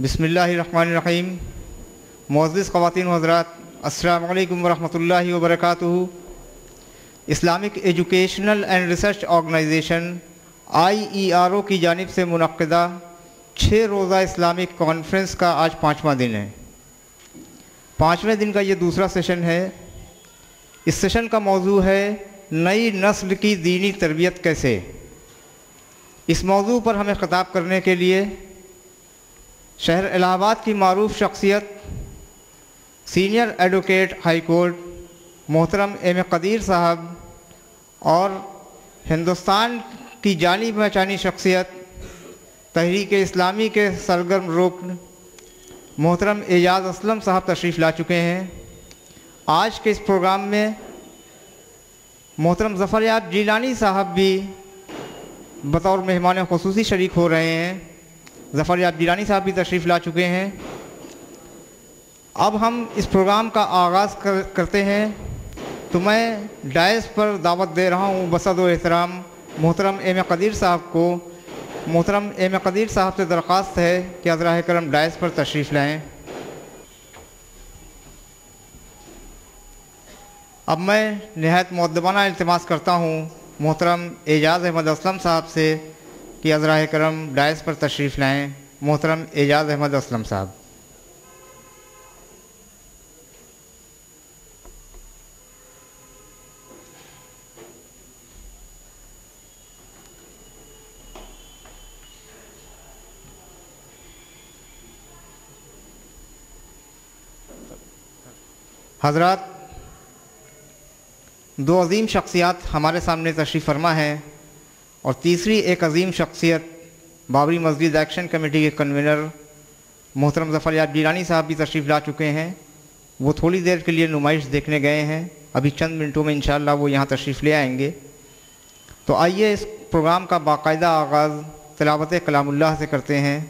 بسم اللہ الرحمن الرحیم۔ معزز خواتین و حضرات، السلام علیکم ورحمۃ اللہ وبرکاتہ۔ Islamic educational and research organization IERO کی جانب سے منعقدہ 6 روزہ اسلامک کانفرنس کا آج 5واں دن ہے۔ 5ویں دن کا یہ دوسرا سیشن ہے۔ اس سیشن کا موضوع ہے نئی نسل کی دینی تربیت کیسے۔ اس موضوع پر ہمیں خطاب کرنے کے لیے شہر الہ آباد کی معروف شخصیت سینئر ایڈوکیٹ ہائی کورٹ محترم M قدیر صاحب اور ہندوستان کی جانی پہچانی شخصیت تحریک اسلامی کے سرگرم رکن محترم اعجاز اسلم صاحب تشریف لا چکے ہیں۔ آج کے اس پروگرام میں محترم ظفریاب جیلانی صاحب بھی بطور مہمان خصوصی شریک ہو رہے ہیں۔ ظفریاب جیلانی صاحب بھی تشریف لا چکے ہیں۔ اب ہم اس پروگرام کا آغاز کرتے ہیں تو میں ڈائس پر دعوت دے رہا ہوں بصد و احترام محترم M قدیر صاحب کو۔ محترم M قدیر صاحب سے درخواست ہے کہ حضرات کرم ڈائس پر تشریف لائیں۔ اب میں نہایت مؤدبانہ التماس کرتا ہوں محترم اعجاز احمد اسلم صاحب سے کہ حضرات کرم ڈائس پر تشریف لائیں۔ محترم اعجاز احمد اسلم صاحب۔ حضرات، 2 عظیم شخصیات ہمارے سامنے تشریف فرما ہیں اور تیسری ایک عظیم شخصیت بابری مسجد ایکشن کمیٹی کے کنوینر محترم ظفریاب جیلانی صاحب بھی تشریف لا چکے ہیں۔ وہ تھوڑی دیر کے لیے نمائش دیکھنے گئے ہیں، ابھی چند منٹوں میں انشاءاللہ وہ یہاں تشریف لے آئیں گے۔ تو آئیے اس پروگرام کا باقاعدہ آغاز تلاوت کلام اللہ سے کرتے ہیں۔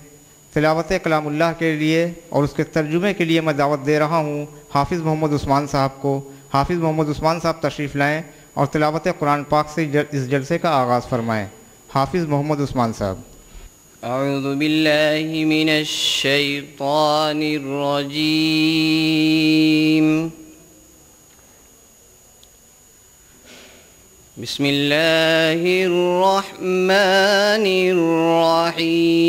تلاوت کلام اللہ کے لیے اور اس کے ترجمے کے لیے میں دعوت دے رہا ہوں حافظ محمد عثمان صاحب کو۔ حافظ محمد عثمان صاحب تشریف لائیں اور تلاوت قرآن پاک سے اس جلسے کا آغاز فرمائیں۔ حافظ محمد عثمان صاحب۔ اعوذ باللہ من الشیطان الرجیم، بسم اللہ الرحمن الرحیم۔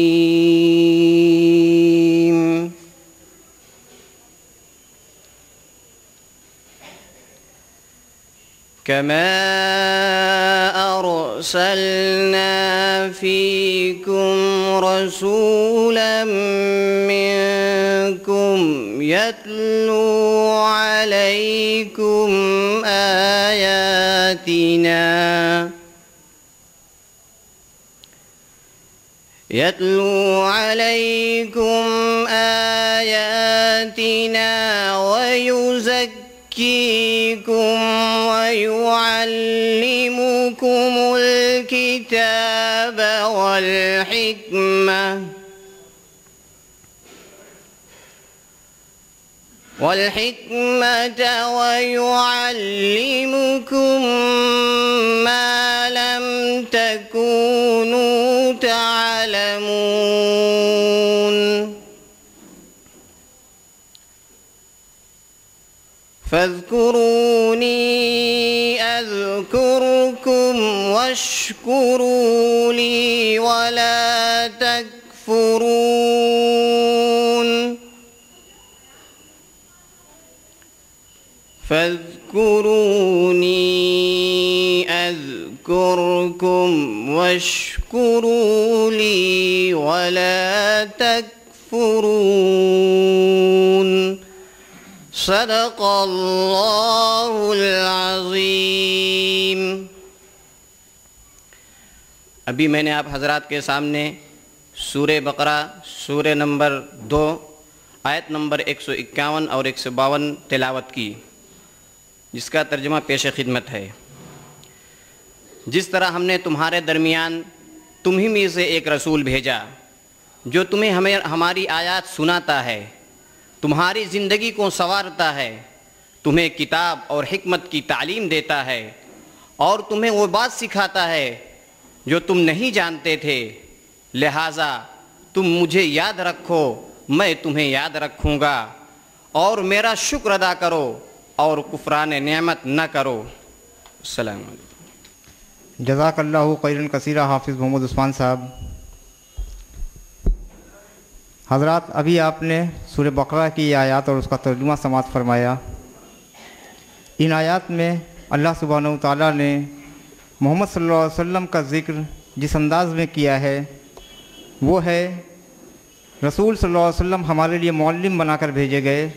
كما أرسلنا فيكم رسولا منكم يتلو عليكم آياتنا ويزكيكم ويعلمكم الكتاب والحكمة ويعلمكم ما لم تكونوا تعلمون فاذكروني أذكركم واشكروا لي ولا تكفرون فاذكروني أذكركم واشكروا لي ولا تكفرون صدق اللہ العظیم۔ ابھی میں نے آپ حضرات کے سامنے سورہ بقرہ سورہ نمبر 2 آیت نمبر 151 اور 152 تلاوت کی، جس کا ترجمہ پیش خدمت ہے۔ جس طرح ہم نے تمہارے درمیان تمہیں میں سے ایک رسول بھیجا جو تمہیں ہماری آیات سناتا ہے، تمہاری زندگی کو سنوارتا ہے، تمہیں کتاب اور حکمت کی تعلیم دیتا ہے اور تمہیں وہ بات سکھاتا ہے جو تم نہیں جانتے تھے، لہٰذا تم مجھے یاد رکھو، میں تمہیں یاد رکھوں گا اور میرا شکر ادا کرو اور کفران نعمت نہ کرو۔ السلام علیکم۔ جزاک اللہ خیرا کثیرہ حافظ محمد عثمان صاحب۔ حضرات، ابھی آپ نے سورہ بقرہ کی آیات اور اس کا ترجمہ سماعت فرمایا۔ ان آیات میں اللہ سبحانہ و تعالیٰ نے محمد صلی اللہ علیہ وسلم کا ذکر جس انداز میں کیا ہے وہ ہے رسول صلی اللہ علیہ وسلم ہمارے لیے معلم بنا کر بھیجے گئے،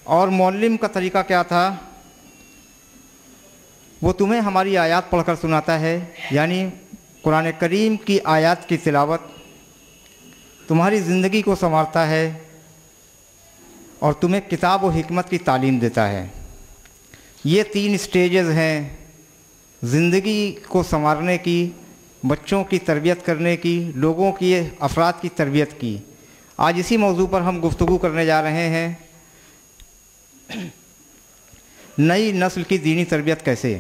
اور معلم کا طریقہ کیا تھا؟ وہ تمہیں ہماری آیات پڑھ کر سناتا ہے، یعنی قرآن کریم کی آیات کی تلاوت تمہاری زندگی کو سنوارتا ہے اور تمہیں کتاب و حکمت کی تعلیم دیتا ہے۔ یہ 3 سٹیجز ہیں زندگی کو سنوارنے کی، بچوں کی تربیت کرنے کی، لوگوں کی، افراد کی تربیت کی۔ آج اسی موضوع پر ہم گفتگو کرنے جا رہے ہیں، نئی نسل کی دینی تربیت کیسے۔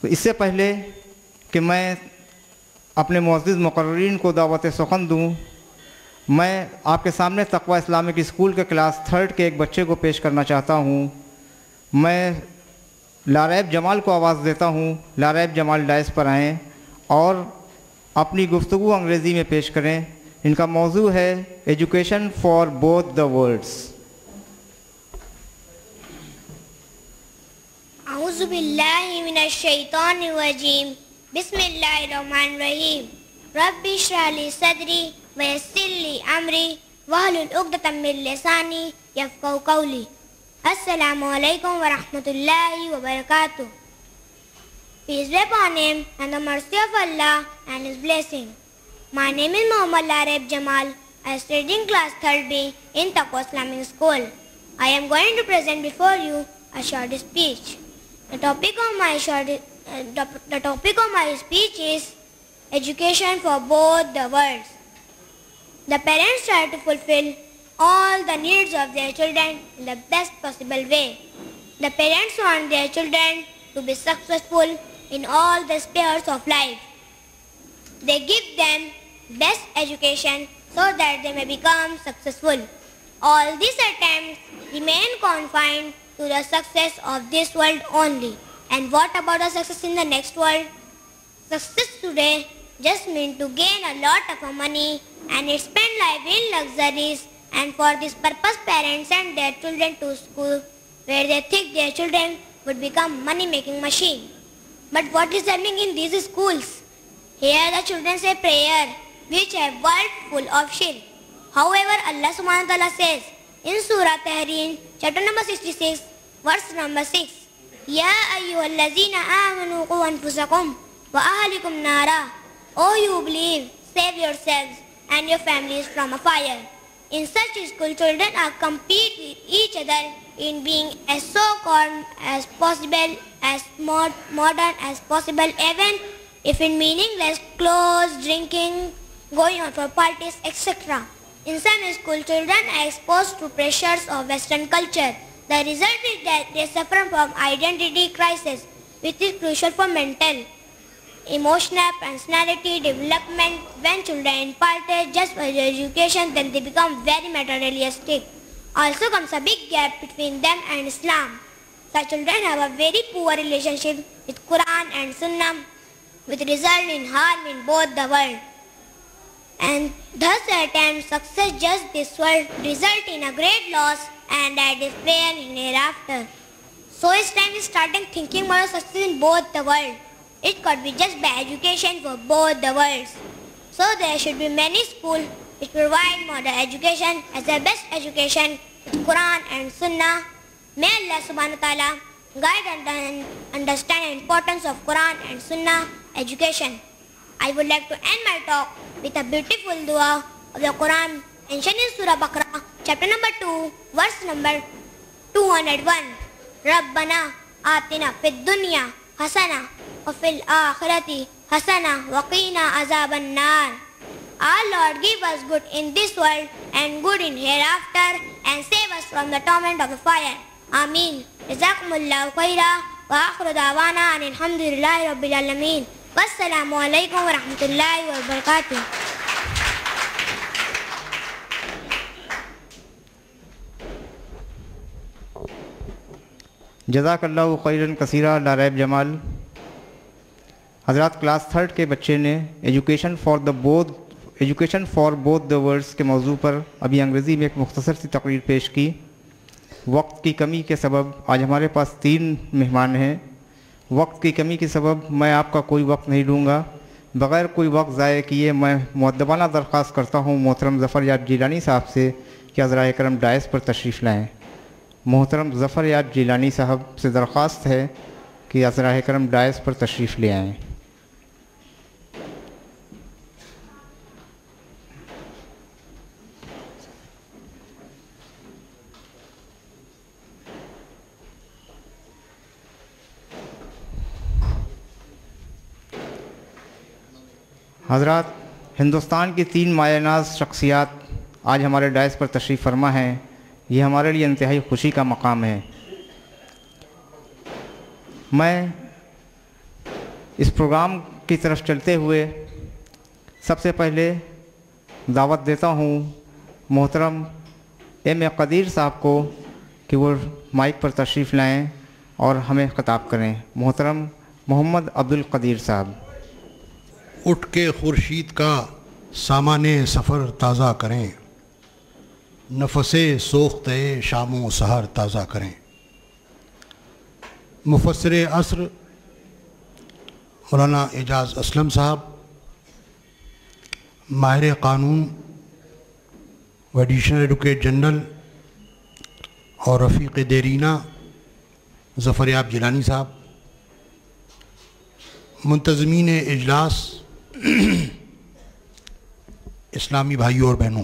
تو اس سے پہلے کہ میں اپنے معزز مقررین کو دعوت سخن دوں، میں آپ کے سامنے تقویٰ اسلامک اسکول کے کلاس 3 کے ایک بچے کو پیش کرنا چاہتا ہوں۔ میں لاریب جمال کو آواز دیتا ہوں۔ لاریب جمال ڈائس پر آئیں اور اپنی گفتگو انگریزی میں پیش کریں۔ ان کا موضوع ہے education for both the worlds. اعوذ باللہ من الشیطان الرجیم، بسم اللہ الرحمن الرحیم۔ رب اشرح لی صدری ویسر لی امری واحلل عقدۃ من لسانی یفقہوا قولی۔ السلام علیکم ورحمۃ اللہ وبرکاتہ۔ Peace be upon him and the mercy of Allah and his blessing. My name is Muhammad Lareeb Jamal. I study in class 3B in Taqwa Islamic School. I am going to present before you a short speech. The topic of my speech is education for both the worlds. The parents try to fulfill all the needs of their children in the best possible way. The parents want their children to be successful in all the spheres of life. They give them best education so that they may become successful. All these attempts remain confined to the success of this world only. And what about the success in the next world? Success today just means to gain a lot of money and spend life in luxuries, and for this purpose parents send their children to school where they think their children would become money-making machine. But what is happening in these schools? Here the children say prayer, which have words full of shirk. However, Allah subhanahu wa ta'ala says in Surah Tahrim, chapter number 66, verse number 6, Ya ayyuhallazina amanu qu anfusakum wa ahlikum nara. O you believe, save yourselves and your families from a fire. In such school, children are compete with each other in being as so-called as possible, as modern as possible, even if in meaningless clothes, drinking, going out for parties, etc. In some school, children are exposed to pressures of Western culture. The result is that they suffer from identity crisis, which is crucial for mental, emotional, personality development. When children impart just for education, then they become very materialistic. Also comes a big gap between them and Islam. Such children have a very poor relationship with Quran and Sunnah, which result in harm in both the world. And thus attempt success just this world result in a great loss and a despair in hereafter. So it's time we started thinking about success in both the world. It could be just by education for both the worlds. So there should be many schools which provide modern education as the best education with Quran and Sunnah. May Allah subhanahu wa ta'ala guide and understand the importance of Quran and Sunnah education. I would like to end my talk with a beautiful dua of the Quran mentioned in Surah Baqarah, chapter number 2, verse number 201. Rabbana atina fid dunya hasana wa fil akhirati hasana wa qina azaban nar. Our Lord, give us good in this world and good in hereafter, and save us from the torment of the fire. Ameen. Jazakumullahu khaira wa akhiru da'wana and alhamdulillahi rabbil alameen. Wassalamu alaikum wa rahmatullahi wa barakatuh. جزاک اللہ خیرن کثیرہ لاریب جمال۔ حضرات class 3 کے بچے نے education for both the worlds کے موضوع پر ابھی انگریزی میں ایک مختصر سی تقریر پیش کی۔ وقت کی کمی کے سبب آج ہمارے پاس 3 مہمان ہیں۔ وقت کی کمی کے سبب میں آپ کا کوئی وقت نہیں لوں گا۔ بغیر کوئی وقت ضائع کیے میں مؤدبانہ درخواست کرتا ہوں محترم ظفر یاب جیلانی صاحب سے کہ عذرائے کرم ڈائس پر تشریف لائیں۔ محترم ظفر یاب جیلانی صاحب سے درخواست ہے کہ عذرائے کرم ڈائس پر تشریف لے آئیں۔ حضرات، ہندوستان کی 3 مایہ ناز شخصیات آج ہمارے ڈائس پر تشریف فرما ہیں۔ یہ ہمارے لیے انتہائی خوشی کا مقام ہے۔ میں اس پروگرام کی طرف چلتے ہوئے سب سے پہلے دعوت دیتا ہوں محترم ایم اے قدیر صاحب کو کہ وہ مائک پر تشریف لائیں اور ہمیں خطاب کریں۔ محترم محمد عبدالقدیر صاحب۔ اٹھ کے خورشید کا سامان سفر تازہ کریں، نفس سوختہ شام و سحر تازہ کریں۔ مفسر عصر مولانا اعجاز اسلم صاحب، ماہر قانون و ایڈیشنل ایڈوکیٹ جنرل اور رفیق دیرینہ ظفر یاب جیلانی صاحب، منتظمین اجلاس، اسلامی بھائیوں اور بہنوں،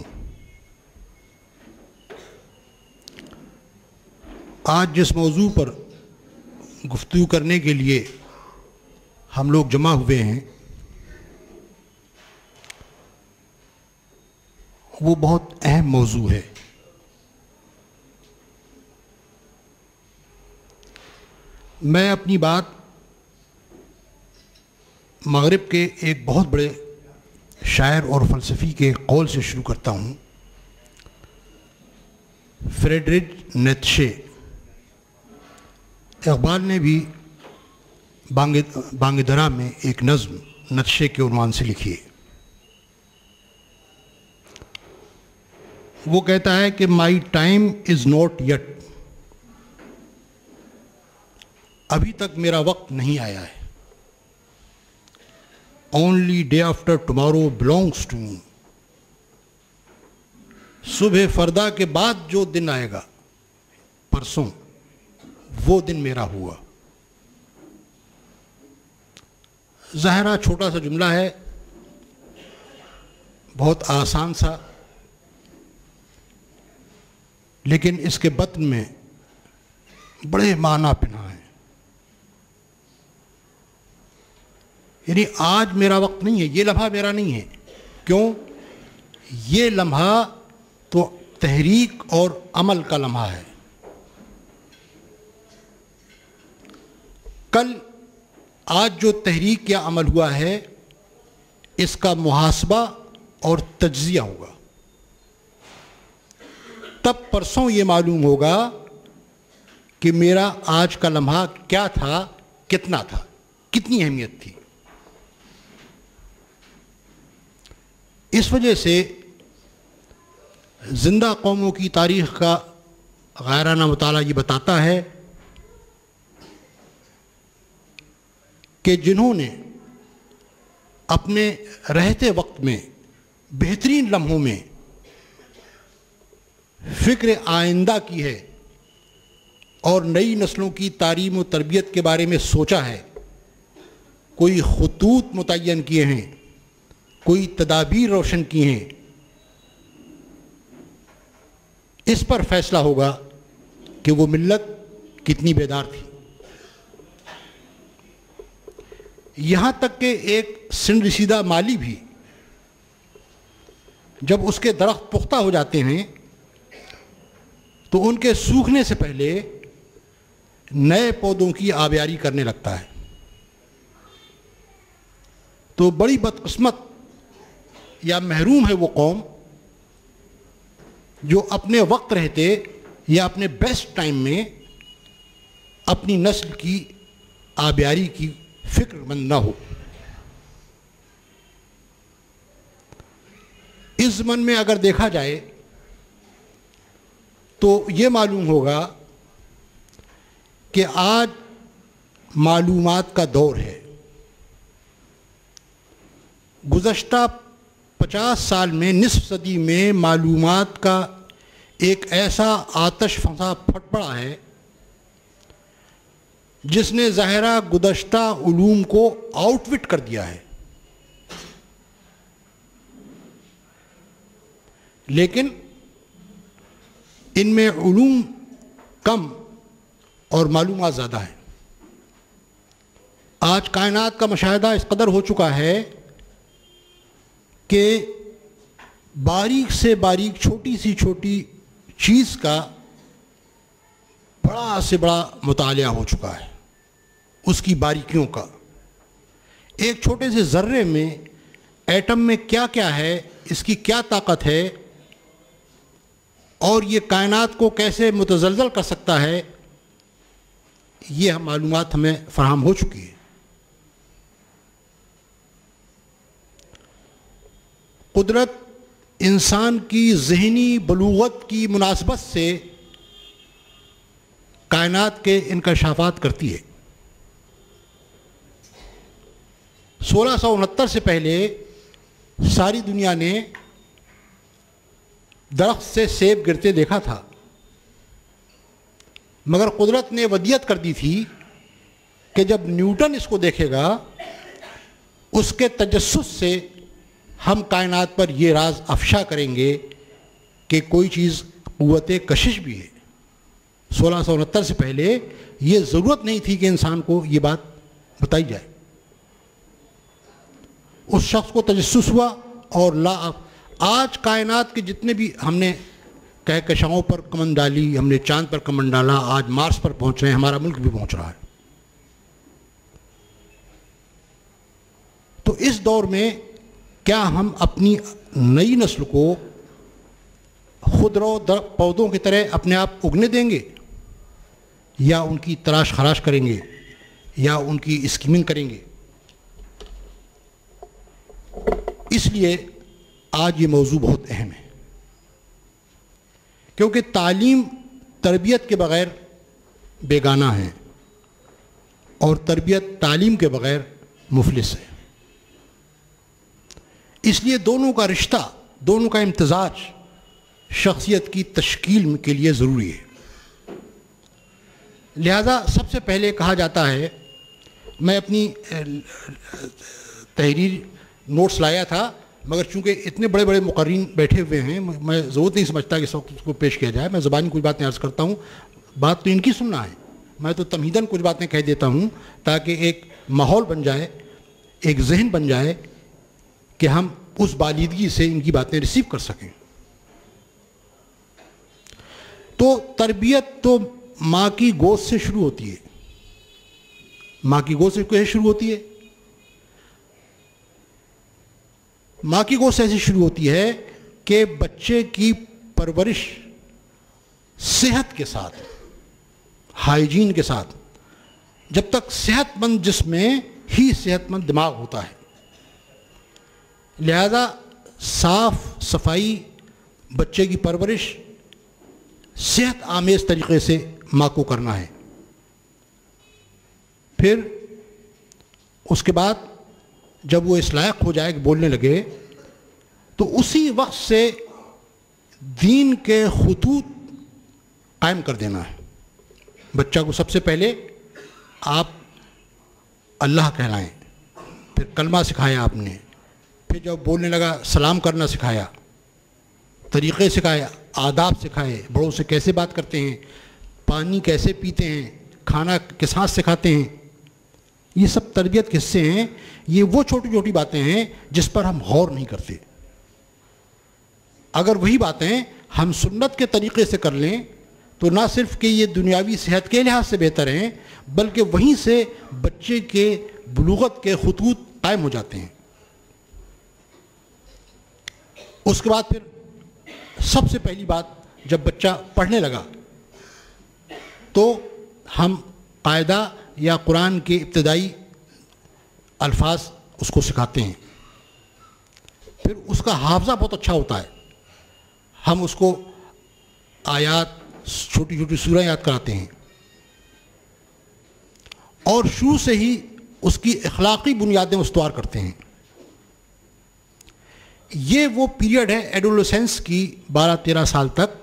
آج جس موضوع پر گفتگو کرنے کے لیے ہم لوگ جمع ہوئے ہیں وہ بہت اہم موضوع ہے۔ میں اپنی بات مغرب کے ایک بہت بڑے شاعر اور فلسفی کے قول سے شروع کرتا ہوں۔ فریڈرک نیتشے۔ اقبال نے بھی بانگ درا میں ایک نظم نیتشے کے عنوان سے لکھی ہے۔ وہ کہتا ہے کہ my time is not yet, ابھی تک میرا وقت نہیں آیا ہے۔ Only day after tomorrow belongs to me، صبح فردا کے بعد جو دن آئے گا پرسوں، وہ دن میرا ہوا۔ ظاہرہ چھوٹا سا جملہ ہے، بہت آسان سا، لیکن اس کے بطن میں بڑے معنی پنہاں ہیں۔ یعنی آج میرا وقت نہیں ہے، یہ لمحہ میرا نہیں ہے۔ کیوں؟ یہ لمحہ تو تحریک اور عمل کا لمحہ ہے۔ کل آج جو تحریک یا عمل ہوا ہے اس کا محاسبہ اور تجزیہ ہوگا، تب پرسوں یہ معلوم ہوگا کہ میرا آج کا لمحہ کیا تھا، کتنا تھا، کتنی اہمیت تھی۔ اس وجہ سے زندہ قوموں کی تاریخ کا غائرانہ مطالعہ یہ بتاتا ہے کہ جنہوں نے اپنے رہتے وقت میں بہترین لمحوں میں فکر آئندہ کی ہے اور نئی نسلوں کی تعلیم و تربیت کے بارے میں سوچا ہے، کوئی خطوط متعین کیے ہیں، کوئی تدابیر روشن کی ہیں، اس پر فیصلہ ہوگا کہ وہ ملت کتنی بیدار تھی۔ یہاں تک کہ ایک سن رسیدہ مالی بھی جب اس کے درخت پختہ ہو جاتے ہیں تو ان کے سوکھنے سے پہلے نئے پودوں کی آبیاری کرنے لگتا ہے۔ تو بڑی بدقسمت یا محروم ہے وہ قوم جو اپنے وقت رہتے یا اپنے بیسٹ ٹائم میں اپنی نسل کی آبیاری کی فکر مند نہ ہو۔ اس ضمن میں اگر دیکھا جائے تو یہ معلوم ہوگا کہ آج معلومات کا دور ہے۔ گزشتہ 50 سال میں، نصف صدی میں معلومات کا ایک ایسا آتش فضا پھٹ پڑا ہے جس نے ظاہرہ گزشتہ علوم کو آؤٹ وٹ کر دیا ہے، لیکن ان میں علوم کم اور معلومات زیادہ ہیں۔ آج کائنات کا مشاہدہ اس قدر ہو چکا ہے کہ باریک سے باریک، چھوٹی سے چھوٹی چیز کا بڑا سے بڑا مطالعہ ہو چکا ہے، اس کی باریکیوں کا۔ ایک چھوٹے سے ذرے میں، ایٹم میں کیا کیا ہے، اس کی کیا طاقت ہے، اور یہ کائنات کو کیسے متزلزل کر سکتا ہے، یہ معلومات ہمیں فراہم ہو چکی ہے۔ قدرت انسان کی ذہنی بلوغت کی مناسبت سے کائنات کے انکشافات کرتی ہے۔ 1669 سے پہلے ساری دنیا نے درخت سے سیب گرتے دیکھا تھا، مگر قدرت نے ودیت کر دی تھی کہ جب نیوٹن اس کو دیکھے گا، اس کے تجسس سے ہم کائنات پر یہ راز افشا کریں گے کہ کوئی چیز قوت کشش بھی ہے۔ 1669 سے پہلے یہ ضرورت نہیں تھی کہ انسان کو یہ بات بتائی جائے۔ اس شخص کو تجسس ہوا، اور آج کائنات کے جتنے بھی ہم نے کہکشاؤں پر کمند ڈالی، ہم نے چاند پر کمند ڈالا، آج مارس پر پہنچ رہے ہیں، ہمارا ملک بھی پہنچ رہا ہے۔ تو اس دور میں کیا ہم اپنی نئی نسل کو خودرو پودوں کی طرح اپنے آپ اگنے دیں گے، یا ان کی تراش خراش کریں گے، یا ان کی اسکیمنگ کریں گے؟ اس لیے آج یہ موضوع بہت اہم ہے، کیونکہ تعلیم تربیت کے بغیر بیگانہ ہے، اور تربیت تعلیم کے بغیر مفلس ہے۔ اس لیے دونوں کا رشتہ، دونوں کا امتزاج شخصیت کی تشکیل کے لیے ضروری ہے۔ لہذا سب سے پہلے کہا جاتا ہے، میں اپنی تحریر نوٹس لایا تھا، مگر چونکہ اتنے بڑے بڑے مقررین بیٹھے ہوئے ہیں، میں ضرورت نہیں سمجھتا کہ اس وقت اس کو پیش کیا جائے۔ میں زبانی کچھ باتیں عرض کرتا ہوں، بات تو ان کی سننا ہے، میں تو تمہیداً کچھ باتیں کہہ دیتا ہوں تاکہ ایک ماحول بن جائے، ایک ذہن بن جائے کہ ہم اس بالیدگی سے ان کی باتیں ریسیو کر سکیں۔ تو تربیت تو ماں کی گود سے شروع ہوتی ہے، ماں کی گود سے کیسے شروع ہوتی ہے؟ ماں کی گود سے ایسی شروع ہوتی ہے کہ بچے کی پرورش صحت کے ساتھ، ہائیجین کے ساتھ، جب تک صحت مند جسم میں ہی صحت مند دماغ ہوتا ہے، لہذا صاف صفائی بچے کی پرورش صحت آمیز طریقے سے ماں کو کرنا ہے۔ پھر اس کے بعد جب وہ اس لائق ہو جائے کہ بولنے لگے، تو اسی وقت سے دین کے خطوط قائم کر دینا ہے۔ بچہ کو سب سے پہلے آپ اللہ کہلائیں، پھر کلمہ سکھایا آپ نے، پھر جب بولنے لگا سلام کرنا سکھایا، طریقے سکھائے، آداب سکھائے، بڑوں سے کیسے بات کرتے ہیں، پانی کیسے پیتے ہیں، کھانا کس ہاتھ سے کھاتے ہیں۔ یہ سب تربیت کے حصے ہیں۔ یہ وہ چھوٹی چھوٹی باتیں ہیں جس پر ہم غور نہیں کرتے۔ اگر وہی باتیں ہم سنت کے طریقے سے کر لیں تو نہ صرف کہ یہ دنیاوی صحت کے لحاظ سے بہتر ہیں، بلکہ وہیں سے بچے کے بلوغت کے خطوط قائم ہو جاتے ہیں۔ اس کے بعد پھر سب سے پہلی بات، جب بچہ پڑھنے لگا تو ہم قاعدہ یا قرآن کے ابتدائی الفاظ اس کو سکھاتے ہیں. پھر اس کا حافظہ بہت اچھا ہوتا ہے. ہم اس کو آیات چھوٹی چھوٹی سورہ یاد کراتے ہیں اور شروع سے ہی اس کی اخلاقی بنیادیں استوار کرتے ہیں. یہ وہ پیریڈ ہے ایڈولسنس کی 12-13 سال تک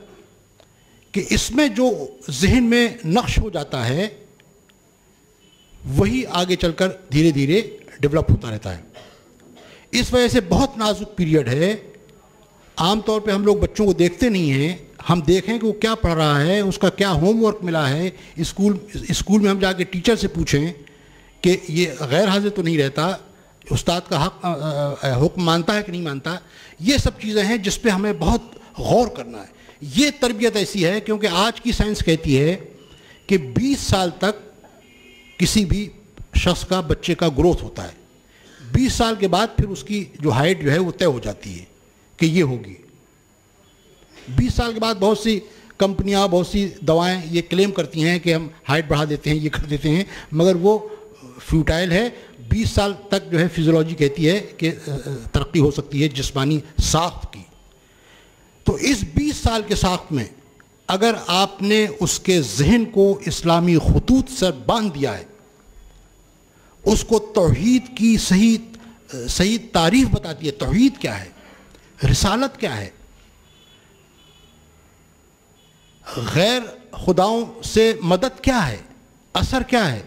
کہ اس میں جو ذہن میں نقش ہو جاتا ہے وہی آگے چل کر دھیرے دھیرے ڈیولپ ہوتا رہتا ہے. اس وجہ سے بہت نازک پیریڈ ہے. عام طور پہ ہم لوگ بچوں کو دیکھتے نہیں ہیں. ہم دیکھیں کہ وہ کیا پڑھ رہا ہے, اس کا کیا ہوم ورک ملا ہے. اسکول میں ہم جا کے ٹیچر سے پوچھیں کہ یہ غیر حاضر تو نہیں رہتا, استاد کا حکم مانتا ہے کہ نہیں مانتا. یہ سب چیزیں ہیں جس پہ ہمیں بہت غور کرنا ہے. یہ تربیت ایسی ہے کیونکہ آج کی سائنس کہتی ہے کہ 20 سال تک کسی بھی شخص کا, بچے کا گروتھ ہوتا ہے. 20 سال کے بعد پھر اس کی جو ہائٹ جو ہے وہ طے ہو جاتی ہے کہ یہ ہوگی. 20 سال کے بعد بہت سی کمپنیاں, بہت سی دوائیں یہ کلیم کرتی ہیں کہ ہم ہائٹ بڑھا دیتے ہیں, یہ کر دیتے ہیں, مگر وہ فیوٹائل ہے. 20 سال تک جو ہے فزیولوجی کہتی ہے کہ ترقی ہو سکتی ہے جسمانی ساخت کی. تو اس 20 سال کے ساخت میں اگر آپ نے اس کے ذہن کو اسلامی خطوط سے باندھ دیا ہے, اس کو توحید کی صحیح تعریف بتاتی ہے. توحید کیا ہے, رسالت کیا ہے, غیر خداؤں سے مدد کیا ہے, اثر کیا ہے.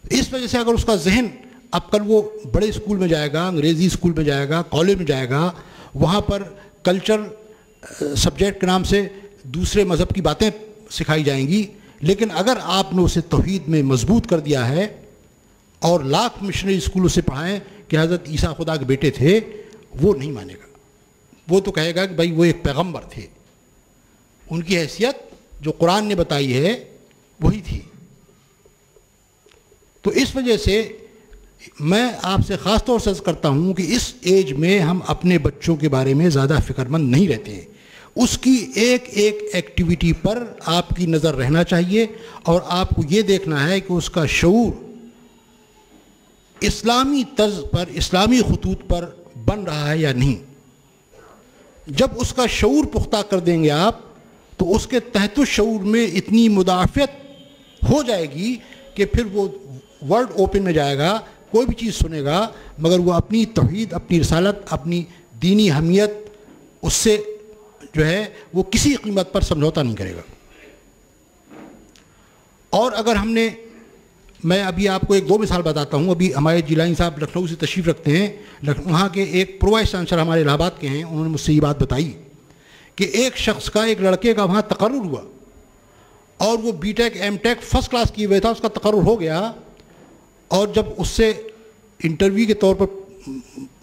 اس وجہ سے اگر اس کا ذہن, اب کل وہ بڑے اسکول میں جائے گا, انگریزی اسکول میں جائے گا, کالج میں جائے گا, وہاں پر کلچر سبجیکٹ کے نام سے دوسرے مذہب کی باتیں سکھائی جائیں گی. لیکن اگر آپ نے اسے توحید میں مضبوط کر دیا ہے اور لاکھ مشنری اسکولوں سے پڑھائیں کہ حضرت عیسیٰ خدا کے بیٹے تھے, وہ نہیں مانے گا. وہ تو کہے گا کہ بھائی وہ ایک پیغمبر تھے, ان کی حیثیت جو قرآن نے بتائی ہے وہی تھی. تو اس وجہ سے میں آپ سے خاص طور سے عرض کرتا ہوں کہ اس ایج میں ہم اپنے بچوں کے بارے میں زیادہ فکر مند نہیں رہتے ہیں. اس کی ایک ایک ایکٹیویٹی پر آپ کی نظر رہنا چاہیے اور آپ کو یہ دیکھنا ہے کہ اس کا شعور اسلامی طرز پر, اسلامی خطوط پر بن رہا ہے یا نہیں. جب اس کا شعور پختہ کر دیں گے آپ تو اس کے تحت الشعور میں اتنی مدافعت ہو جائے گی کہ پھر وہ ورلڈ اوپن میں جائے گا, کوئی بھی چیز سنے گا, مگر وہ اپنی توحید, اپنی رسالت, اپنی دینی حمیت اس سے جو ہے وہ کسی قیمت پر سمجھوتا نہیں کرے گا. اور اگر ہم نے, میں ابھی آپ کو 1-2 مثال بتاتا ہوں. ابھی ہمارے جیلانی صاحب لکھنؤ سے تشریف رکھتے ہیں. وہاں کے ایک پرو وائس چانسلر ہمارے الہ آباد کے ہیں, انہوں نے مجھ سے یہ بات بتائی کہ ایک شخص کا, ایک لڑکے کا وہاں تقرر ہوا اور وہ B Tech M Tech first class کیے ہوئے تھا, اس کا تقرر ہو گیا اور جب اس سے انٹرویو کے طور پر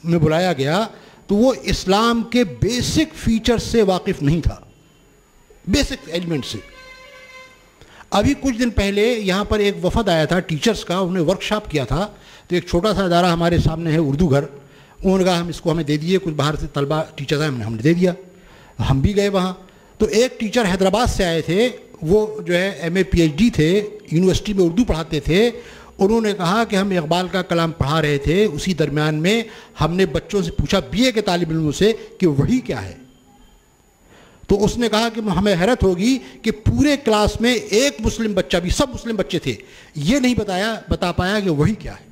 میں بلایا گیا تو وہ اسلام کے بیسک فیچر سے واقف نہیں تھا, بیسک ایلیمنٹ سے. ابھی کچھ دن پہلے یہاں پر ایک وفد آیا تھا ٹیچرز کا, انہوں نے ورکشاپ کیا تھا. تو ایک چھوٹا سا ادارہ ہمارے سامنے ہے, اردو گھر, انہوں نے کہا ہم اس کو ہمیں دے دیے, کچھ باہر سے طلبہ ٹیچرز آئے, ہم نے دے دیا. ہم بھی گئے وہاں. تو ایک ٹیچر حیدرآباد سے آئے تھے, وہ جو ہے ایم اے پی ایچ ڈی تھے, یونیورسٹی میں اردو پڑھاتے تھے. انہوں نے کہا کہ ہم اقبال کا کلام پڑھا رہے تھے, اسی درمیان میں ہم نے بچوں سے پوچھا, بی اے کے طالب علموں سے, کہ وہی کیا ہے. تو اس نے کہا کہ ہمیں حیرت ہوگی کہ پورے کلاس میں ایک مسلم بچہ بھی, سب مسلم بچے تھے, یہ نہیں بتا پایا کہ وہی کیا ہے.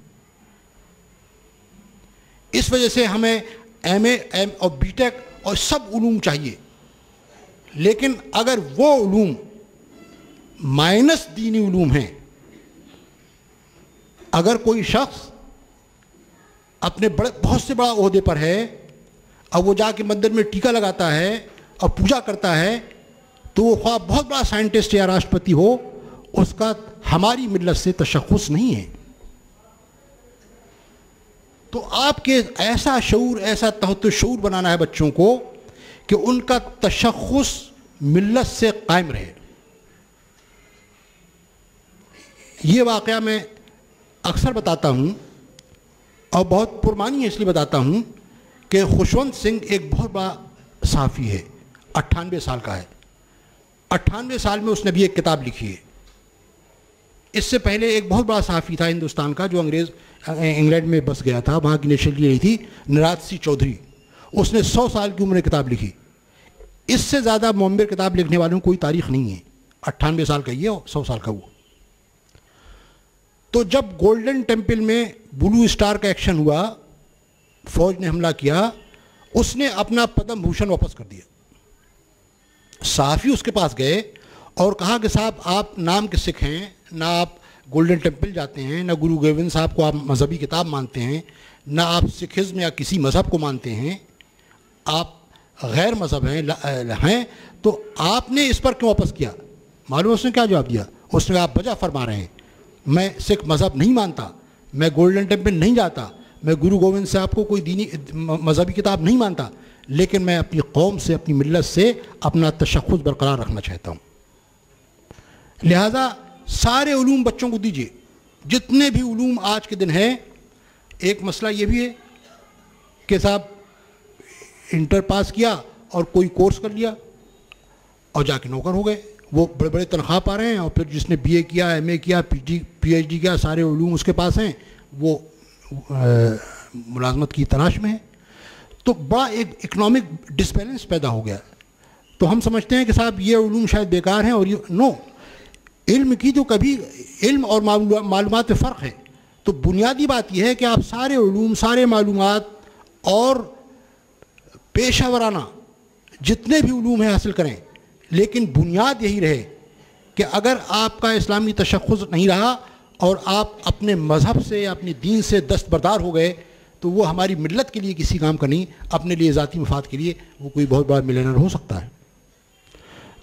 اس وجہ سے ہمیں ایم اے اور بی ٹیک اور سب علوم چاہیے, لیکن اگر وہ علوم مائنس دینی علوم ہیں, اگر کوئی شخص اپنے بہت سے بڑا عہدے پر ہے اور وہ جا کے مندر میں ٹیکا لگاتا ہے اور پوجا کرتا ہے, تو وہ خواہ بہت بڑا سائنٹسٹ یا راشٹرپتی ہو, اس کا ہماری ملت سے تشخص نہیں ہے. تو آپ کے ایسا شعور, ایسا تحت شعور بنانا ہے بچوں کو کہ ان کا تشخص ملت سے قائم رہے. یہ واقعہ میں اکثر بتاتا ہوں اور بہت پرمانی ہے اس لیے بتاتا ہوں کہ خوشونت سنگھ ایک بہت بڑا صحافی ہے, 98 سال کا ہے. 98 سال میں اس نے بھی ایک کتاب لکھی ہے اس سے پہلے ایک بہت بڑا صحافی تھا ہندوستان کا جو انگلینڈ میں بس گیا تھا, وہاں کی نیشنلٹی رہی تھی, نراج سی چودھری. اس نے 100 سال کی عمر میں کتاب لکھی. اس سے زیادہ معمر کتاب لکھنے والوں کوئی تاریخ نہیں ہے. 98 سال کا یہ اور 100 سال کا وہ. تو جب گولڈن ٹیمپل میں بلو اسٹار کا ایکشن ہوا, فوج نے حملہ کیا, اس نے اپنا پدم بھوشن واپس کر دیا. صحافی اس کے پاس گئے اور کہا کہ صاحب آپ نام کے سکھ ہیں, نہ آپ گولڈن ٹیمپل جاتے ہیں, نہ گرو گوبند صاحب کو آپ مذہبی کتاب مانتے ہیں, نہ آپ سکھزم یا کسی مذہب کو مانتے ہیں, آپ غیر مذہب ہیں, تو آپ نے اس پر کیوں واپس کیا؟ معلوم اس نے کیا جواب دیا؟ اس نے آپ وجہ فرما رہے ہیں, میں سکھ مذہب نہیں مانتا, میں گولڈن ٹیمپل نہیں جاتا, میں گرو گوبند صاحب کو کوئی دینی مذہبی کتاب نہیں مانتا, لیکن میں اپنی قوم سے, اپنی ملت سے اپنا تشخص برقرار رکھنا چاہتا ہوں. لہذا سارے علوم بچوں کو دیجیے, جتنے بھی علوم آج کے دن ہیں. ایک مسئلہ یہ بھی ہے کہ صاحب انٹر پاس کیا اور کوئی کورس کر لیا اور جا کے نوکر ہو گئے, وہ بڑے بڑے تنخواہ پا رہے ہیں, اور پھر جس نے بی اے کیا, ایم اے کیا, پی ایچ ڈی کیا, سارے علوم اس کے پاس ہیں, وہ ملازمت کی تلاش میں ہے. تو بڑا ایک اکنامک ڈسبیلنس پیدا ہو گیا. تو ہم سمجھتے ہیں کہ صاحب یہ علوم شاید بیکار ہیں, اور یہ نو, علم کی تو کبھی علم اور معلومات میں فرق ہے. تو بنیادی بات یہ ہے کہ آپ سارے علوم, سارے معلومات اور پیشہ ورانہ جتنے بھی علوم ہیں حاصل کریں, لیکن بنیاد یہی رہے کہ اگر آپ کا اسلامی تشخص نہیں رہا اور آپ اپنے مذہب سے, اپنے دین سے دستبردار ہو گئے, تو وہ ہماری ملت کے لیے کسی کام کا نہیں, اپنے لیے ذاتی مفاد کے لیے وہ کوئی بہت بڑا ملینر ہو سکتا ہے.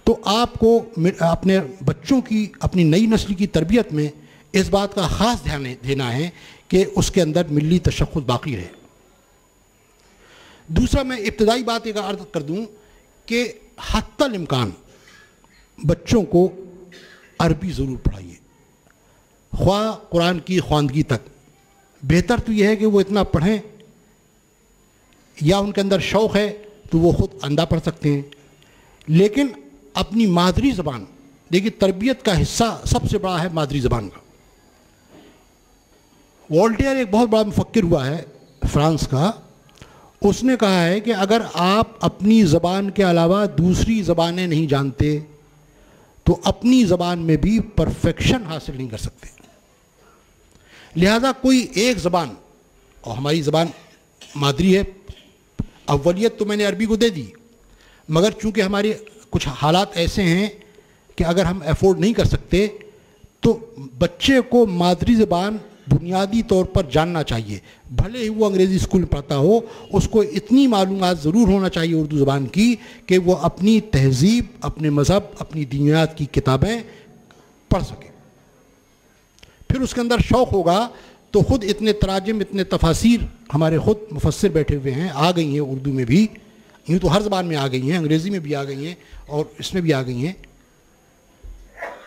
تو آپ کو اپنے بچوں کی, اپنی نئی نسل کی تربیت میں اس بات کا خاص دھیان دینا ہے کہ اس کے اندر ملی تشخص باقی رہے. دوسرا میں ابتدائی بات ایک عرض کر دوں کہ حتی الامکان بچوں کو عربی ضرور پڑھائیے, خواہ قرآن کی خواندگی تک. بہتر تو یہ ہے کہ وہ اتنا پڑھیں, یا ان کے اندر شوق ہے تو وہ خود اندھا پڑھ سکتے ہیں, لیکن اپنی مادری زبان, دیکھیے تربیت کا حصہ سب سے بڑا ہے مادری زبان کا. والٹیئر ایک بہت بڑا مفکر ہوا ہے فرانس کا, اس نے کہا ہے کہ اگر آپ اپنی زبان کے علاوہ دوسری زبانیں نہیں جانتے تو اپنی زبان میں بھی پرفیکشن حاصل نہیں کر سکتے. لہذا کوئی ایک زبان, اور ہماری زبان مادری ہے, اولیت تو میں نے عربی کو دے دی, مگر چونکہ ہمارے کچھ حالات ایسے ہیں کہ اگر ہم ایفورڈ نہیں کر سکتے تو بچے کو مادری زبان بنیادی طور پر جاننا چاہیے. بھلے ہی وہ انگریزی اسکول میں پڑھتا ہو, اس کو اتنی معلومات ضرور ہونا چاہیے اردو زبان کی کہ وہ اپنی تہذیب, اپنے مذہب, اپنی دینیات کی کتابیں پڑھ سکے. پھر اس کے اندر شوق ہوگا تو خود اتنے تراجم, اتنے تفاسیر ہمارے خود مفسر بیٹھے ہوئے ہیں, آ گئی ہیں اردو میں بھی, یوں تو ہر زبان میں آ گئی ہیں, انگریزی میں بھی آ گئی ہیں اور اس میں بھی آ گئی ہیں,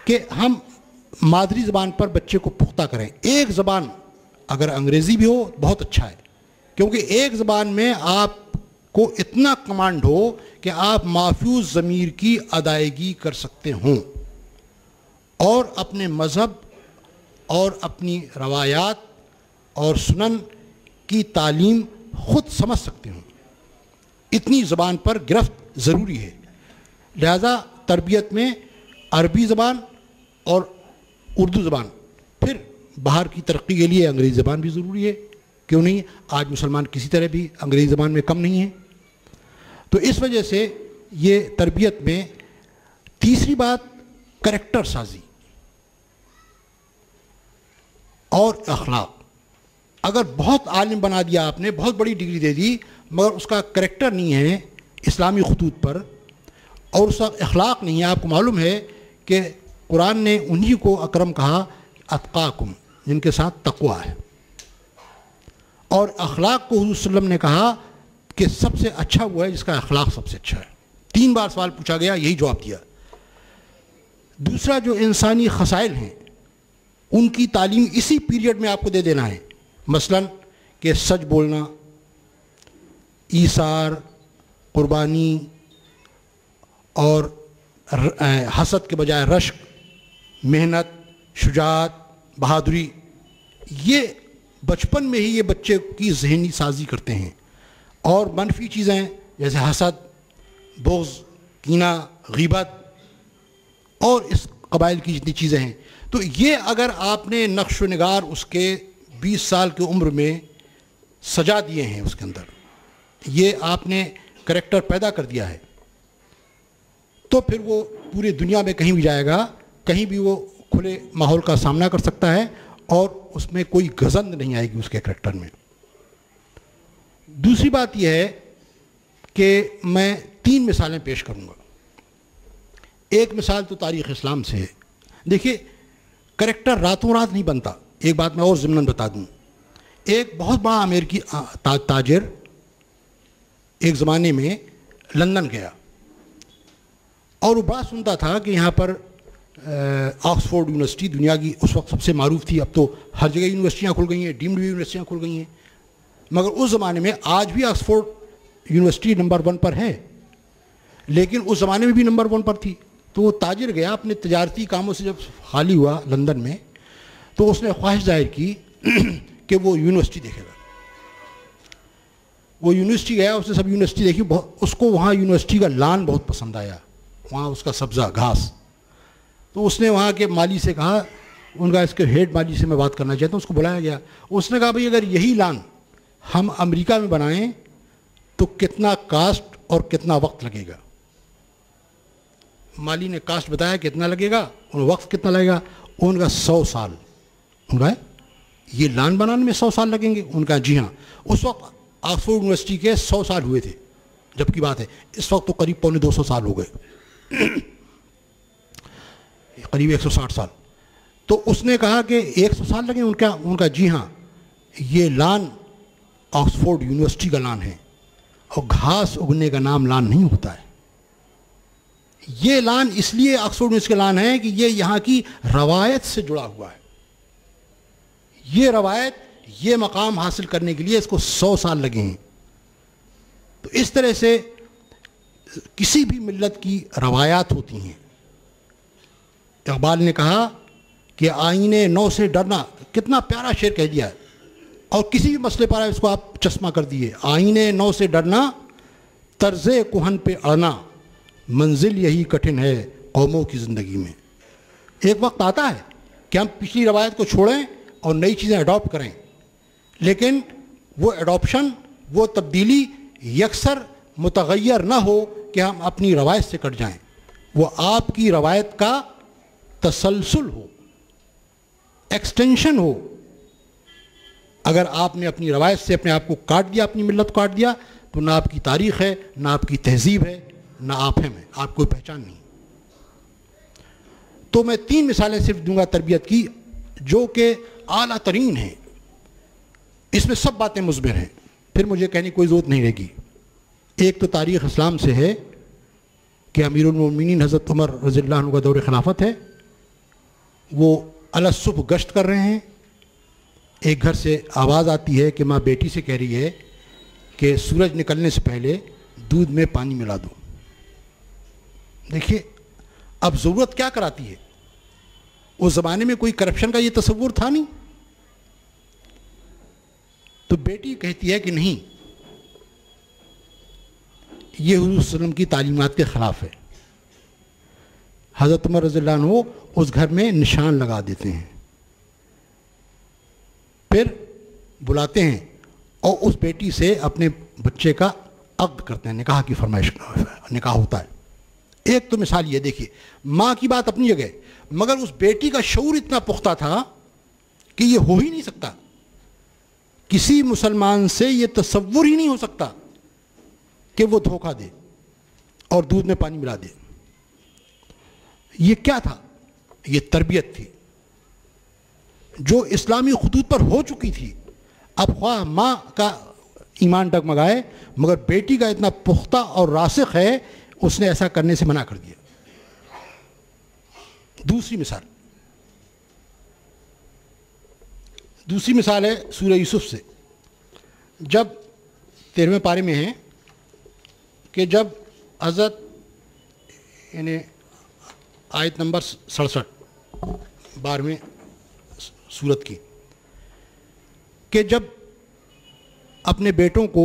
کہ ہم مادری زبان پر بچے کو پختہ کریں. ایک زبان اگر انگریزی بھی ہو بہت اچھا ہے, کیونکہ ایک زبان میں آپ کو اتنا کمانڈ ہو کہ آپ محفوظ ضمیر کی ادائیگی کر سکتے ہوں اور اپنے مذہب اور اپنی روایات اور سنن کی تعلیم خود سمجھ سکتے ہوں. اتنی زبان پر گرفت ضروری ہے. لہذا تربیت میں عربی زبان اور اردو زبان, پھر باہر کی ترقی کے لیے انگریزی زبان بھی ضروری ہے. کیوں نہیں, آج مسلمان کسی طرح بھی انگریزی زبان میں کم نہیں ہیں. تو اس وجہ سے یہ تربیت میں تیسری بات کریکٹر سازی اور اخلاق. اگر بہت عالم بنا دیا آپ نے, بہت بڑی ڈگری دے دی, مگر اس کا کریکٹر نہیں ہے اسلامی خطوط پر اور اس کا اخلاق نہیں ہے. آپ کو معلوم ہے کہ قرآن نے انہی کو اکرم کہا, اتقاکم, جن کے ساتھ تقویٰ ہے, اور اخلاق کو حضور صلی اللہ علیہ وسلم نے کہا کہ سب سے اچھا وہ ہے جس کا اخلاق سب سے اچھا ہے. 3 بار سوال پوچھا گیا, یہی جواب دیا. دوسرا جو انسانی خصائل ہیں ان کی تعلیم اسی پیریڈ میں آپ کو دے دینا ہے. مثلا کہ سچ بولنا, ایثار, قربانی, اور حسد کے بجائے رشک, محنت, شجاعت، بہادری، یہ بچپن میں ہی یہ بچے کی ذہنی سازی کرتے ہیں. اور منفی چیزیں جیسے حسد، بغض، کینہ، غیبت اور اس قبائل کی جتنی چیزیں ہیں، تو یہ اگر آپ نے نقش و نگار اس کے 20 سال کی عمر میں سجا دیے ہیں، اس کے اندر یہ آپ نے کریکٹر پیدا کر دیا ہے، تو پھر وہ پورے دنیا میں کہیں بھی جائے گا، کہیں بھی وہ کھلے ماحول کا سامنا کر سکتا ہے اور اس میں کوئی گزند نہیں آئے گی اس کے کریکٹر میں. دوسری بات یہ ہے کہ میں 3 مثالیں پیش کروں گا. ایک مثال تو تاریخ اسلام سے ہے. دیکھیے کریکٹر راتوں رات نہیں بنتا. ایک بات میں اور ضمناً بتا دوں، ایک بہت بڑا امریکی تاجر ایک زمانے میں لندن گیا اور وہ بڑا سنتا تھا کہ یہاں پر آکسفورڈ یونیورسٹی دنیا کی اس وقت سب سے معروف تھی. اب تو ہر جگہ یونیورسٹیاں کھل گئی ہیں، ڈیمڈ یونیورسٹیاں کھل گئی ہیں، مگر اس زمانے میں آج بھی آکسفورڈ یونیورسٹی نمبر 1 پر ہے، لیکن اس زمانے میں بھی نمبر 1 پر تھی. تو وہ تاجر گیا اپنے تجارتی کاموں سے، جب خالی ہوا لندن میں تو اس نے خواہش ظاہر کی کہ وہ یونیورسٹی دیکھے گا. وہ یونیورسٹی گیا، اس نے سب یونیورسٹی دیکھی. اس کو وہاں یونیورسٹی کا لان بہت پسند آیا، وہاں اس کا سبزہ گھاس. تو اس نے وہاں کے مالی سے کہا، ان کا اس کے ہیڈ مالی سے میں بات کرنا چاہتا ہوں. اس کو بلایا گیا. اس نے کہا بھائی اگر یہی لان ہم امریکہ میں بنائیں تو کتنا کاسٹ اور کتنا وقت لگے گا. مالی نے کاسٹ بتایا کتنا لگے گا اور وقت کتنا لگے گا. ان کا 100 سال. ان کا یہ لان بنانے میں 100 سال لگیں گے. ان کا جی ہاں. اس وقت آکسفورڈ یونیورسٹی کے 100 سال ہوئے تھے جب کی بات ہے. اس وقت تو قریب 250 سال ہو گئے، قریب 160 سال. تو اس نے کہا کہ 100 سال لگے. ان کا جی ہاں، یہ لان آکسفورڈ یونیورسٹی کا لان ہے اور گھاس اگنے کا نام لان نہیں ہوتا ہے. یہ لان اس لیے آکسفورڈ یونیورسٹی کا لان ہے کہ یہ یہاں کی روایت سے جڑا ہوا ہے. یہ روایت، یہ مقام حاصل کرنے کے لیے اس کو 100 سال لگے ہیں. تو اس طرح سے کسی بھی ملت کی روایات ہوتی ہیں. اقبال نے کہا کہ آئینے نو سے ڈرنا، کتنا پیارا شعر کہہ دیا ہے. اور کسی بھی مسئلے پر اس کو آپ چشمہ کر دیے. آئینے نو سے ڈرنا، طرز کہن پہ اڑنا، منزل یہی کٹھن ہے قوموں کی زندگی میں. ایک وقت آتا ہے کہ ہم پچھلی روایت کو چھوڑیں اور نئی چیزیں اڈاپٹ کریں، لیکن وہ اڈاپشن، وہ تبدیلی یکسر متغیر نہ ہو کہ ہم اپنی روایت سے کٹ جائیں. وہ آپ کی روایت کا تسلسل ہو، ایکسٹینشن ہو. اگر آپ نے اپنی روایت سے اپنے آپ کو کاٹ دیا، اپنی ملت کو کاٹ دیا، تو نہ آپ کی تاریخ ہے، نہ آپ کی تہذیب ہے، نہ آپ ہیں، آپ کوئی پہچان نہیں. تو میں 3 مثالیں صرف دوں گا تربیت کی جو کہ اعلیٰ ترین ہیں. اس میں سب باتیں مثمر ہیں، پھر مجھے کہنے کی کوئی ضرورت نہیں رہے گی. ایک تو تاریخ اسلام سے ہے کہ امیر المومنین حضرت عمر رضی اللہ عنہ کا دور خلافت ہے. وہ الصبح گشت کر رہے ہیں. ایک گھر سے آواز آتی ہے کہ ماں بیٹی سے کہہ رہی ہے کہ سورج نکلنے سے پہلے دودھ میں پانی ملا دو. دیکھیے اب ضرورت کیا کراتی ہے. اس زمانے میں کوئی کرپشن کا یہ تصور تھا نہیں. تو بیٹی کہتی ہے کہ نہیں، یہ حضور صلی اللہ علیہ وسلم کی تعلیمات کے خلاف ہے. حضرت عمر رضی اللہ عنہ اس گھر میں نشان لگا دیتے ہیں، پھر بلاتے ہیں اور اس بیٹی سے اپنے بچے کا عقد کرتے ہیں، نکاح کی فرمائش، نکاح ہوتا ہے. ایک تو مثال یہ دیکھیے، ماں کی بات اپنی جگہ، مگر اس بیٹی کا شعور اتنا پختہ تھا کہ یہ ہو ہی نہیں سکتا. کسی مسلمان سے یہ تصور ہی نہیں ہو سکتا کہ وہ دھوکہ دے اور دودھ میں پانی ملا دے. یہ کیا تھا؟ یہ تربیت تھی جو اسلامی خطوط پر ہو چکی تھی. اب خواہ ماں کا ایمان ڈگمگائے، مگر بیٹی کا اتنا پختہ اور راسخ ہے، اس نے ایسا کرنے سے منع کر دیا. دوسری مثال ہے سورہ یوسف سے. جب 13ویں پارے میں ہے کہ جب حضرت، یعنی آیت نمبر 67، 12ویں سورت کی کہ جب اپنے بیٹوں کو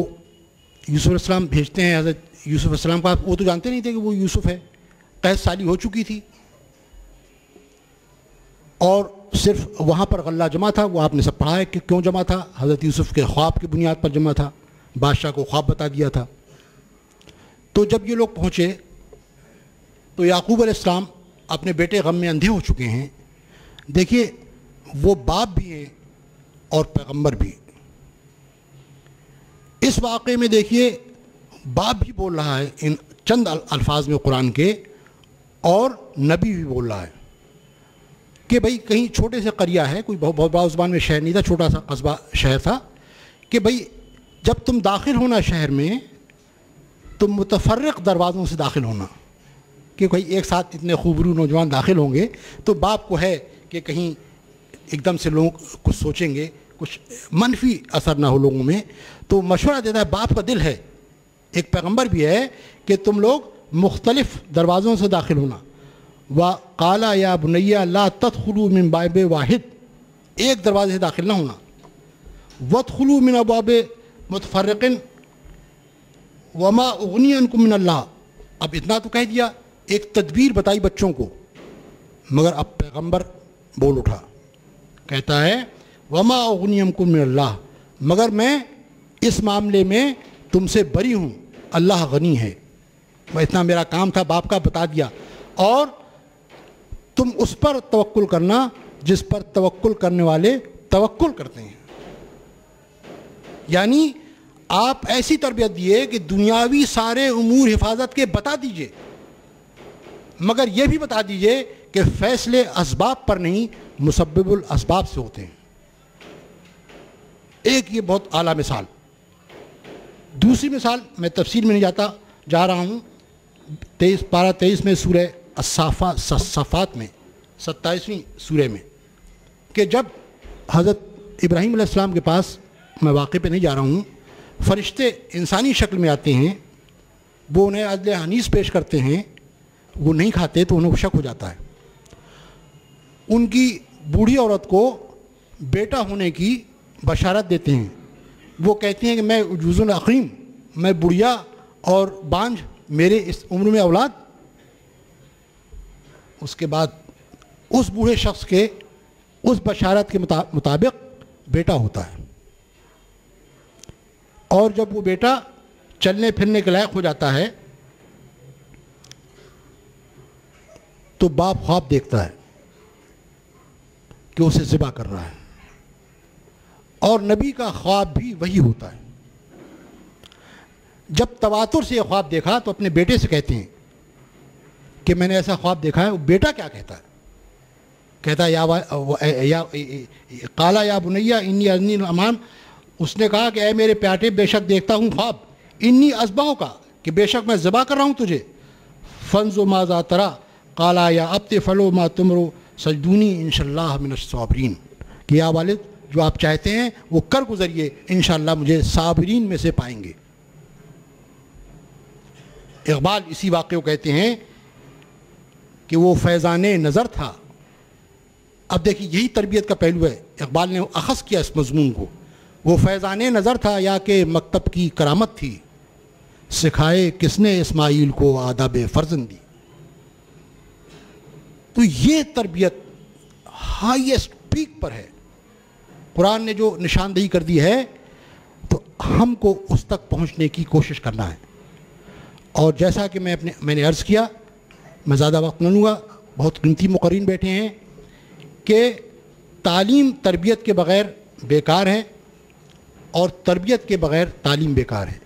یوسف علیہ السلام بھیجتے ہیں، حضرت یوسف علیہ السلام کا وہ تو جانتے نہیں تھے کہ وہ یوسف ہے، 65 سالی ہو چکی تھی اور صرف وہاں پر غلہ جمع تھا. وہ آپ نے سب پڑھا ہے کہ کیوں جمع تھا. حضرت یوسف کے خواب کی بنیاد پر جمع تھا، بادشاہ کو خواب بتا دیا تھا. تو جب یہ لوگ پہنچے تو یعقوب علیہ السلام اپنے بیٹے غم میں اندھے ہو چکے ہیں. دیکھیے وہ باپ بھی ہیں اور پیغمبر بھی. اس واقعے میں دیکھیے باپ بھی بول رہا ہے ان چند الفاظ میں قرآن کے، اور نبی بھی بول رہا ہے کہ بھئی کہیں چھوٹے سے قریہ ہے، کوئی بہت بڑا زبان میں شہر نہیں تھا، چھوٹا سا قصبہ شہر تھا، کہ بھئی جب تم داخل ہونا شہر میں تم متفرق دروازوں سے داخل ہونا، کہ کوئی ایک ساتھ اتنے خوبرو نوجوان داخل ہوں گے تو باپ کو ہے کہ کہیں ایک دم سے لوگ کچھ سوچیں گے، کچھ منفی اثر نہ ہو لوگوں میں. تو مشورہ دیتا ہے، باپ کا دل ہے، ایک پیغمبر بھی ہے، کہ تم لوگ مختلف دروازوں سے داخل ہونا. وَقَالَ يَا بُنَيَّ لَا تَدْخُلُوا مِن بَابٍ وَاحِدٍ، ایک دروازے سے داخل نہ ہونا. وَادْخُلُوا مِنْ أَبْوَابٍ مُتَفَرِّقٍ وَمَا أُغْنِيَ عَنْكُم مِّنَ اللَّهِ. اب اتنا تو کہہ دیا، ایک تدبیر بتائی بچوں کو، مگر اب پیغمبر بول اٹھا، کہتا ہے وَمَا أُغْنِيَ عَنْكُم مِّنَ اللَّهِ، مگر میں اس معاملے میں تم سے بری ہوں، اللہ غنی ہے. میں اتنا میرا کام تھا، باپ کا بتا دیا، اور تم اس پر توکل کرنا جس پر توکل کرنے والے توکل کرتے ہیں. یعنی آپ ایسی تربیت دیے کہ دنیاوی سارے امور حفاظت کے بتا دیجئے، مگر یہ بھی بتا دیجئے کہ فیصلے اسباب پر نہیں مسبب الاسباب سے ہوتے ہیں. ایک یہ بہت اعلیٰ مثال. دوسری مثال میں تفصیل میں نہیں جا رہا ہوں، 23 میں سورہ الصافات میں 27ویں سورہ میں، کہ جب حضرت ابراہیم علیہ السلام کے پاس، میں واقعے پہ نہیں جا رہا ہوں، فرشتے انسانی شکل میں آتے ہیں، وہ انہیں عدل حنیذ پیش کرتے ہیں، وہ نہیں کھاتے تو انہیں شک ہو جاتا ہے. ان کی بوڑھی عورت کو بیٹا ہونے کی بشارت دیتے ہیں. وہ کہتے ہیں کہ میں عجوز عقیم، میں بڑھیا اور بانجھ، میرے اس عمر میں اولاد. اس کے بعد اس بوڑھے شخص کے اس بشارت کے مطابق بیٹا ہوتا ہے، اور جب وہ بیٹا چلنے پھرنے کے لائق ہو جاتا ہے تو باپ خواب دیکھتا ہے کہ اسے ذبح کر رہا ہے. اور نبی کا خواب بھی وہی ہوتا ہے. جب تواتر سے یہ خواب دیکھا تو اپنے بیٹے سے کہتے ہیں کہ میں نے ایسا خواب دیکھا ہے. وہ بیٹا کیا کہتا ہے؟ کہتا ہے قَالَ يَا بُنَيَّ إِنِّي أَرَىٰ الْمَنَامَ. اس نے کہا کہ اے میرے پیاٹے، بے شک دیکھتا ہوں خواب، انی اذبحک، کہ بے شک میں ذبح کر رہا ہوں تجھے. فانظر ماذا ترىٰ قَالَ يَا أَبَتِ افْعَلْ مَا تُؤْمَرُ سَتَجِدُونِی إِن شاء اللَّهُ مِنَ الصَّابِرِینَ. کہ یا والد، جو آپ چاہتے ہیں وہ کر گزریے، انشاءاللہ مجھے صابرین میں سے پائیں گے. اقبال اسی واقعے کو کہتے ہیں کہ وہ فیضان نظر تھا. اب دیکھیے یہی تربیت کا پہلو ہے، اقبال نے اخذ کیا اس مضمون کو. وہ فیضان نظر تھا یا کہ مکتب کی کرامت تھی، سکھائے کس نے اسماعیل کو آداب فرزندی. تو یہ تربیت ہائیسٹ پیک پر ہے. قرآن نے جو نشاندہی کر دی ہے تو ہم کو اس تک پہنچنے کی کوشش کرنا ہے. اور جیسا کہ میں نے عرض کیا، میں زیادہ وقت نہ لوں گا، بہت قیمتی مقررین بیٹھے ہیں، کہ تعلیم تربیت کے بغیر بیکار ہے اور تربیت کے بغیر تعلیم بیکار ہے.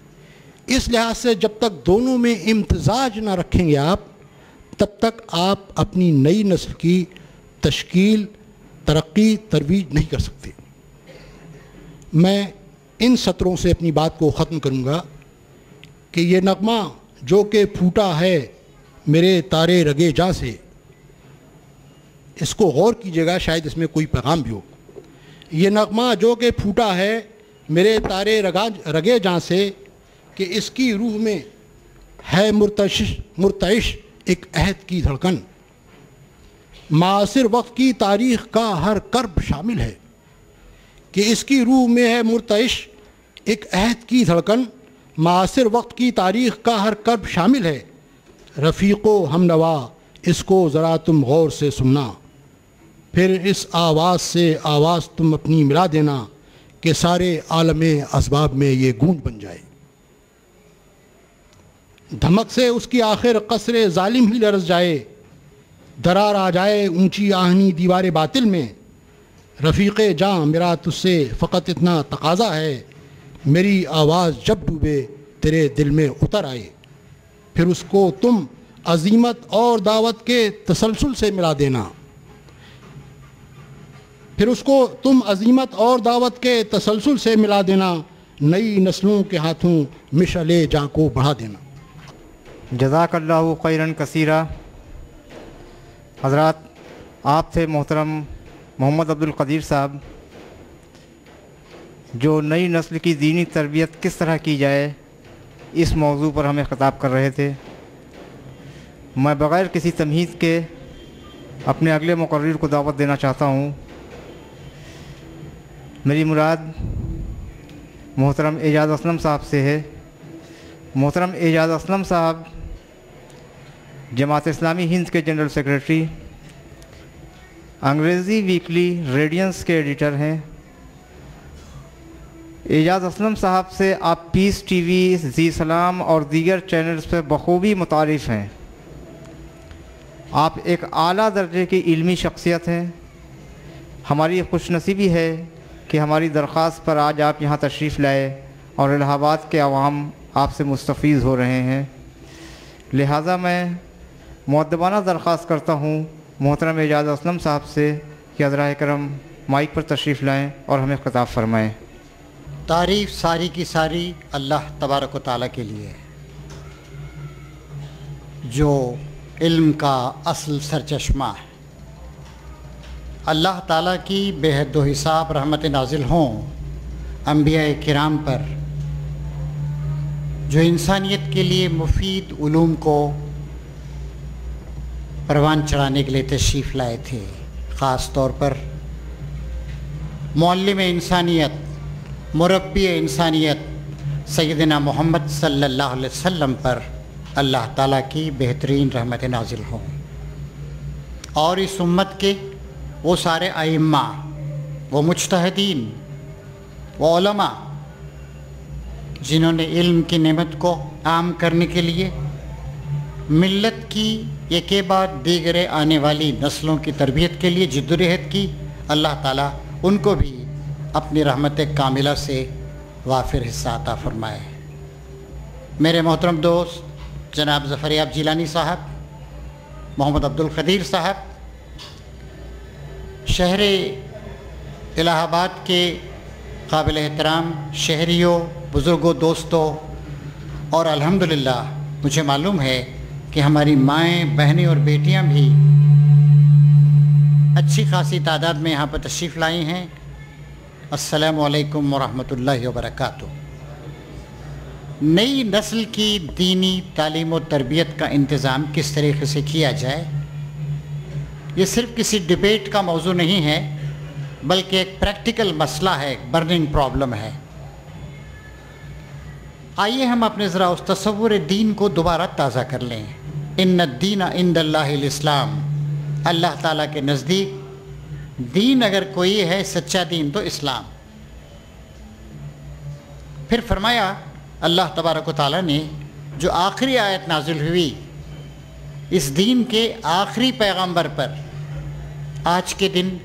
اس لحاظ سے جب تک دونوں میں امتزاج نہ رکھیں گے آپ، تب تک آپ اپنی نئی نسل کی تشکیل، ترقی، ترویج نہیں کر سکتے. میں ان سطروں سے اپنی بات کو ختم کروں گا کہ یہ نغمہ جو کہ پھوٹا ہے میرے تارے رگے جاں سے، اس کو غور کیجیے گا، شاید اس میں کوئی پیغام بھی ہو. یہ نغمہ جو کہ پھوٹا ہے میرے تارے رگے جاں سے، کہ اس کی روح میں ہے مرتعش ایک عہد کی دھڑکن. معاصر وقت کی تاریخ کا ہر کرب شامل ہے کہ اس کی روح میں ہے مرتعش ایک عہد کی دھڑکن. معاصر وقت کی تاریخ کا ہر کرب شامل ہے. رفیق و ہم نوا اس کو ذرا تم غور سے سننا, پھر اس آواز سے آواز تم اپنی ملا دینا کہ سارے عالم اسباب میں یہ گونج بن جائے. دھمک سے اس کی آخر قصر ظالم ہی لرز جائے, درار آ جائے اونچی آہنی دیوار باطل میں. رفیق جاں میرا تجھ سے فقط اتنا تقاضا ہے, میری آواز جب ڈوبے تیرے دل میں اتر آئے. پھر اس کو تم عزیمت اور دعوت کے تسلسل سے ملا دینا. پھر اس کو تم عزیمت اور دعوت کے تسلسل سے ملا دینا. نئی نسلوں کے ہاتھوں مشعل جاں کو بڑھا دینا. جزاک اللہ خیرن کثیرہ. حضرات, آپ تھے محترم محمد عبدالقدیر صاحب, جو نئی نسل کی دینی تربیت کس طرح کی جائے اس موضوع پر ہمیں خطاب کر رہے تھے. میں بغیر کسی تمہید کے اپنے اگلے مقرر کو دعوت دینا چاہتا ہوں. میری مراد محترم اعجاز اسلم صاحب سے ہے. محترم اعجاز اسلم صاحب جماعت اسلامی ہند کے جنرل سیکریٹری, انگریزی ویکلی ریڈینس کے ایڈیٹر ہیں. اعجاز اسلم صاحب سے آپ پیس ٹی وی, زی سلام اور دیگر چینلز پہ بخوبی متعارف ہیں. آپ ایک اعلیٰ درجے کی علمی شخصیت ہیں. ہماری خوش نصیبی ہے کہ ہماری درخواست پر آج آپ یہاں تشریف لائے اور الہ آباد کے عوام آپ سے مستفیض ہو رہے ہیں. لہٰذا میں مؤدبانہ درخواست کرتا ہوں محترم اعجاز اسلم صاحب سے کہ حضرہ کرم مائک پر تشریف لائیں اور ہمیں خطاب فرمائیں. تعریف ساری کی ساری اللہ تبارک و تعالیٰ کے لیے, جو علم کا اصل سرچشمہ ہے. اللہ تعالیٰ کی بے حد و حساب رحمت نازل ہوں انبیاء کرام پر, جو انسانیت کے لیے مفید علوم کو پروان چڑھانے کے لیے تشریف لائے تھے. خاص طور پر معلم انسانیت, مربی انسانیت سیدنا محمد صلی اللہ علیہ وسلم پر اللہ تعالیٰ کی بہترین رحمت نازل ہوں, اور اس امت کے وہ سارے ائمہ, وہ مجتہدین, وہ علماء جنہوں نے علم کی نعمت کو عام کرنے کے لیے ملت کی ایک بعد دیگر آنے والی نسلوں کی تربیت کے لیے جدوجہد کی. اللہ تعالیٰ ان کو بھی اپنی رحمت کاملہ سے وافر حصہ عطا فرمائے. میرے محترم دوست جناب ظفریاب جیلانی صاحب, محمد عبدالقدیر صاحب, شہر الہ آباد کے قابل احترام شہریوں, بزرگوں, دوستوں, اور الحمدللہ مجھے معلوم ہے کہ ہماری مائیں, بہنیں اور بیٹیاں بھی اچھی خاصی تعداد میں یہاں پر تشریف لائی ہیں. السلام علیکم ورحمۃ اللہ وبرکاتہ. نئی نسل کی دینی تعلیم و تربیت کا انتظام کس طریقے سے کیا جائے, یہ صرف کسی ڈبیٹ کا موضوع نہیں ہے, بلکہ ایک پریکٹیکل مسئلہ ہے, ایک برننگ پرابلم ہے. آئیے ہم اپنے ذرا اس تصور دین کو دوبارہ تازہ کر لیں. ان الدین عند اللہ الاسلام, اللہ تعالیٰ کے نزدیک دین اگر کوئی ہے سچا دین تو اسلام. پھر فرمایا اللہ تبارک و تعالیٰ نے, جو آخری آیت نازل ہوئی اس دین کے آخری پیغمبر پر, آج کے دن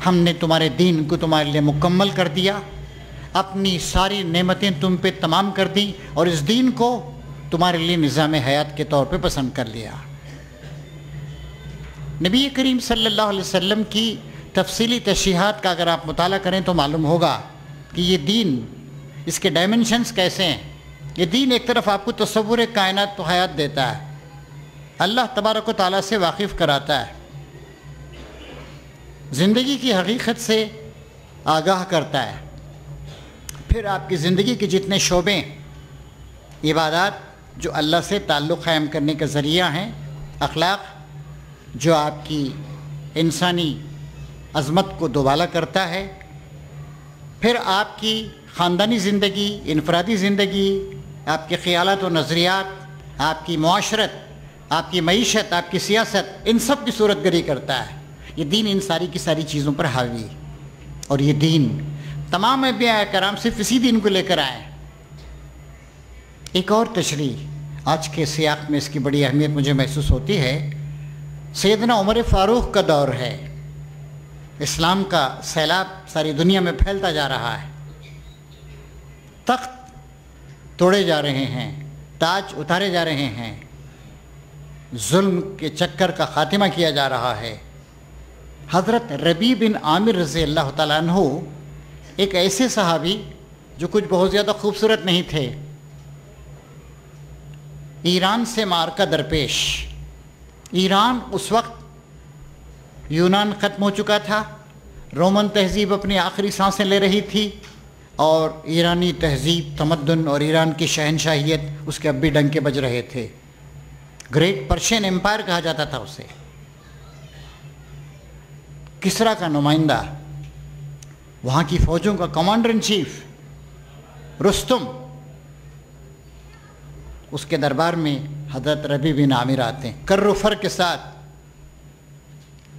ہم نے تمہارے دین کو تمہارے لیے مکمل کر دیا, اپنی ساری نعمتیں تم پہ تمام کر دیں, اور اس دین کو تمہارے لیے نظام حیات کے طور پہ پسند کر لیا. نبی کریم صلی اللہ علیہ وسلم کی تفصیلی تشریحات کا اگر آپ مطالعہ کریں تو معلوم ہوگا کہ یہ دین, اس کے ڈائمنشنز کیسے ہیں. یہ دین ایک طرف آپ کو تصور کائنات و حیات دیتا ہے, اللہ تبارک و تعالیٰ سے واقف کراتا ہے, زندگی کی حقیقت سے آگاہ کرتا ہے. پھر آپ کی زندگی کے جتنے شعبے, عبادات جو اللہ سے تعلق قائم کرنے کا ذریعہ ہیں, اخلاق جو آپ کی انسانی عظمت کو دوبالا کرتا ہے، پھر آپ کی خاندانی زندگی، انفرادی زندگی، آپ کے خیالات و نظریات، آپ کی معاشرت، آپ کی معیشت، آپ کی سیاست، ان سب کی صورت گری کرتا ہے۔ یہ دین ان ساری کی ساری چیزوں پر حاوی ہے، اور یہ دین تمام انبیاء کرام صرف اسی دین کو لے کر آئے۔ ایک اور تشریح آج کے سیاق میں اس کی بڑی اہمیت مجھے محسوس ہوتی ہے۔ سیدنا عمر فاروق کا دور ہے، اسلام کا سیلاب ساری دنیا میں پھیلتا جا رہا ہے، تخت توڑے جا رہے ہیں، تاج اتارے جا رہے ہیں، ظلم کے چکر کا خاتمہ کیا جا رہا ہے۔ حضرت ربیع بن عامر رضی اللہ تعالیٰ عنہ ایک ایسے صحابی جو کچھ بہت زیادہ خوبصورت نہیں تھے، ایران سے معرکہ درپیش۔ ایران اس وقت یونان ختم ہو چکا تھا، رومن تہذیب اپنی آخری سانسیں لے رہی تھی، اور ایرانی تہذیب، تمدن اور ایران کی شہنشاہیت اس کے اب بھی ڈنکے بج رہے تھے۔ گریٹ پرشین امپائر کہا جاتا تھا اسے۔ کسرا کا نمائندہ، وہاں کی فوجوں کا کمانڈر ان چیف رستم، اس کے دربار میں حضرت ربیع بن عامر آتے ہیں، کر و فر کے ساتھ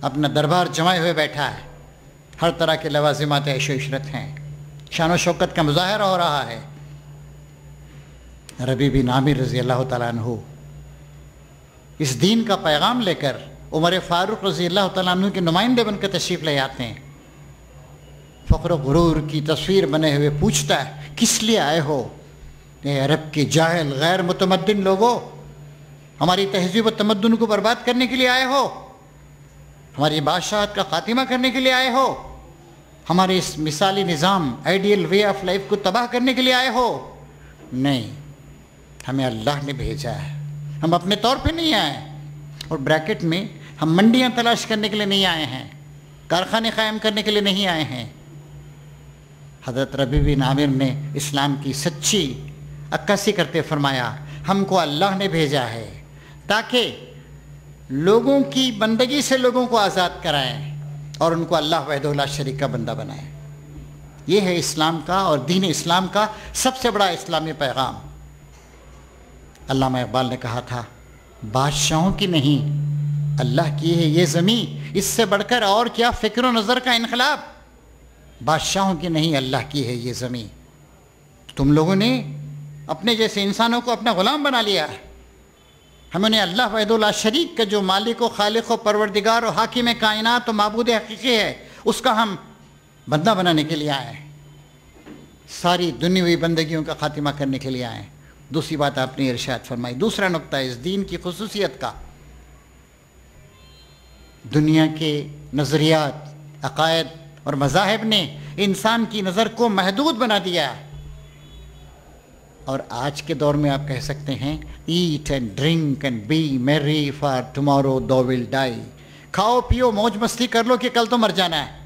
اپنا دربار جمائے ہوئے بیٹھا ہے، ہر طرح کے لوازمات عیش و عشرت ہیں، شان و شوکت کا مظاہرہ ہو رہا ہے۔ ربیع بن عامر رضی اللہ تعالیٰ عنہ اس دین کا پیغام لے کر عمر فاروق رضی اللہ تعالیٰ عنہ کے نمائندے بن کر تشریف لے آتے ہیں۔ فخر و غرور کی تصویر بنے ہوئے پوچھتا ہے، کس لیے آئے ہو؟ اے عرب کے جاہل غیر متمدن لوگوں، ہماری تہذیب و تمدن کو برباد کرنے کے لیے آئے ہو؟ ہماری بادشاہت کا خاتمہ کرنے کے لیے آئے ہو؟ ہمارے اس مثالی نظام، آئیڈیل وے آف لائف کو تباہ کرنے کے لیے آئے ہو؟ نہیں، ہمیں اللہ نے بھیجا ہے، ہم اپنے طور پہ نہیں آئے، اور بریکٹ میں ہم منڈیاں تلاش کرنے کے لیے نہیں آئے ہیں، کارخانے قائم کرنے کے لیے نہیں آئے ہیں۔ حضرت ربیع بن عامر نے اسلام کی سچی عکاسی کرتے فرمایا، ہم کو اللہ نے بھیجا ہے تاکہ لوگوں کی بندگی سے لوگوں کو آزاد کرائیں اور ان کو اللہ وحدہ لا شریک کا بندہ بنائیں۔ یہ ہے اسلام کا اور دین اسلام کا سب سے بڑا اسلامی پیغام۔ علامہ اقبال نے کہا تھا، بادشاہوں کی نہیں اللہ کی ہے یہ زمین، اس سے بڑھ کر اور کیا فکر و نظر کا انقلاب۔ بادشاہوں کی نہیں اللہ کی ہے یہ زمین۔ تم لوگوں نے اپنے جیسے انسانوں کو اپنا غلام بنا لیا ہے۔ ہم انہیں اللہ وحدہ لا شریک کا جو مالک و خالق و پروردگار و حاکم کائنات و معبود حقیقی ہے، اس کا ہم بندہ بنانے کے لیے آئے ہیں، ساری دنی ہوئی بندگیوں کا خاتمہ کرنے کے لیے آئے ہیں۔ دوسری بات آپ نے ارشاد فرمائی، دوسرا نقطہ اس دین کی خصوصیت کا، دنیا کے نظریات، عقائد اور مذاہب نے انسان کی نظر کو محدود بنا دیا ہے، اور آج کے دور میں آپ کہہ سکتے ہیں eat and drink and be merry for tomorrow do will die, کھاؤ پیو موج مستی کر لو کہ کل تو مر جانا ہے۔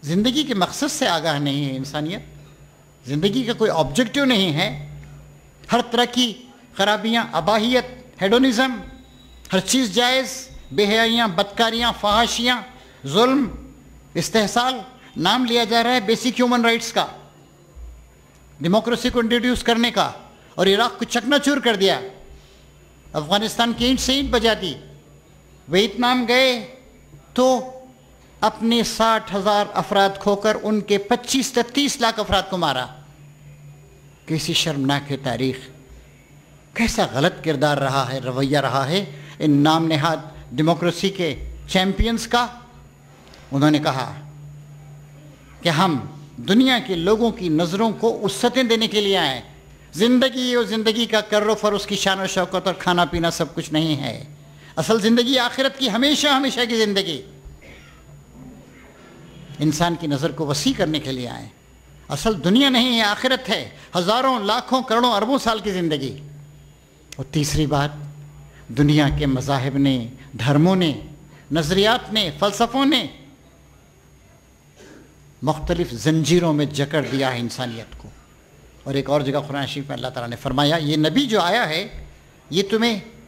زندگی کے مقصد سے آگاہ نہیں ہے انسانیت، زندگی کا کوئی آبجیکٹیو نہیں ہے، ہر طرح کی خرابیاں، اباہیت، ہیڈونزم، ہر چیز جائز، بے حیائیاں، بدکاریاں، فحاشیاں، ظلم، استحصال، نام لیا جا رہا ہے بیسک ہیومن رائٹس کا، ڈیموکریسی کو انٹروڈیوس کرنے کا، اور عراق کو چکنا چور کر دیا، افغانستان کی اینٹ سے اینٹ بجا دی، ویتنام گئے تو اپنے 60,000 افراد کھو کر ان کے 25 سے 30 لاکھ افراد کو مارا۔ کیسی شرمناک ہے تاریخ، کیسا غلط کردار رہا ہے، رویہ رہا ہے ان نام نہاد ڈیموکریسی کے چیمپئنز کا۔ انہوں نے کہا کہ ہم دنیا کے لوگوں کی نظروں کو وسعتیں دینے کے لیے آئے، زندگی اور زندگی کا کر و فر، اس کی شان و شوکت اور کھانا پینا سب کچھ نہیں ہے، اصل زندگی آخرت کی ہمیشہ ہمیشہ کی زندگی، انسان کی نظر کو وسیع کرنے کے لیے آئے، اصل دنیا نہیں ہے آخرت ہے، ہزاروں لاکھوں کروڑوں اربوں سال کی زندگی۔ اور تیسری بات، دنیا کے مذاہب نے، دھرموں نے، نظریات نے، فلسفوں نے مختلف زنجیروں میں جکڑ دیا ہے انسانیت کو۔ اور ایک اور جگہ قرآن شریف میں اللہ تعالیٰ نے فرمایا، یہ نبی جو آیا ہے یہ تمہیں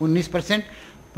19%,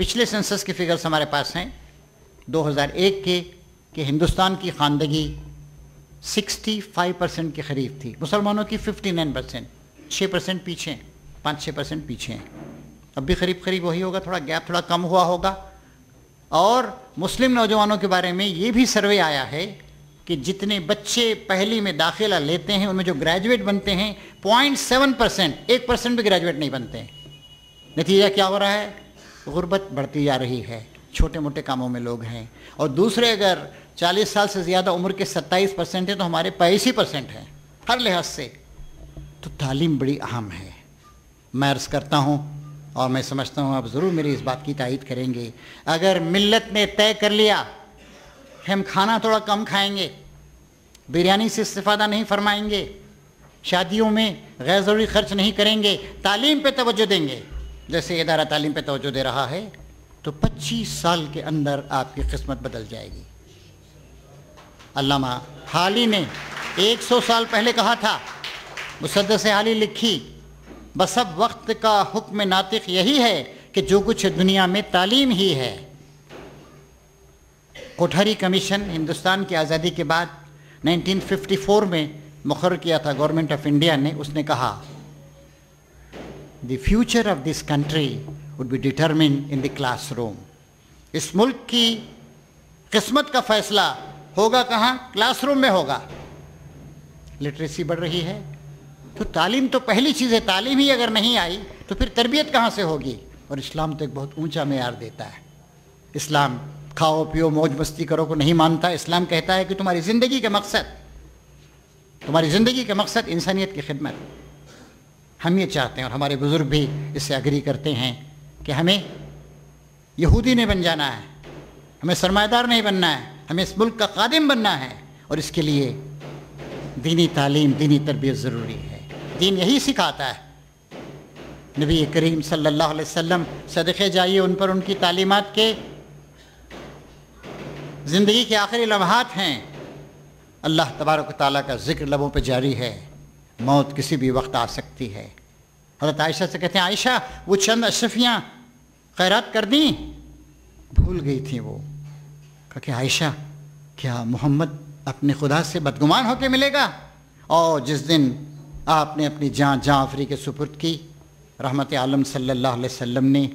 پچھلے سینسس کے فگرز ہمارے پاس ہیں 2001 کے کہ ہندوستان کی خواندگی 65% کے قریب تھی، مسلمانوں کی 59%، 6% پیچھے ہیں، 5-6% پیچھے ہیں. اب بھی قریب قریب وہی ہوگا، تھوڑا گیپ تھوڑا کم ہوا ہوگا. اور مسلم نوجوانوں کے بارے میں یہ بھی سروے آیا ہے کہ جتنے بچے پہلی میں داخلہ لیتے ہیں ان میں جو گریجویٹ بنتے ہیں 0.7%، 1% بھی گریجویٹ نہیں بنتے ہیں. نتیجہ کیا ہو رہا ہے؟ غربت بڑھتی جا رہی ہے، چھوٹے موٹے کاموں میں لوگ ہیں. اور دوسرے اگر 40 سال سے زیادہ عمر کے 27% ہیں تو ہمارے 82% ہیں ہر لحاظ سے. تو تعلیم بڑی اہم ہے. میں عرض کرتا ہوں اور میں سمجھتا ہوں آپ ضرور میری اس بات کی تائید کریں گے، اگر ملت نے طے کر لیا ہم کھانا تھوڑا کم کھائیں گے، بریانی سے استفادہ نہیں فرمائیں گے، شادیوں میں غیر ضروری خرچ نہیں کریں گے، تعلیم پہ توجہ دیں گے جیسے ادارہ تعلیم پہ توجہ دے رہا ہے، تو 25 سال کے اندر آپ کی قسمت بدل جائے گی. علامہ حالی نے 100 سال پہلے کہا تھا، مسدس حالی لکھی، بسب وقت کا حکم ناطق یہی ہے کہ جو کچھ دنیا میں تعلیم ہی ہے. کوٹھاری کمیشن ہندوستان کی آزادی کے بعد 1954 میں مقرر کیا تھا گورنمنٹ آف انڈیا نے. اس نے کہا the future of this country would be determined in the classroom روم. اس ملک کی قسمت کا فیصلہ ہوگا کہاں؟ کلاس روم میں ہوگا. لٹریسی بڑھ رہی ہے تو تعلیم تو پہلی چیز ہے. تعلیم ہی اگر نہیں آئی تو پھر تربیت کہاں سے ہوگی؟ اور اسلام تو ایک بہت اونچا معیار دیتا ہے. اسلام کھاؤ پیو موج مستی کرو کو نہیں مانتا. اسلام کہتا ہے کہ تمہاری زندگی کا مقصد انسانیت کی خدمت. ہم یہ چاہتے ہیں اور ہمارے بزرگ بھی اس سے اگری کرتے ہیں کہ ہمیں یہودی نہیں بن جانا ہے، ہمیں سرمایہ دار نہیں بننا ہے، ہمیں اس ملک کا خادم بننا ہے. اور اس کے لیے دینی تعلیم دینی تربیت ضروری ہے. دین یہی سکھاتا ہے. نبی کریم صلی اللہ علیہ وسلم صدقے جائیے ان پر، ان کی تعلیمات کے زندگی کے آخری لمحات ہیں. اللہ تبارک و تعالیٰ کا ذکر لبوں پہ جاری ہے. موت کسی بھی وقت آ سکتی ہے. حضرت عائشہ سے کہتے ہیں عائشہ وہ چند اشرفیاں خیرات کر دیں، بھول گئی تھیں وہ. کہا کہ عائشہ کیا محمد اپنے خدا سے بدگمان ہو کے ملے گا؟ اور جس دن آپ نے اپنی جان آفری کے سپرد کی، رحمت عالم صلی اللہ علیہ وسلم نے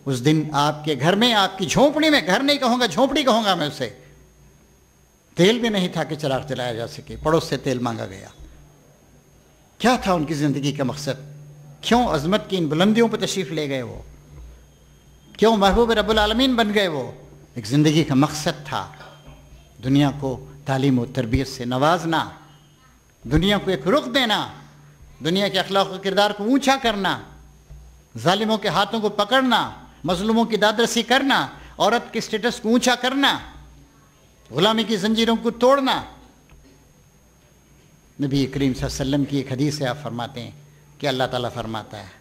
اس دن آپ کے گھر میں، آپ کی جھونپڑی میں، گھر نہیں کہوں گا جھونپڑی کہوں گا میں اسے، تیل بھی نہیں تھا کہ چراغ جلایا جا سکے. پڑوس سے تیل مانگا گیا. کیا تھا ان کی زندگی کا مقصد؟ کیوں عظمت کی ان بلندیوں پہ تشریف لے گئے وہ؟ کیوں محبوب رب العالمین بن گئے وہ؟ ایک زندگی کا مقصد تھا دنیا کو تعلیم و تربیت سے نوازنا، دنیا کو ایک رخ دینا، دنیا کے اخلاق و کردار کو اونچا کرنا، ظالموں کے ہاتھوں کو پکڑنا، مظلوموں کی دادرسی کرنا، عورت کے سٹیٹس کو اونچا کرنا، غلامی کی زنجیروں کو توڑنا. نبی کریم صلی اللہ علیہ وسلم کی ایک حدیث ہے، آپ فرماتے ہیں کہ اللہ تعالیٰ فرماتا ہے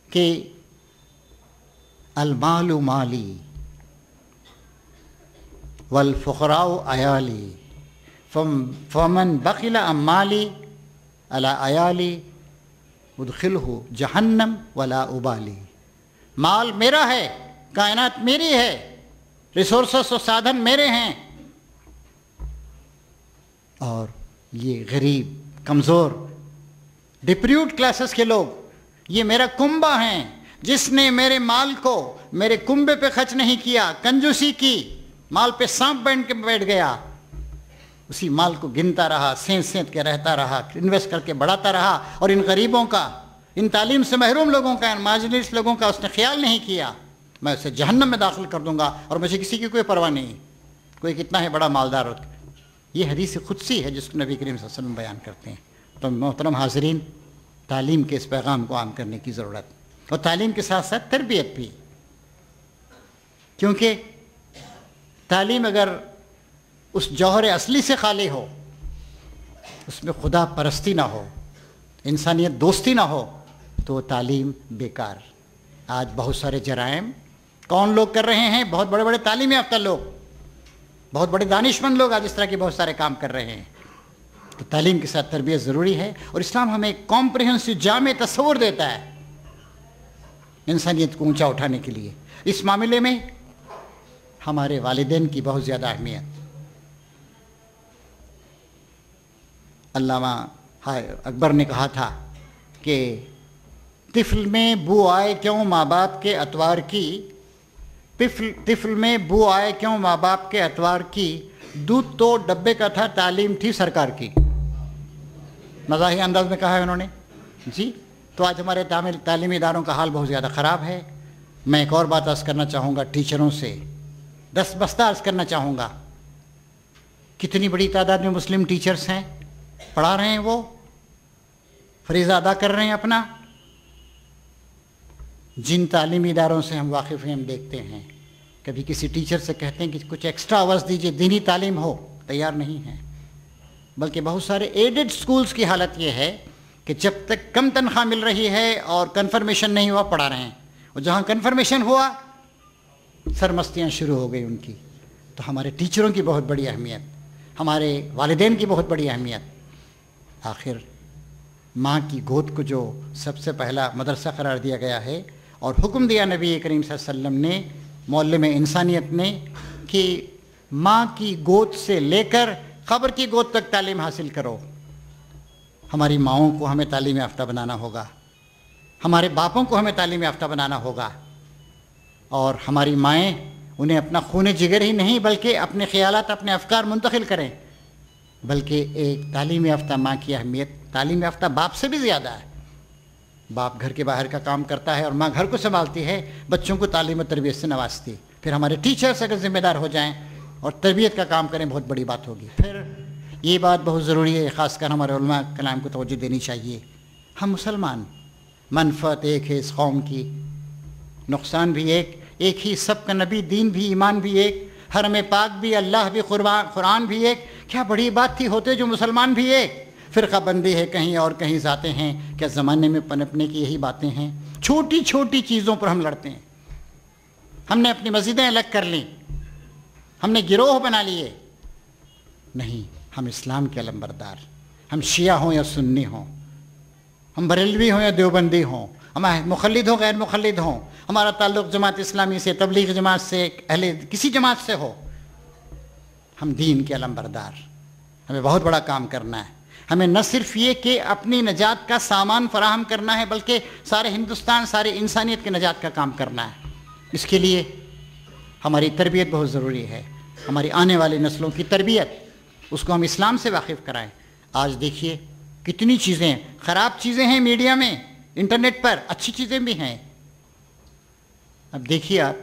کہ المال مالی والفقراء عیالی فمن بخل عن مالی علی عیالی ادخلہ جہنم ولا ابالی. مال میرا ہے، کائنات میری ہے، ریسورسز و سادھن میرے ہیں، اور یہ غریب کمزور ڈپریوٹ کلاسز کے لوگ یہ میرا کنبہ ہیں. جس نے میرے مال کو میرے کنبے پہ خرچ نہیں کیا، کنجوسی کی، مال پہ سانپ بینٹ کے بیٹھ گیا، اسی مال کو گنتا رہا، سینت کے رہتا رہا، انویسٹ کر کے بڑھاتا رہا، اور ان غریبوں کا، ان تعلیم سے محروم لوگوں کا، ان مارجنلسٹ لوگوں کا اس نے خیال نہیں کیا، میں اسے جہنم میں داخل کر دوں گا اور مجھے کسی کی کوئی پرواہ نہیں، کوئی کتنا ہے بڑا مالدار ہوتا. یہ حدیث قدسی ہے جس کو نبی کریم صلی اللہ علیہ وسلم بیان کرتے ہیں. تو محترم حاضرین، تعلیم کے اس پیغام کو عام کرنے کی ضرورت، اور تعلیم کے ساتھ ساتھ تربیت بھی، کیونکہ تعلیم اگر اس جوہر اصلی سے خالی ہو، اس میں خدا پرستی نہ ہو، انسانیت دوستی نہ ہو، تو وہ تعلیم بیکار. آج بہت سارے جرائم کون لوگ کر رہے ہیں؟ بہت بڑے بڑے تعلیم یافتہ لوگ، بہت بڑے دانشمند لوگ آج اس طرح کے بہت سارے کام کر رہے ہیں. تو تعلیم کے ساتھ تربیت ضروری ہے، اور اسلام ہمیں ایک کمپریہنسو جامع تصور دیتا ہے انسانیت کو اونچا اٹھانے کے لیے. اس معاملے میں ہمارے والدین کی بہت زیادہ اہمیت. علامہ اکبر نے کہا تھا کہ طفل میں بو آئے کیوں ماں باپ کے اتوار کی، طفل میں بو آئے کیوں ماں باپ کے اتوار کی، دودھ تو ڈبے کا تھا تعلیم تھی سرکار کی. مزاحیہ انداز میں کہا ہے انہوں نے جی. تو آج ہمارے تعلیمی اداروں کا حال بہت زیادہ خراب ہے. میں ایک اور بات عرض کرنا چاہوں گا ٹیچروں سے، دست بستہ عرض کرنا چاہوں گا. کتنی بڑی تعداد میں مسلم ٹیچرز ہیں، پڑھا رہے ہیں، وہ فریضہ ادا کر رہے ہیں اپنا. جن تعلیمی اداروں سے ہم واقف ہیں، ہم دیکھتے ہیں کبھی کسی ٹیچر سے کہتے ہیں کہ کچھ ایکسٹرا آورز دیجئے، دینی تعلیم ہو، تیار نہیں ہیں. بلکہ بہت سارے ایڈڈ سکولز کی حالت یہ ہے کہ جب تک کم تنخواہ مل رہی ہے اور کنفرمیشن نہیں ہوا پڑھا رہے ہیں، اور جہاں کنفرمیشن ہوا سرمستیاں شروع ہو گئی ان کی. تو ہمارے ٹیچروں کی بہت بڑی اہمیت، ہمارے والدین کی بہت بڑی اہمیت. آخر ماں کی گود کو جو سب سے پہلا مدرسہ قرار دیا گیا ہے اور حکم دیا نبی کریم صلی اللہ علیہ وسلم نے، معلم انسانیت نے، کہ ماں کی گود سے لے کر قبر کی گود تک تعلیم حاصل کرو. ہماری ماؤں کو ہمیں تعلیم یافتہ بنانا ہوگا، ہمارے باپوں کو ہمیں تعلیم یافتہ بنانا ہوگا. اور ہماری مائیں انہیں اپنا خون جگر ہی نہیں بلکہ اپنے خیالات، اپنے افکار منتقل کریں. بلکہ ایک تعلیم یافتہ ماں کی اہمیت تعلیم یافتہ باپ سے بھی زیادہ ہے. باپ گھر کے باہر کا کام کرتا ہے اور ماں گھر کو سنبھالتی ہے، بچوں کو تعلیم و تربیت سے نوازتی. پھر ہمارے ٹیچرز اگر ذمہ دار ہو جائیں اور تربیت کا کام کریں، بہت بڑی بات ہوگی. پھر یہ بات بہت ضروری ہے، خاص کر ہمارے علماء کلام کو توجہ دینی چاہیے. ہم مسلمان، منفعت ایک ہے اس قوم کی، نقصان بھی ایک ہی، سب کا نبی، دین بھی، ایمان بھی ایک، حرم پاک بھی، اللہ بھی، قرآن بھی ایک. کیا بڑی بات تھی، ہوتے جو مسلمان بھی ایک. فرقہ بندی ہے کہیں اور کہیں ذاتیں ہیں، کیا زمانے میں پنپنے کی یہی باتیں ہیں. چھوٹی چھوٹی چیزوں پر ہم لڑتے ہیں. ہم نے اپنی مسجدیں الگ کر لیں، ہم نے گروہ بنا لیے. نہیں، ہم اسلام کے علمبردار، ہم شیعہ ہوں یا سنی ہوں، ہم بریلوی ہوں یا دیوبندی ہوں، ہم مخلد ہوں غیر مخلد ہوں، ہمارا تعلق جماعت اسلامی سے، تبلیغ جماعت سے، اہل کسی جماعت سے ہو، ہم دین کے علمبردار. ہمیں بہت بڑا کام کرنا ہے. ہمیں نہ صرف یہ کہ اپنی نجات کا سامان فراہم کرنا ہے بلکہ سارے ہندوستان، سارے انسانیت کے نجات کا کام کرنا ہے. اس کے لیے ہماری تربیت بہت ضروری ہے. ہماری آنے والی نسلوں کی تربیت، اس کو ہم اسلام سے واقف کرائیں. آج دیکھیے کتنی چیزیں، خراب چیزیں ہیں میڈیا میں، انٹرنیٹ پر، اچھی چیزیں بھی ہیں. اب دیکھیے آپ،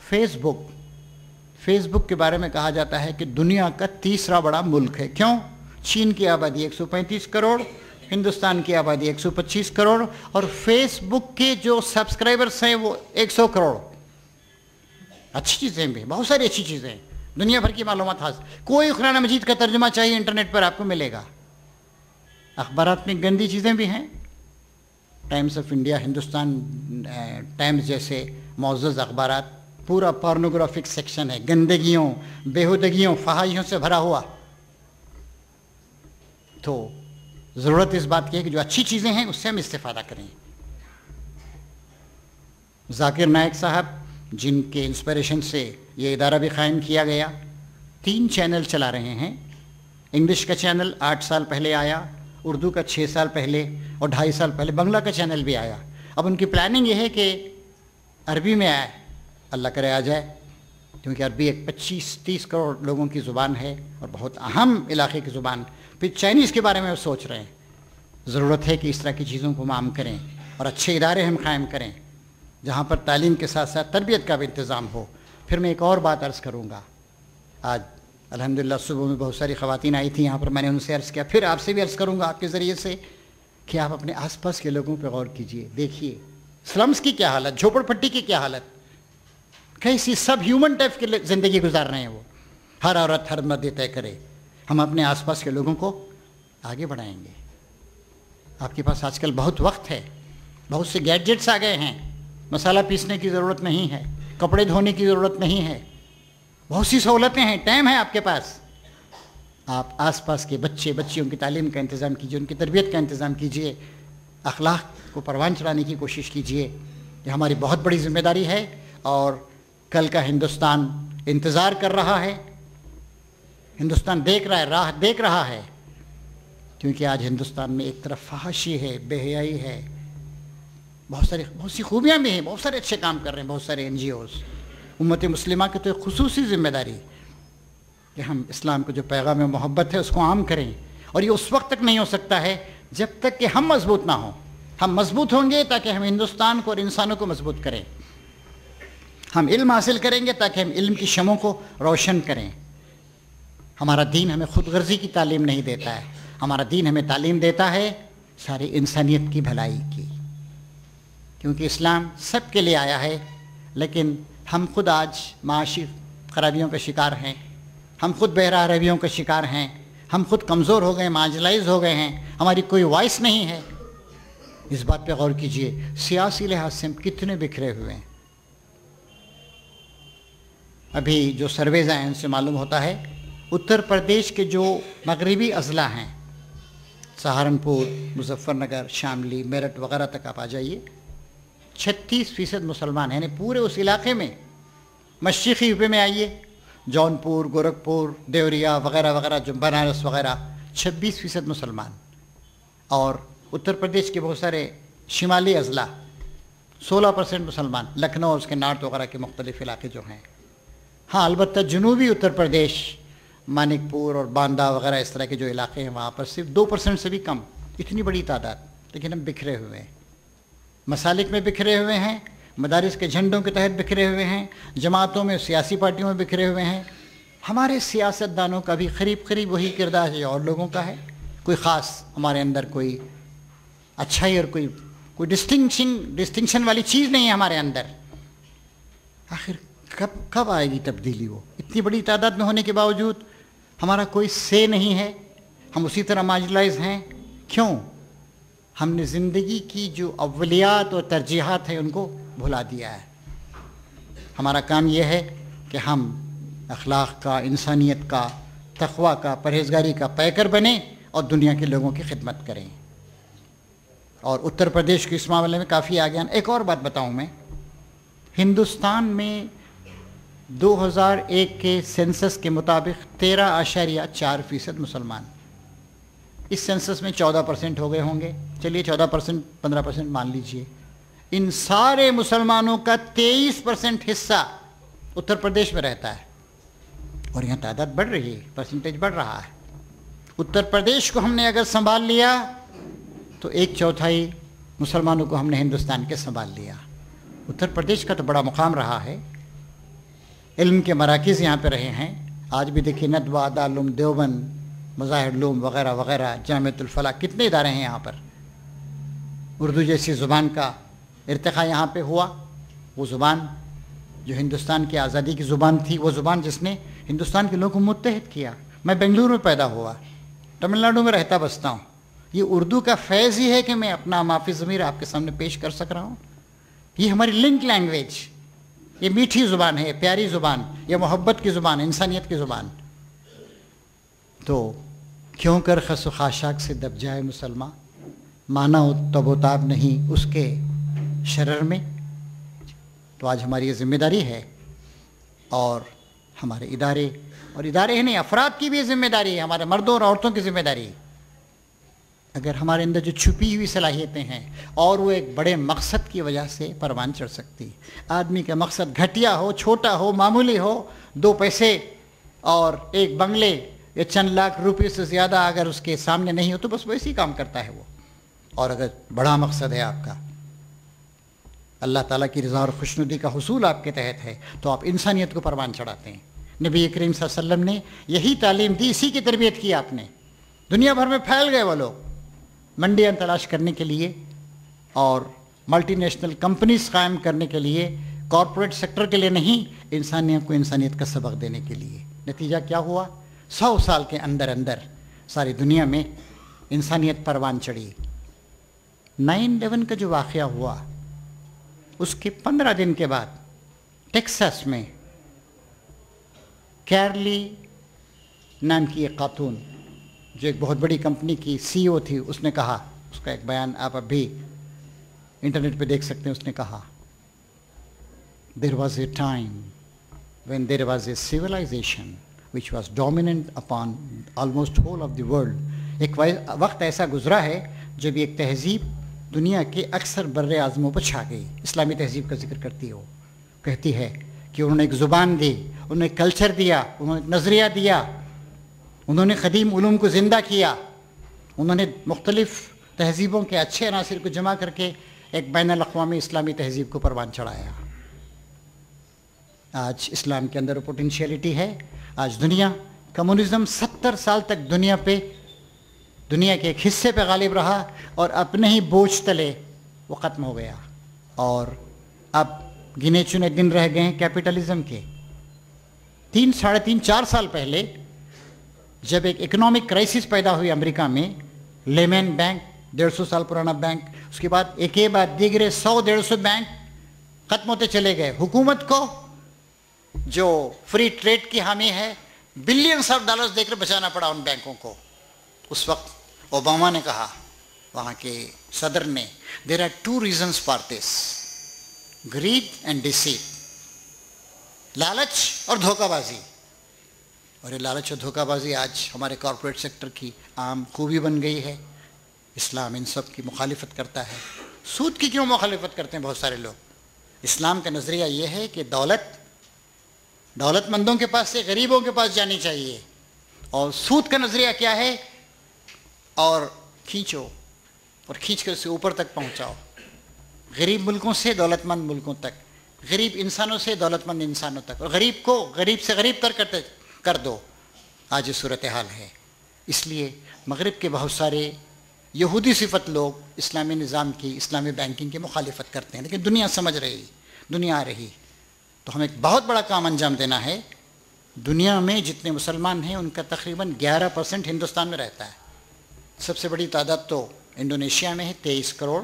فیس بک کے بارے میں کہا جاتا ہے کہ دنیا کا تیسرا بڑا ملک ہے. کیوں؟ چین کی آبادی 135 کروڑ، ہندوستان کی آبادی 125 کروڑ، اور فیس بک کے جو سبسکرائبرز ہیں وہ 100 کروڑ. اچھی چیزیں بھی، بہت ساری اچھی چیزیں ہیں، دنیا بھر کی معلومات حاصل. کوئی قرآن مجید کا ترجمہ چاہیے انٹرنیٹ پر آپ کو ملے گا. اخبارات میں گندی چیزیں بھی ہیں. Times of India, Hindustan Times جیسے معزز اخبارات، پورا پارنوگرافک سیکشن ہے، گندگیوں، بیہودگیوں، فحاشیوں سے بھرا ہوا. تو ضرورت اس بات کی ہے کہ جو اچھی چیزیں ہیں اس سے ہم استفادہ کریں. ذاکر نائک صاحب، جن کے انسپریشن سے یہ ادارہ بھی قائم کیا گیا، 3 چینل چلا رہے ہیں. انگلش کا چینل 8 سال پہلے آیا، اردو کا 6 سال پہلے، اور 2.5 سال پہلے بنگلہ کا چینل بھی آیا. اب ان کی پلاننگ یہ ہے کہ عربی میں آئے، اللہ کرے آ جائے، کیونکہ عربی ایک 25-30 کروڑ لوگوں کی زبان ہے اور بہت اہم علاقے کی زبان. پھر چائنیز کے بارے میں وہ سوچ رہے ہیں. ضرورت ہے کہ اس طرح کی چیزوں کو ہم عام کریں اور اچھے ادارے ہم قائم کریں جہاں پر تعلیم کے ساتھ ساتھ تربیت کا بھی انتظام ہو. پھر میں ایک اور بات عرض کروں گا. آج الحمدللہ صبح میں بہت ساری خواتین آئی تھیں یہاں پر، میں نے ان سے عرض کیا، پھر آپ سے بھی عرض کروں گا آپ کے ذریعے سے، کہ آپ اپنے آس پاس کے لوگوں پہ غور کیجئے. دیکھیے سلمز کی کیا حالت، جھوپڑ پٹی کی کیا حالت، کیسی سب ہیومن ٹائپ کی زندگی گزار رہے ہیں وہ. ہر عورت ہر مرد طے کرے. ہم اپنے آس پاس کے لوگوں کو آگے بڑھائیں گے. آپ کے پاس آج کل بہت وقت ہے، بہت سے گیجٹس آ گئے ہیں. مسالہ پیسنے کی ضرورت نہیں ہے، کپڑے دھونے کی ضرورت نہیں ہے، بہت سی سہولتیں ہیں، ٹائم ہے آپ کے پاس. آپ آس پاس کے بچیوں کی تعلیم کا انتظام کیجیے، ان کی تربیت کا انتظام کیجیے، اخلاق کو پروان چڑھانے کی کوشش کیجیے. یہ ہماری بہت بڑی ذمہ داری ہے. اور کل کا ہندوستان انتظار کر رہا ہے، ہندوستان دیکھ رہا ہے، راہ دیکھ رہا ہے، کیونکہ آج ہندوستان میں ایک طرف فحاشی ہے، بے حیائی ہے، بہت سی خوبیاں بھی ہیں، بہت سارے اچھے کام کر رہے ہیں بہت سارے NGOs۔ امت مسلمہ کی تو ایک خصوصی ذمہ داری کہ ہم اسلام کو جو پیغام محبت ہے اس کو عام کریں، اور یہ اس وقت تک نہیں ہو سکتا ہے جب تک کہ ہم مضبوط نہ ہوں۔ ہم مضبوط ہوں گے تاکہ ہم ہندوستان کو اور انسانوں کو مضبوط کریں، ہم علم حاصل کریں گے تاکہ ہم علم کی شمعوں کو روشن کریں۔ ہمارا دین ہمیں خود غرضی کی تعلیم نہیں دیتا ہے، ہمارا دین ہمیں تعلیم دیتا ہے ساری انسانیت کی بھلائی کی، کیونکہ اسلام سب کے لیے آیا ہے، لیکن ہم خود آج معاشی خرابیوں کا شکار ہیں، ہم خود بہرہ رویوں کا شکار ہیں، ہم خود کمزور ہو گئے، مارجنلائز ہو گئے ہیں، ہماری کوئی وائس نہیں ہے۔ اس بات پہ غور کیجئے، سیاسی لحاظ سے ہم کتنے بکھرے ہوئے ہیں۔ ابھی جو سرویز ہیں ان سے معلوم ہوتا ہے اتر پردیش کے جو مغربی اضلاع ہیں، سہارنپور، مظفر نگر، شاملی، میرٹھ وغیرہ تک آپ آ جائیے، 36% مسلمان ہیں، یعنی پورے اس علاقے میں۔ مشرقی یو پی میں آئیے، جونپور، گورکھپور، دیوریا وغیرہ وغیرہ، جو بنارس وغیرہ، 26% مسلمان، اور اتر پردیش کے بہت سارے شمالی اضلاع 16% مسلمان، لکھنؤ اس کے نارتھ وغیرہ کے مختلف علاقے جو ہیں۔ ہاں البتہ جنوبی اتر پردیش، مانک پور اور باندہ وغیرہ اس طرح کے جو علاقے ہیں وہاں پر صرف 2% سے بھی کم، اتنی بڑی تعداد، لیکن ہم بکھرے ہوئے ہیں، مسالک میں بکھرے ہوئے ہیں، مدارس کے جھنڈوں کے تحت بکھرے ہوئے ہیں، جماعتوں میں، سیاسی پارٹیوں میں بکھرے ہوئے ہیں۔ ہمارے سیاستدانوں کا بھی قریب وہی کردار ہے جو اور لوگوں کا ہے، کوئی خاص ہمارے اندر کوئی اچھائی اور کوئی ڈسٹنکشن والی چیز نہیں ہے ہمارے اندر۔ آخر کب آئے گی تبدیلی؟ وہ اتنی بڑی تعداد میں ہونے کے باوجود ہمارا کوئی سے نہیں ہے، ہم اسی طرح مارجنلائز ہیں۔ کیوں؟ ہم نے زندگی کی جو اولیات اور ترجیحات ہیں ان کو بھلا دیا ہے۔ ہمارا کام یہ ہے کہ ہم اخلاق کا، انسانیت کا، تقویٰ کا، پرہیزگاری کا پیکر بنیں اور دنیا کے لوگوں کی خدمت کریں، اور اتر پردیش کے اس معاملے میں کافی آگے آنا۔ ایک اور بات بتاؤں میں، ہندوستان میں 2001 کے سینسس کے مطابق 13.4% مسلمان، اس سینسس میں 14% ہو گئے ہوں گے، چلیے 14% 15% مان لیجئے۔ ان سارے مسلمانوں کا 23% حصہ اتر پردیش میں رہتا ہے، اور یہاں تعداد بڑھ رہی ہے، پرسنٹیج بڑھ رہا ہے۔ اتر پردیش کو ہم نے اگر سنبھال لیا تو 1/4 مسلمانوں کو ہم نے ہندوستان کے سنبھال لیا۔ اتر پردیش کا تو بڑا مقام رہا ہے، علم کے مراکز یہاں پہ رہے ہیں۔ آج بھی دیکھیے ندوہ، دارالعلوم دیوبند، مظاہر علوم وغیرہ وغیرہ، جامعۃ الفلاح، کتنے ادارے ہیں یہاں پر۔ اردو جیسی زبان کا ارتقاء یہاں پہ ہوا، وہ زبان جو ہندوستان کی آزادی کی زبان تھی، وہ زبان جس نے ہندوستان کے لوگوں کو متحد کیا۔ میں بنگلورو میں پیدا ہوا، تمل ناڈو میں رہتا بستا ہوں، یہ اردو کا فیض ہی ہے کہ میں اپنا مافی ضمیر آپ کے سامنے پیش کر سک رہا ہوں۔ یہ ہماری لنک لینگویج، یہ میٹھی زبان ہے، پیاری زبان، یہ محبت کی زبان، انسانیت کی زبان۔ تو کیوں کر خس و خاشاک سے دب جائے مسلمان، مانا تب و تاب نہیں اس کے شرر میں۔ تو آج ہماری یہ ذمہ داری ہے، اور ہمارے ادارے ہی نہیں، افراد کی بھی ذمہ داری ہے، ہمارے مردوں اور عورتوں کی ذمہ داری۔ اگر ہمارے اندر جو چھپی ہوئی صلاحیتیں ہیں اور وہ ایک بڑے مقصد کی وجہ سے پروان چڑھ سکتی، آدمی کا مقصد گھٹیا ہو، چھوٹا ہو، معمولی ہو، 2 پیسے اور ایک بنگلے یا چند لاکھ روپے سے زیادہ اگر اس کے سامنے نہیں ہو تو بس ویسے ہی کام کرتا ہے وہ۔ اور اگر بڑا مقصد ہے آپ کا، اللہ تعالیٰ کی رضا اور خوشنودی کا حصول آپ کے تحت ہے، تو آپ انسانیت کو پروان چڑھاتے ہیں۔ نبی کریم صلی اللہ علیہ وسلم نے یہی تعلیم دی، اسی کی تربیت کی آپ نے۔ دنیا بھر میں پھیل گئے وہ لوگ منڈیاں تلاش کرنے کے لیے اور ملٹی نیشنل کمپنیز قائم کرنے کے لیے، کارپوریٹ سیکٹر کے لیے نہیں، انسانیت کو انسانیت کا سبق دینے کے لیے۔ نتیجہ کیا ہوا؟ 100 سال کے اندر اندر ساری دنیا میں انسانیت پروان چڑھی۔ 9/11 کا جو واقعہ ہوا اس کے 15 دن کے بعد ٹیکساس میں کیرلی نام کی ایک خاتون جو ایک بہت بڑی کمپنی کی CEO تھی، اس نے کہا، اس کا ایک بیان آپ اب بھی انٹرنیٹ پہ دیکھ سکتے ہیں، اس نے کہا there was a time when there was a civilization which was dominant upon almost whole of the world. ایک وقت ایسا گزرا ہے جب ایک تہذیب دنیا کے اکثر بر اعظموں پر چھا گئی. اسلامی تہذیب کا ذکر کرتی ہو، کہتی ہے کہ انہوں نے ایک زبان دی، انہوں نے کلچر دیا، انہوں نے ایک نظریہ دیا، انہوں نے قدیم علوم کو زندہ کیا، انہوں نے مختلف تہذیبوں کے اچھے عناصر کو جمع کر کے ایک بین الاقوامی اسلامی تہذیب کو پروان چڑھایا. آج اسلام کے اندر پوٹینشیلٹی ہے. آج دنیا کمیونزم 70 سال تک دنیا کے ایک حصے پہ غالب رہا اور اپنے ہی بوجھ تلے وہ ختم ہو گیا، اور اب گنے چنے دن رہ گئے ہیں کیپٹلزم کے. 3 ساڑھے 3 4 سال پہلے جب ایک اکنامک کرائسس پیدا ہوئی امریکہ میں، لیمن بینک 150 سال پرانا بینک، اس کے بعد ایک کے بعد دیگرے 100-150 بینک ختم ہوتے چلے گئے. حکومت کو جو فری ٹریڈ کی حامی ہے بلینز آف ڈالرز دے کر بچانا پڑا ان بینکوں کو. اس وقت اوباما نے کہا، وہاں کے صدر نے، there are 2 reasons for this: greed and deceit. لالچ اور دھوکہ بازی. اور یہ لالچ اور دھوکہ بازی آج ہمارے کارپوریٹ سیکٹر کی عام خوبی بن گئی ہے. اسلام ان سب کی مخالفت کرتا ہے. سود کی کیوں مخالفت کرتے ہیں بہت سارے لوگ؟ اسلام کا نظریہ یہ ہے کہ دولت مندوں کے پاس سے غریبوں کے پاس جانی چاہیے. اور سود کا نظریہ کیا ہے؟ اور کھینچو اور کھینچ کر اسے اوپر تک پہنچاؤ، غریب ملکوں سے دولت مند ملکوں تک، غریب انسانوں سے دولت مند انسانوں تک، اور غریب کو غریب سے غریب تر کر دو. آج یہ صورتحال ہے. اس لیے مغرب کے بہت سارے یہودی صفت لوگ اسلامی نظام کی، اسلامی بینکنگ کی مخالفت کرتے ہیں، لیکن دنیا سمجھ رہی، دنیا آ رہی. تو ہمیں ایک بہت بڑا کام انجام دینا ہے. دنیا میں جتنے مسلمان ہیں ان کا تقریباً 11% ہندوستان میں رہتا ہے. سب سے بڑی تعداد تو انڈونیشیا میں ہے 23 کروڑ،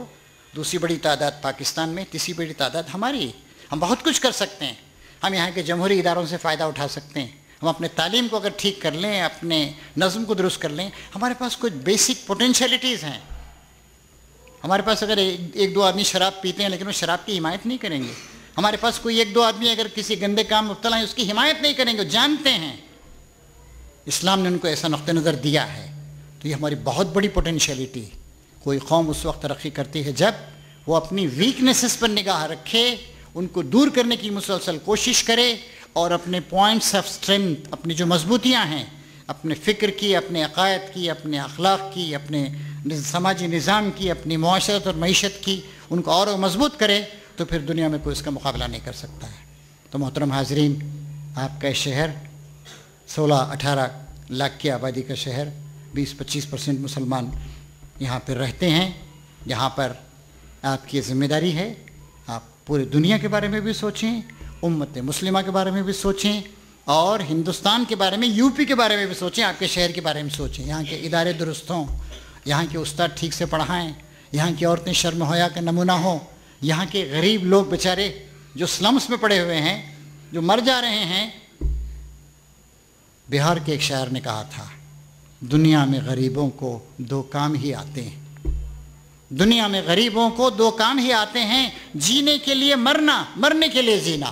دوسری بڑی تعداد پاکستان میں، تیسری بڑی تعداد ہماری. ہم بہت کچھ کر سکتے ہیں. ہم یہاں کے جمہوری اداروں سے فائدہ اٹھا سکتے ہیں. ہم اپنے تعلیم کو اگر ٹھیک کر لیں، اپنے نظم کو درست کر لیں، ہمارے پاس کچھ بیسک پوٹینشیلٹیز ہیں. ہمارے پاس اگر 1-2 آدمی شراب پیتے ہیں لیکن وہ شراب کی حمایت نہیں کریں گے. ہمارے پاس کوئی 1-2 آدمی اگر کسی گندے کام مبتلا ہیں اس کی حمایت نہیں کریں گے، وہ جانتے ہیں. اسلام نے ان کو ایسا نقطہ نظر دیا ہے. تو یہ ہماری بہت بڑی پوٹینشیلٹی. کوئی قوم اس وقت ترقی کرتی ہے جب وہ اپنی ویکنیسز پر نگاہ رکھے، ان کو دور کرنے کی مسلسل کوشش کرے، اور اپنے پوائنٹس آف اسٹرینتھ، اپنی جو مضبوطیاں ہیں، اپنے فکر کی، اپنے عقائد کی، اپنے اخلاق کی، اپنے سماجی نظام کی، اپنی معاشرت اور معیشت کی، ان کو اور مضبوط کرے، تو پھر دنیا میں کوئی اس کا مقابلہ نہیں کر سکتا ہے. تو محترم حاضرین، آپ کا شہر 16-18 لاکھ کی آبادی کا شہر، 20-25% مسلمان یہاں پر رہتے ہیں. یہاں پر آپ کی ذمہ داری ہے، آپ پورے دنیا کے بارے میں بھی سوچیں، امت مسلمہ کے بارے میں بھی سوچیں، اور ہندوستان کے بارے میں، یو پی کے بارے میں بھی سوچیں، آپ کے شہر کے بارے میں سوچیں. یہاں کے ادارے درست ہوں، یہاں کے استاد ٹھیک سے پڑھائیں، یہاں کی عورتیں شرم و حیا کا نمونہ ہوں، یہاں کے غریب لوگ بیچارے جو سلمس میں پڑے ہوئے ہیں، جو مر جا رہے ہیں. بہار کے ایک شاعر نے کہا تھا، دنیا میں غریبوں کو 2 کام ہی آتے ہیں. دنیا میں غریبوں کو 2 کام ہی آتے ہیں: جینے کے لیے مرنا، مرنے کے لیے جینا.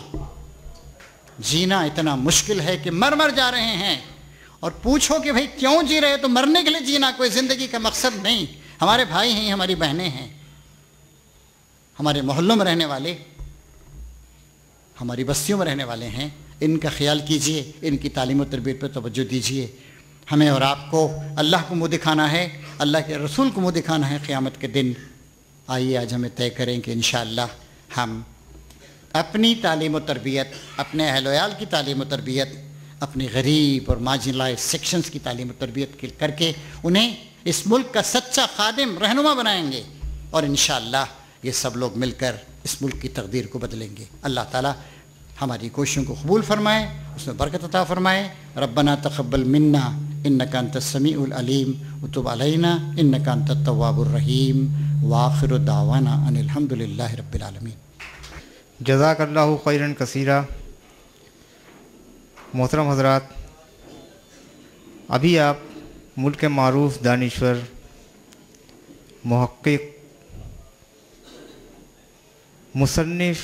جینا اتنا مشکل ہے کہ مر جا رہے ہیں، اور پوچھو کہ بھئی کیوں جی رہے؟ تو مرنے کے لیے جینا کوئی زندگی کا مقصد نہیں. ہمارے بھائی ہیں، ہماری بہنیں ہیں، ہمارے محلوں میں رہنے والے، ہماری بستیوں میں رہنے والے ہیں. ان کا خیال کیجئے، ان کی تعلیم و تربیت پر توجہ دیجئے. ہمیں اور آپ کو اللہ کو منہ دکھانا ہے، اللہ کے رسول کو منہ دکھانا ہے قیامت کے دن. آئیے آج ہمیں طے کریں کہ انشاءاللہ ہم اپنی تعلیم و تربیت، اپنے اہل ویال کی تعلیم و تربیت، اپنے غریب اور مارجنلائز سیکشنز کی تعلیم و تربیت کر کے انہیں اس ملک کا سچا خادم، رہنما بنائیں گے، اور انشاءاللہ یہ سب لوگ مل کر اس ملک کی تقدیر کو بدلیں گے. اللہ تعالیٰ ہماری کوششوں کو قبول فرمائے، اس میں برکت عطا فرمائے. ربنا تقبل منا انک انت السمیع العلیم وتب علینا انک انت التواب الرحیم وآخر دعوانا ان الحمد للہ رب العالمین. جزاک اللہ خیرا کثیرا. محترم حضرات، ابھی آپ ملک کے معروف دانشور، محقق، مصنف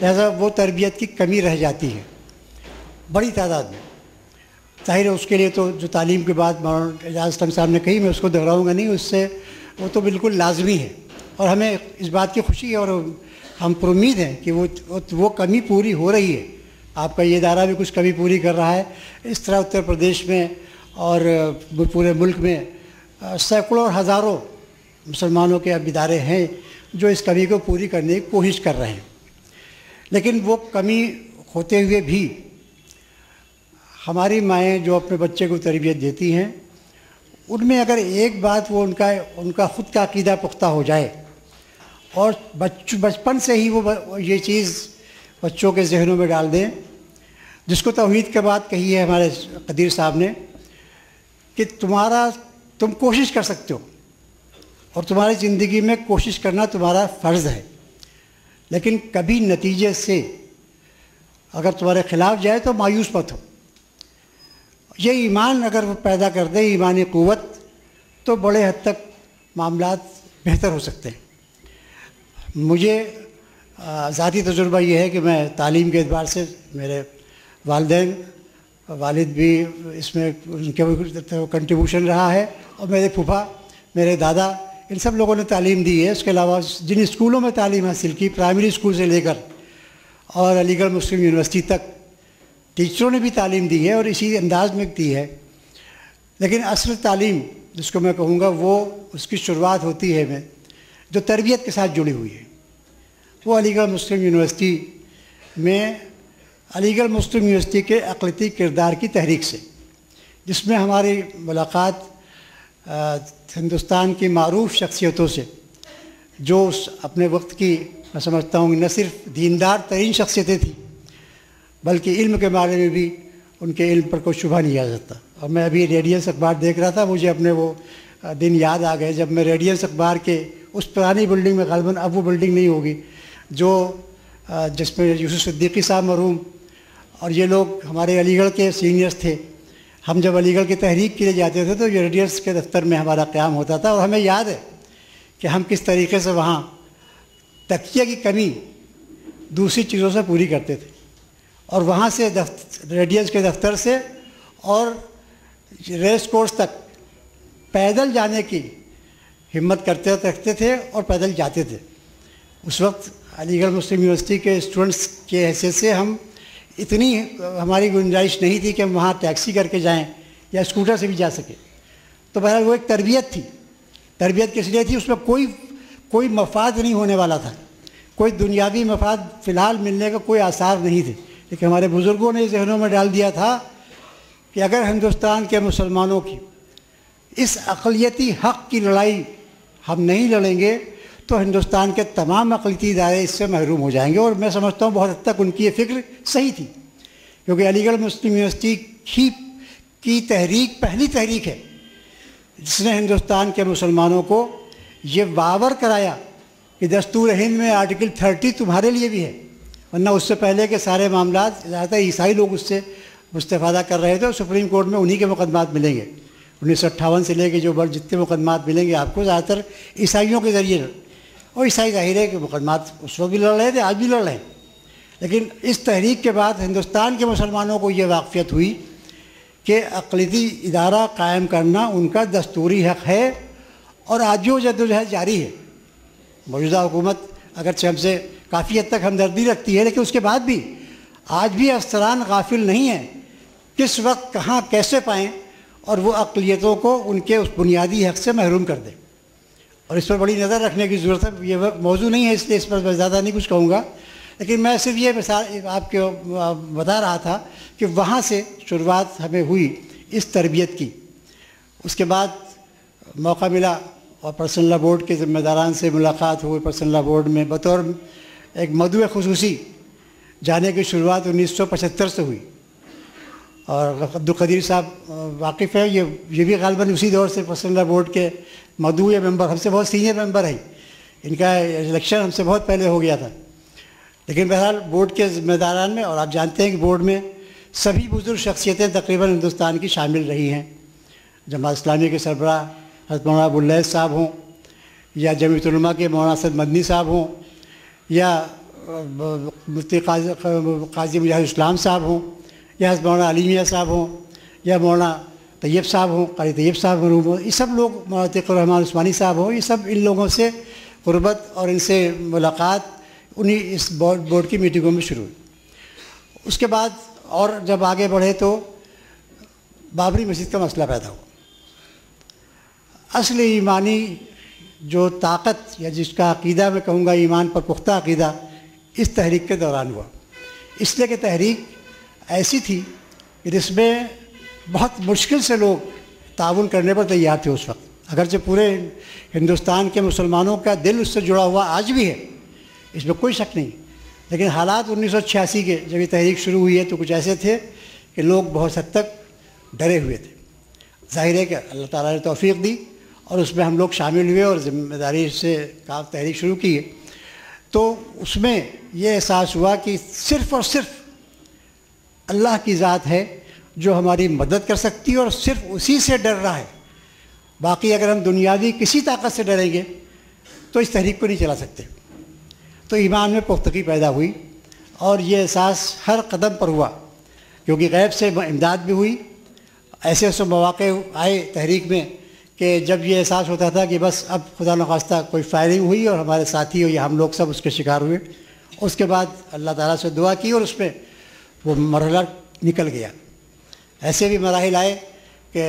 لہذا وہ تربیت کی کمی رہ جاتی ہے بڑی تعداد میں. ظاہر ہے اس کے لیے تو جو تعلیم کے بعد مولانا اعجاز اسلم صاحب نے کہی میں اس کو دہراؤں گا نہیں, اس سے وہ تو بالکل لازمی ہے اور ہمیں اس بات کی خوشی ہے اور ہم پر امید ہیں کہ وہ کمی پوری ہو رہی ہے. آپ کا یہ ادارہ بھی کچھ کمی پوری کر رہا ہے. اس طرح اتر پردیش میں اور پورے ملک میں سینکڑوں اور ہزاروں مسلمانوں کے اب ادارے ہیں جو اس کمی کو پوری کرنے کی کوشش کر رہے ہیں. لیکن وہ کمی ہوتے ہوئے بھی ہماری مائیں جو اپنے بچے کو تربیت دیتی ہیں ان میں اگر ایک بات وہ ان کا خود کا عقیدہ پختہ ہو جائے اور بچپن سے ہی وہ یہ چیز بچوں کے ذہنوں میں ڈال دیں, جس کو توحید کے بعد کہی ہے ہمارے قدیر صاحب نے کہ تم کوشش کر سکتے ہو اور تمہاری زندگی میں کوشش کرنا تمہارا فرض ہے, لیکن کبھی نتیجے سے اگر تمہارے خلاف جائے تو مایوس مت ہو. یہ ایمان اگر وہ پیدا کر دے, ایمانی قوت, تو بڑے حد تک معاملات بہتر ہو سکتے ہیں. مجھے ذاتی تجربہ یہ ہے کہ میں تعلیم کے اعتبار سے میرے والدین, والد بھی اس میں ان کے کنٹریبیوشن رہا ہے, اور میرے پھوپھا, میرے دادا, ان سب لوگوں نے تعلیم دی ہے. اس کے علاوہ جن اسکولوں میں تعلیم حاصل کی, پرائمری اسکول سے لے کر اور علی گڑھ مسلم یونیورسٹی تک, ٹیچروں نے بھی تعلیم دی ہے اور اسی انداز میں دی ہے. لیکن اصل تعلیم جس کو میں کہوں گا وہ اس کی شروعات ہوتی ہے جو تربیت کے ساتھ جڑی ہوئی ہے. وہ علی گڑھ مسلم یونیورسٹی میں علی گڑھ مسلم یونیورسٹی کے اقلیتی کردار کی تحریک سے, جس میں ہماری ملاقات ہندوستان کی معروف شخصیتوں سے جو اپنے وقت کی میں سمجھتا ہوں نہ صرف دیندار ترین شخصیتیں تھیں بلکہ علم کے بارے میں بھی ان کے علم پر کوئی شبہ نہیں آ سکتا. اور میں ابھی ریڈینس اخبار دیکھ رہا تھا, مجھے اپنے وہ دن یاد آ گئے جب میں ریڈینس اخبار کے اس پرانی بلڈنگ میں, غالباً اب وہ بلڈنگ نہیں ہوگی, جس میں یوسف صدیقی صاحب مرحوم اور یہ لوگ ہمارے علی گڑھ کے سینئرز تھے. ہم جب علی گڑھ کی تحریک کے لیے جاتے تھے تو یہ ریڈینس کے دفتر میں ہمارا قیام ہوتا تھا, اور ہمیں یاد ہے کہ ہم کس طریقے سے وہاں تکیہ کی کمی دوسری چیزوں سے پوری کرتے تھے, اور وہاں سے ریڈینس کے دفتر سے اور ریس کورس تک پیدل جانے کی ہمت رکھتے تھے اور پیدل جاتے تھے. اس وقت علی گڑھ مسلم یونیورسٹی کے اسٹوڈنٹس کی حیثیت سے اتنی ہماری گنجائش نہیں تھی کہ ہم وہاں ٹیکسی کر کے جائیں یا اسکوٹر سے بھی جا سکیں. تو بہرحال وہ ایک تربیت تھی. تربیت کس لیے تھی؟ اس میں کوئی مفاد نہیں ہونے والا تھا, کوئی دنیاوی مفاد فی الحال ملنے کا کوئی آثار نہیں تھے. لیکن ہمارے بزرگوں نے ذہنوں میں ڈال دیا تھا کہ اگر ہندوستان کے مسلمانوں کی اس اقلیتی حق کی لڑائی ہم نہیں لڑیں گے تو ہندوستان کے تمام اقلیتی ادارے اس سے محروم ہو جائیں گے. اور میں سمجھتا ہوں بہت حد تک ان کی یہ فکر صحیح تھی, کیونکہ علی گڑھ مسلم یونیورسٹی کی تحریک پہلی تحریک ہے جس نے ہندوستان کے مسلمانوں کو یہ باور کرایا کہ دستور ہند میں آرٹیکل 30 تمہارے لیے بھی ہے, ورنہ اس سے پہلے کے سارے معاملات زیادہ عیسائی لوگ اس سے مستفادہ کر رہے تھے. اور سپریم کورٹ میں انہی کے مقدمات ملیں گے 1958 سے لے کے جو جتنے مقدمات ملیں گے آپ کو زیادہ تر عیسائیوں کے ذریعے, اور عیسائی ظاہر ہے کہ مقدمات اس وقت بھی لڑ رہے تھے, آج بھی لڑ رہے ہیں. لیکن اس تحریک کے بعد ہندوستان کے مسلمانوں کو یہ واقفیت ہوئی کہ اقلیتی ادارہ قائم کرنا ان کا دستوری حق ہے, اور آج بھی وہ جدوجہد جاری ہے. موجودہ حکومت اگرچہ ہم سے کافی حد تک ہمدردی رکھتی ہے, لیکن اس کے بعد بھی آج بھی افسران غافل نہیں ہیں کس وقت کہاں کیسے پائیں اور وہ اقلیتوں کو ان کے اس بنیادی حق سے محروم کر دیں. اور اس پر بڑی نظر رکھنے کی ضرورت ہے. یہ موضوع نہیں ہے اس لیے اس پر میں زیادہ نہیں کچھ کہوں گا, لیکن میں صرف یہ مثال آپ کو بتا رہا تھا کہ وہاں سے شروعات ہمیں ہوئی اس تربیت کی. اس کے بعد موقع ملا اور پرسنل لا بورڈ کے ذمہ داران سے ملاقات ہوئی. پرسنل لا بورڈ میں بطور ایک مدعو خصوصی جانے کی شروعات 1975 سے ہوئی, اور عبدالقدیر صاحب واقف ہے, یہ بھی غالباً اسی دور سے پرسنل لا بورڈ کے مدعو ممبر, ہم سے بہت سینئر ممبر ہیں. ان کا الیکشن ہم سے بہت پہلے ہو گیا تھا. لیکن بہرحال بورڈ کے ذمہ داران میں, اور آپ جانتے ہیں کہ بورڈ میں سبھی بزرگ شخصیتیں تقریباً ہندوستان کی شامل رہی ہیں. جماعت اسلامی کے سربراہ حضرت مولانا ابواللیث صاحب ہوں, یا جمعیت علماء کے مولانا اسد مدنی صاحب ہوں, یا مفتی قاضی مجاہد اسلام صاحب ہوں، یا مولانا علی میاں صاحب ہوں، یا مولانا طیب صاحب ہوں، قاری طیب صاحب مرحوم ہوں، یہ سب لوگ، مولانا عتیق الرحمٰن عثمانی صاحب ہوں، یہ سب ان لوگوں سے قربت اور ان سے ملاقات انہیں اس بورڈ کی میٹنگوں میں شروع ہوئی۔ اس کے بعد اور جب آگے بڑھے تو بابری مسجد کا مسئلہ پیدا ہوا۔ اصل ایمانی جو طاقت یا جس کا عقیدہ میں کہوں گا ایمان پر پختہ عقیدہ اس تحریک کے دوران ہوا، اس لیے کہ تحریک ایسی تھی کہ جس میں بہت مشکل سے لوگ تعاون کرنے پر تیار تھے اس وقت، اگرچہ پورے ہندوستان کے مسلمانوں کا دل اس سے جڑا ہوا آج بھی ہے، اس میں کوئی شک نہیں، لیکن حالات 1986 کے جب یہ تحریک شروع ہوئی ہے تو کچھ ایسے تھے کہ لوگ بہت حد تک ڈرے ہوئے تھے۔ ظاہر ہے کہ اللہ تعالیٰ نے توفیق دی اور اس میں ہم لوگ شامل ہوئے اور ذمہ داری سے کام تحریک شروع کی ہے، تو اس میں یہ احساس ہوا کہ صرف اور صرف اللہ کی ذات ہے جو ہماری مدد کر سکتی ہے اور صرف اسی سے ڈر رہا ہے، باقی اگر ہم دنیاوی کسی طاقت سے ڈریں گے تو اس تحریک کو نہیں چلا سکتے۔ تو ایمان میں پختگی پیدا ہوئی اور یہ احساس ہر قدم پر ہوا، کیونکہ غیب سے امداد بھی ہوئی۔ ایسے ایسے مواقع آئے تحریک میں کہ جب یہ احساس ہوتا تھا کہ بس اب خدا نخواستہ کوئی فائرنگ ہوئی اور ہمارے ساتھی یا ہم لوگ سب اس کے شکار ہوئے، اس کے بعد اللہ تعالیٰ سے دعا کی اور اس میں وہ مرحلہ نکل گیا۔ ایسے بھی مراحل آئے کہ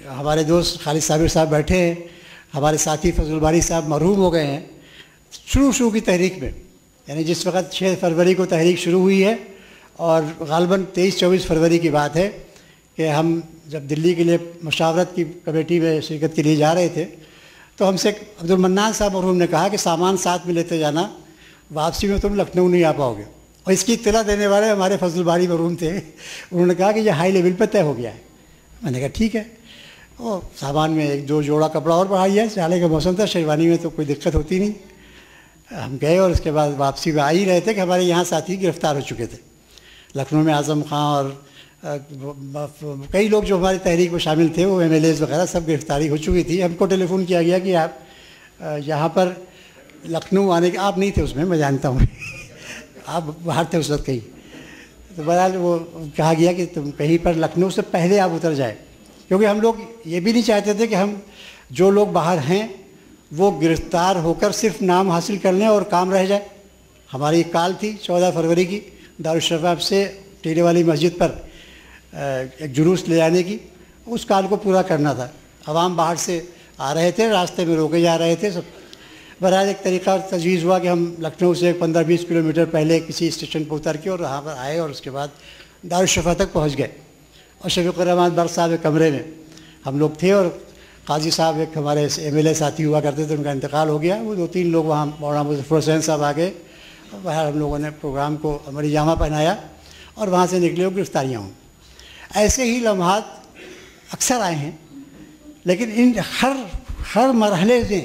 ہمارے دوست خالد صابر صاحب بیٹھے ہیں، ہمارے ساتھی فضل الباری صاحب مرحوم ہو گئے ہیں شروع کی تحریک میں، یعنی جس وقت 6 فروری کو تحریک شروع ہوئی ہے اور غالباً 23-24 فروری کی بات ہے کہ ہم جب دلی کے لیے مشاورت کی کمیٹی میں شرکت کے لیے جا رہے تھے تو ہم سے عبد المنان صاحب مرحوم نے کہا کہ سامان ساتھ میں لیتے جانا، واپسی میں تم لکھنؤ نہیں آ پاؤ گے، اور اس کی اطلاع دینے والے ہمارے فضل الباری مرحوم تھے، انہوں نے کہا کہ یہ ہائی لیول پہ طے ہو گیا ہے۔ میں نے کہا ٹھیک ہے، اور سامان میں 1-2 جوڑا کپڑا اور بڑھائی ہے، سیالے کا موسم تھا، شیروانی میں تو کوئی دقت ہوتی نہیں۔ ہم گئے اور اس کے بعد واپسی میں آ ہی رہے تھے کہ ہمارے یہاں ساتھی گرفتار ہو چکے تھے لکھنؤ میں، اعظم خان اور کئی لوگ جو ہماری تحریک میں شامل تھے، وہ MLAs وغیرہ سب گرفتاری ہو چکی تھی۔ ہم کو ٹیلی فون کیا گیا کہ آپ یہاں پر لکھنؤ آنے کے، آپ نہیں تھے اس میں جانتا ہوں آپ باہر تھے اس وقت کہیں، تو بہرحال وہ کہا گیا کہ تم کہیں پر لکھنؤ سے پہلے آپ اتر جائے، کیونکہ ہم لوگ یہ بھی نہیں چاہتے تھے کہ ہم جو لوگ باہر ہیں وہ گرفتار ہو کر صرف نام حاصل کر لیں اور کام رہ جائے۔ ہماری ایک کال تھی 14 فروری کی دارالشفاء سے ٹیلے والی مسجد پر ایک جلوس لے جانے کی، اس کال کو پورا کرنا تھا۔ عوام باہر سے آ رہے تھے، راستے میں روکے جا رہے تھے سب۔ بہرحال ایک طریقہ تجویز ہوا کہ ہم لکھنؤ سے 15-20 کلومیٹر پہلے کسی اسٹیشن پر اتر کے اور وہاں پر آئے اور اس کے بعد دارالشفاء تک پہنچ گئے، اور شفیق الرحمان برق صاحب کے کمرے میں ہم لوگ تھے، اور قاضی صاحب ایک ہمارے MLA ساتھی ہوا کرتے تھے، ان کا انتقال ہو گیا، وہ 2-3 لوگ وہاں، مولانا مظفر حسین صاحب آ گئے، بہرحال ہم لوگوں نے پروگرام کو عملی جامہ پہنایا اور وہاں سے نکلے اور گرفتاریاں ہوں۔ ایسے ہی لمحات اکثر آئے ہیں، لیکن ان ہر مرحلے سے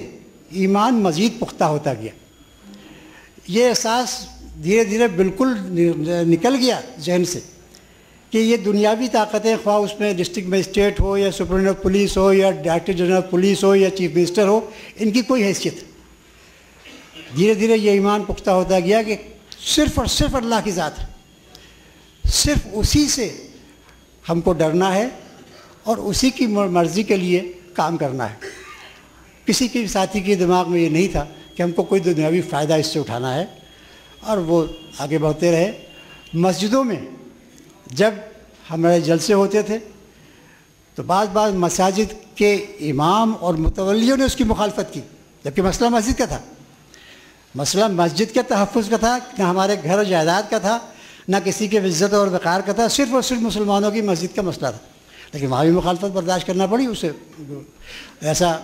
ایمان مزید پختہ ہوتا گیا۔ یہ احساس دھیرے دھیرے بالکل نکل گیا ذہن سے کہ یہ دنیاوی طاقتیں، خواہ اس میں ڈسٹرکٹ مجسٹریٹ ہو یا سپرنٹینڈنٹ آف پولیس ہو یا ڈائریکٹر جنرل آف پولیس ہو یا چیف منسٹر ہو، ان کی کوئی حیثیت۔ دھیرے دھیرے یہ ایمان پختہ ہوتا گیا کہ صرف اور صرف اللہ کی ذات ہے، صرف اسی سے ہم کو ڈرنا ہے اور اسی کی مرضی کے لیے کام کرنا ہے۔ کسی کے ساتھی کے دماغ میں یہ نہیں تھا کہ ہم کو کوئی دنیاوی فائدہ اس سے اٹھانا ہے، اور وہ آگے بڑھتے رہے۔ مسجدوں میں جب ہمارے جلسے ہوتے تھے تو بعض مساجد کے امام اور متولیوں نے اس کی مخالفت کی، جبکہ مسئلہ مسجد کا تھا، مسئلہ مسجد کے تحفظ کا تھا، نہ ہمارے گھر و جائیداد کا تھا، نہ کسی کے عزت اور وقار کا تھا، صرف اور صرف مسلمانوں کی مسجد کا مسئلہ تھا۔ لیکن وہاں بھی مخالفت برداشت کرنا پڑی اسے۔ ایسا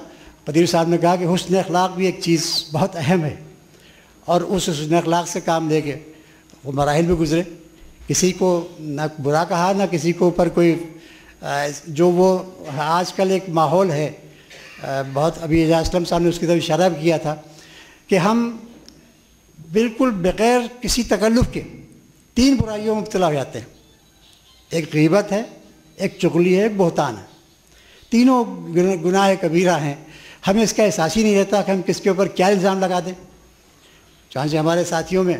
قدیر صاحب نے کہا کہ حسن اخلاق بھی ایک چیز بہت اہم ہے، اور اس حسن اخلاق سے کام لے کے وہ مراحل بھی گزرے، کسی کو نہ برا کہا، نہ کسی کو اوپر کوئی جو وہ آج کل ایک ماحول ہے بہت، ابھی اعجاز اسلم صاحب نے اس کی طرف اشارہ بھی کیا تھا کہ ہم بالکل بغیر کسی تکلف کے 3 برائیوں میں مبتلا ہو جاتے ہیں۔ ایک غیبت ہے، ایک چغلی ہے، ایک بہتان ہے۔ تینوں گناہ کبیرہ ہیں، ہمیں اس کا احساس ہی نہیں رہتا کہ ہم کس کے اوپر کیا الزام لگا دیں۔ چانچہ ہمارے ساتھیوں میں